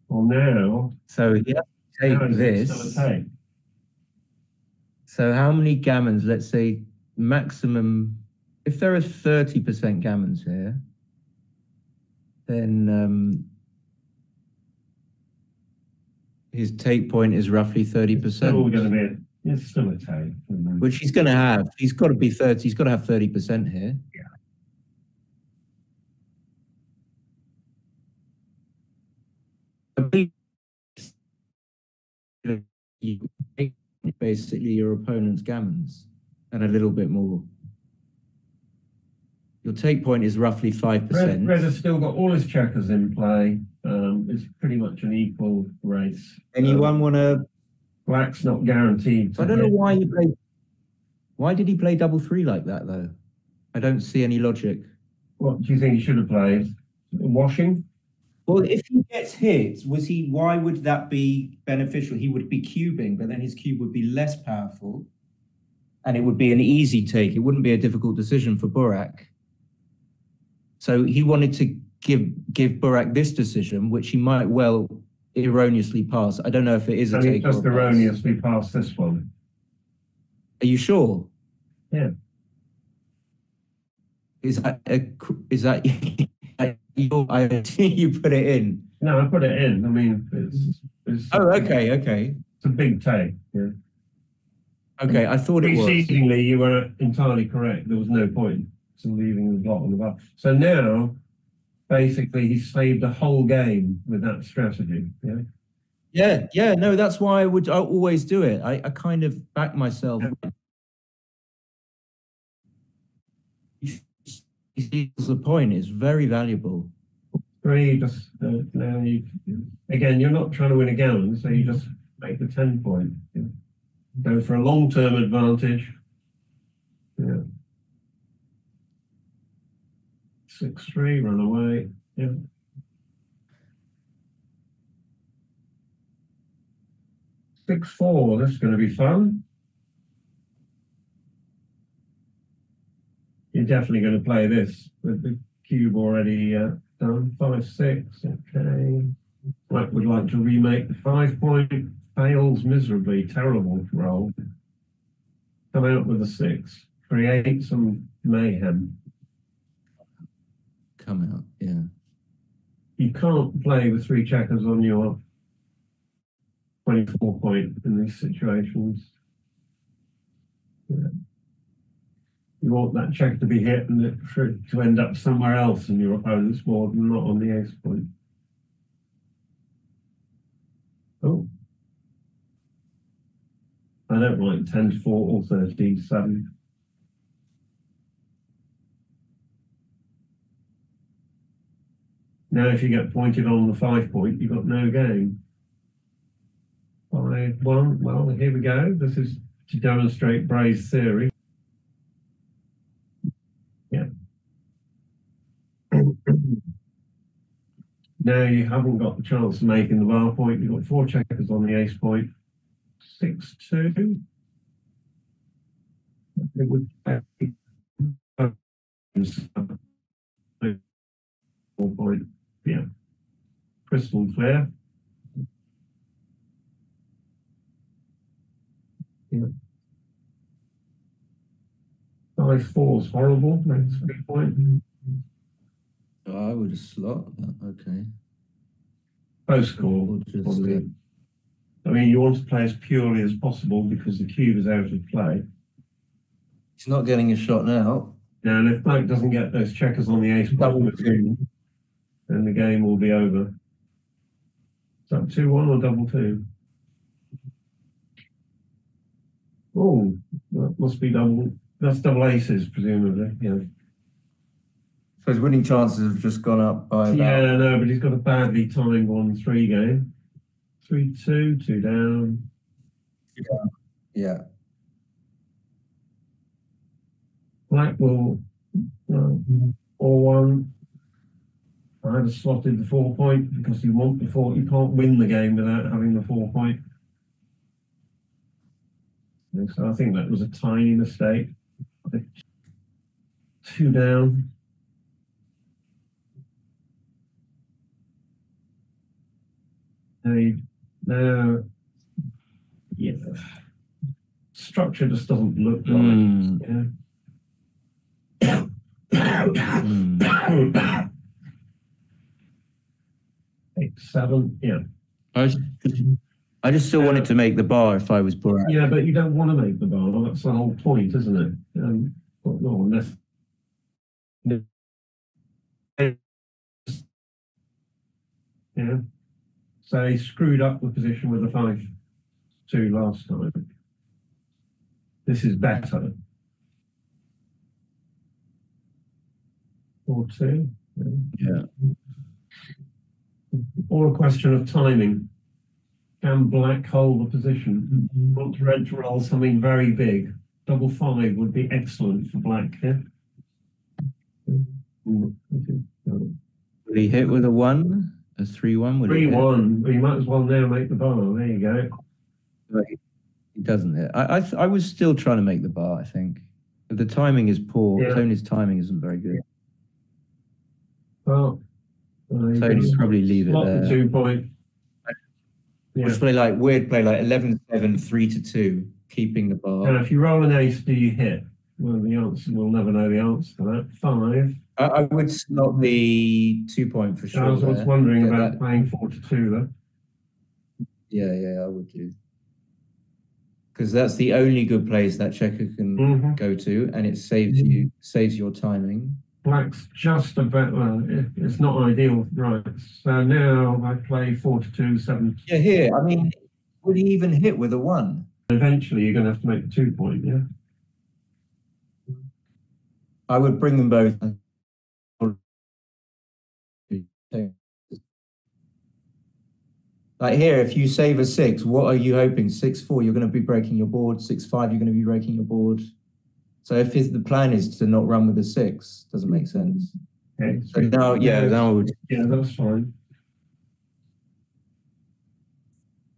Well, now. So he has to take this. So how many gammons? Let's say maximum. If there are 30% gammons here, then his take point is roughly 30%. It's still going to be. It's still a take. Which he's going to have. He's got to be 30. He's got to have 30% here. Yeah. You take basically your opponent's gammons and a little bit more. Your take point is roughly 5%. Red has still got all his checkers in play. It's pretty much an equal race. Anyone want to? Black's not guaranteed. I don't know why he played. Why did he play double three like that though? I don't see any logic. What do you think he should have played? Washing? Well, if he gets hit, why would that be beneficial? He would be cubing, but then his cube would be less powerful and it would be an easy take. It wouldn't be a difficult decision for Burak. So he wanted to give Burak this decision, which he might well erroneously pass. I don't know if it is a take just or a erroneously pass this one. Are you sure? Yeah. Is that you put it in? No, I put it in. I mean, it's oh, okay. It's a big take. Yeah. Okay, I thought it was. Precedingly, you were entirely correct. There was no point to leaving the blot on the bar. So now, basically, he saved a whole game with that strategy. Yeah. Yeah. No, that's why I always do it. I kind of back myself. The point is very valuable. 3, just now again, you're not trying to win a gammon, so you just make the 10 point. Yeah. Go for a long-term advantage. Yeah. 6-3, run away. Yeah. 6-4, this is going to be fun. You're definitely going to play this with the cube already done. 5-6, okay. Black would like to remake the 5 point. Fails miserably, terrible roll. Come out with a 6. Create some mayhem. Come out, yeah. You can't play with 3 checkers on your 24 point in these situations. Yeah. You want that check to be hit and it to end up somewhere else in your opponent's board and not on the ace point. Oh. I don't like 10-4 or 13-7. Now if you get pointed on the 5 point, you've got no game. 5-1, well, here we go. This is to demonstrate Bray's theory. Yeah. Now you haven't got the chance of making the bar point. You've got 4 checkers on the ace point. 6-2. It would be 4 point. Yeah. crystal clear. Yeah. 5-4 is horrible. That's a good point. Oh, I would have slot that. Okay. Post call, probably. I mean, you want to play as purely as possible because the cube is out of play. He's not getting a shot now. Now, and if Black doesn't get those checkers on the ace double two, then the game will be over. Is that 2-1 or double two? Oh, that must be double. That's double aces, presumably. Yeah. So his winning chances have just gone up by about... Yeah, no, but he's got a badly timed 1-3 game. 3-2, 2 down. Yeah. Black will 4-1. I had slotted the 4 point because you want the 4. You can't win the game without having the 4 point. And so I think that was a tiny mistake. 2 down. Now, yeah, structure just doesn't look right. Yeah. 8-7, yeah. I just still wanted to make the bar if I was Burak. Yeah, but you don't want to make the bar. That's the whole point, isn't it? No, unless. Yeah. So he screwed up the position with the 5-2 last time. This is better. 4-2. Yeah. Or a question of timing. Can Black hold the position? Want Red to roll something very big. Double 5 would be excellent for Black here. Would he hit with a 1? A 3-1? 3-1. Well, you might as well now make the bar. There you go. He doesn't hit. I was still trying to make the bar, I think. But the timing is poor. Yeah. Tony's timing isn't very good. Well, Tony's probably leave it there. The 2 point. Yeah. Just play like weird play like 11-7, 3-2, keeping the bar. Now, if you roll an ace, do you hit? Well, the answer, we'll never know the answer to that. 5. I would slot the 2 point for sure. I was wondering about playing 4-2 though. Yeah, I would do. Because that's the only good place that checker can go to, and it saves your timing. Black's just about, well, it's not ideal, right? So now I play 4-2, 7. Yeah, here, I mean, would he even hit with a 1? Eventually, you're going to have to make the 2 point, yeah? I would bring them both. Like here, if you save a 6, what are you hoping? 6-4, you're going to be breaking your board. 6-5, you're going to be breaking your board. So if the plan is to not run with a 6, doesn't make sense. Okay. So now, now I would. Yeah, that's fine.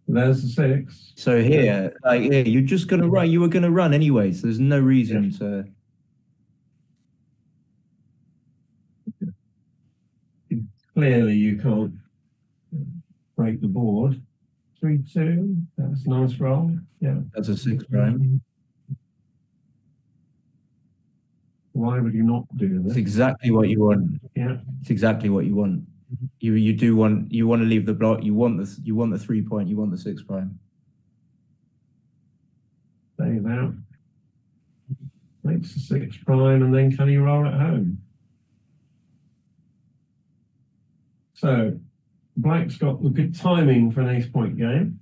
There's the 6. So here, like here, you're just going to run. You were going to run anyway, so there's no reason to. Clearly, you can't break the board. 3-2. That's a nice roll. Yeah. That's a 6 prime. Why would you not do this? It's exactly what you want. Yeah. It's exactly what you want. You do want to leave the block. You want the 3 point. You want the 6 prime. Save out. Makes the 6 prime, and then can you roll it home? So, Black's got the good timing for an ace point game.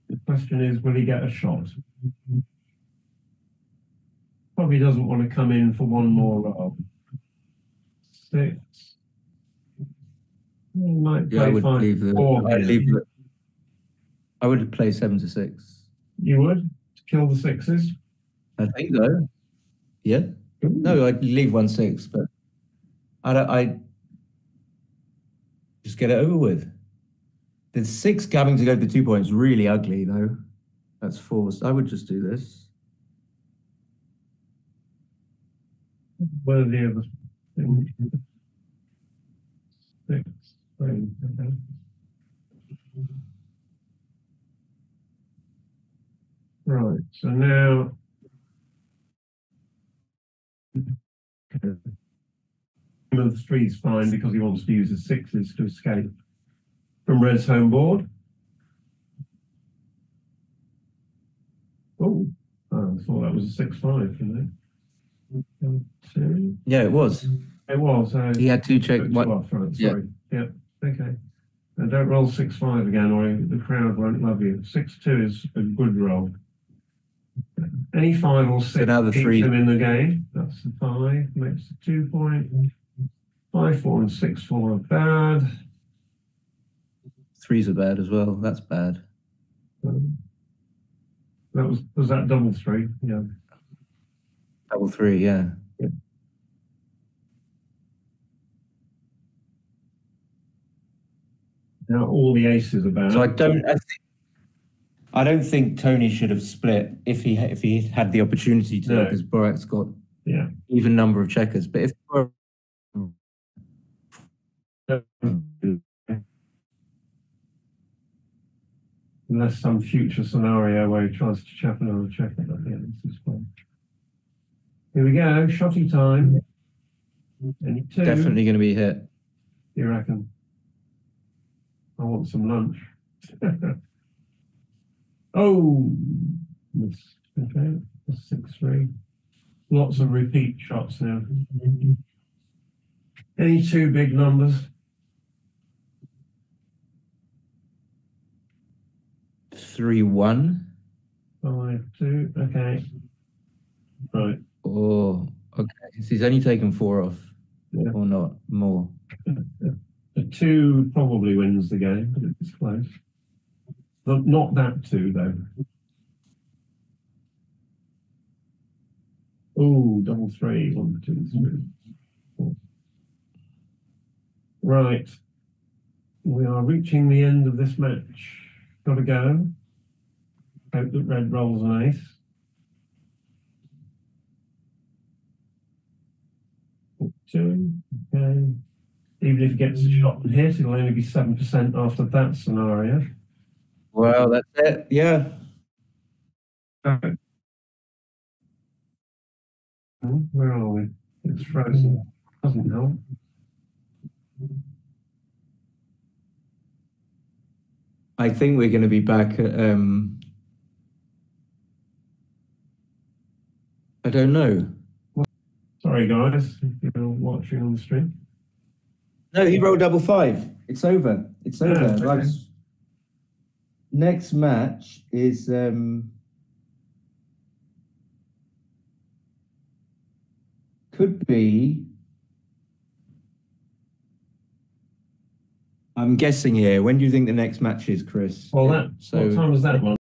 The question is, will he get a shot? Probably doesn't want to come in for one more roll. 6. He might play I would 5, leave the. 4. I would play 7-6. You would? To kill the 6s? I think so. Yeah. No, I'd leave 1-6, but I just get it over with. The 6 having to go to 2 points really ugly though. That's forced. I would just do this. What are the other things? 6. 3. Okay. Right, so now the 3 is fine because he wants to use his 6s to escape from red's home board. Oh, I thought that was a 6-5, didn't it? Yeah, it was. It was. He had 2 check. What? Off, right, sorry. Yeah. Okay. And don't roll 6-5 again, or the crowd won't love you. 6-2 is a good roll. Any 5 or 6 so now the keeps 3 him in the game. That's the 5. Makes the 2 point. 5, 4, and 6, 4 are bad. 3s are bad as well. That's bad. That was that double 3? Yeah. Double 3, yeah. Now all the aces are bad. So I don't think Toni should have split if he had the opportunity to, because Burak's got even number of checkers. But if unless some future scenario where he tries to chap another checker, but yeah, this is fine. Here we go, shotty time. Any 2? Definitely going to be hit. You reckon? I want some lunch. Oh, miss. Okay, 6-3. Lots of repeat shots now. Any 2 big numbers? 3-1. 5-2. Okay. Right. Oh, okay. So he's only taken 4 off, or not more. The 2 probably wins the game, but it's close. Not that 2 though. Oh, double 3. 1, 2, 3. 4. Right. We are reaching the end of this match. Got to go. Hope that red rolls an ace. 2. Okay. Even if he gets a shot and hit, it'll only be 7% after that scenario. Well, that's it. Yeah. Okay. Where are we? It's frozen. Doesn't help. I think we're going to be back at, I don't know. Sorry, guys, if you're watching on the stream. No, he rolled double 5. It's over. It's over. Okay. Like, next match is could be. I'm guessing here. When do you think the next match is, Chris? Well, what time is that one?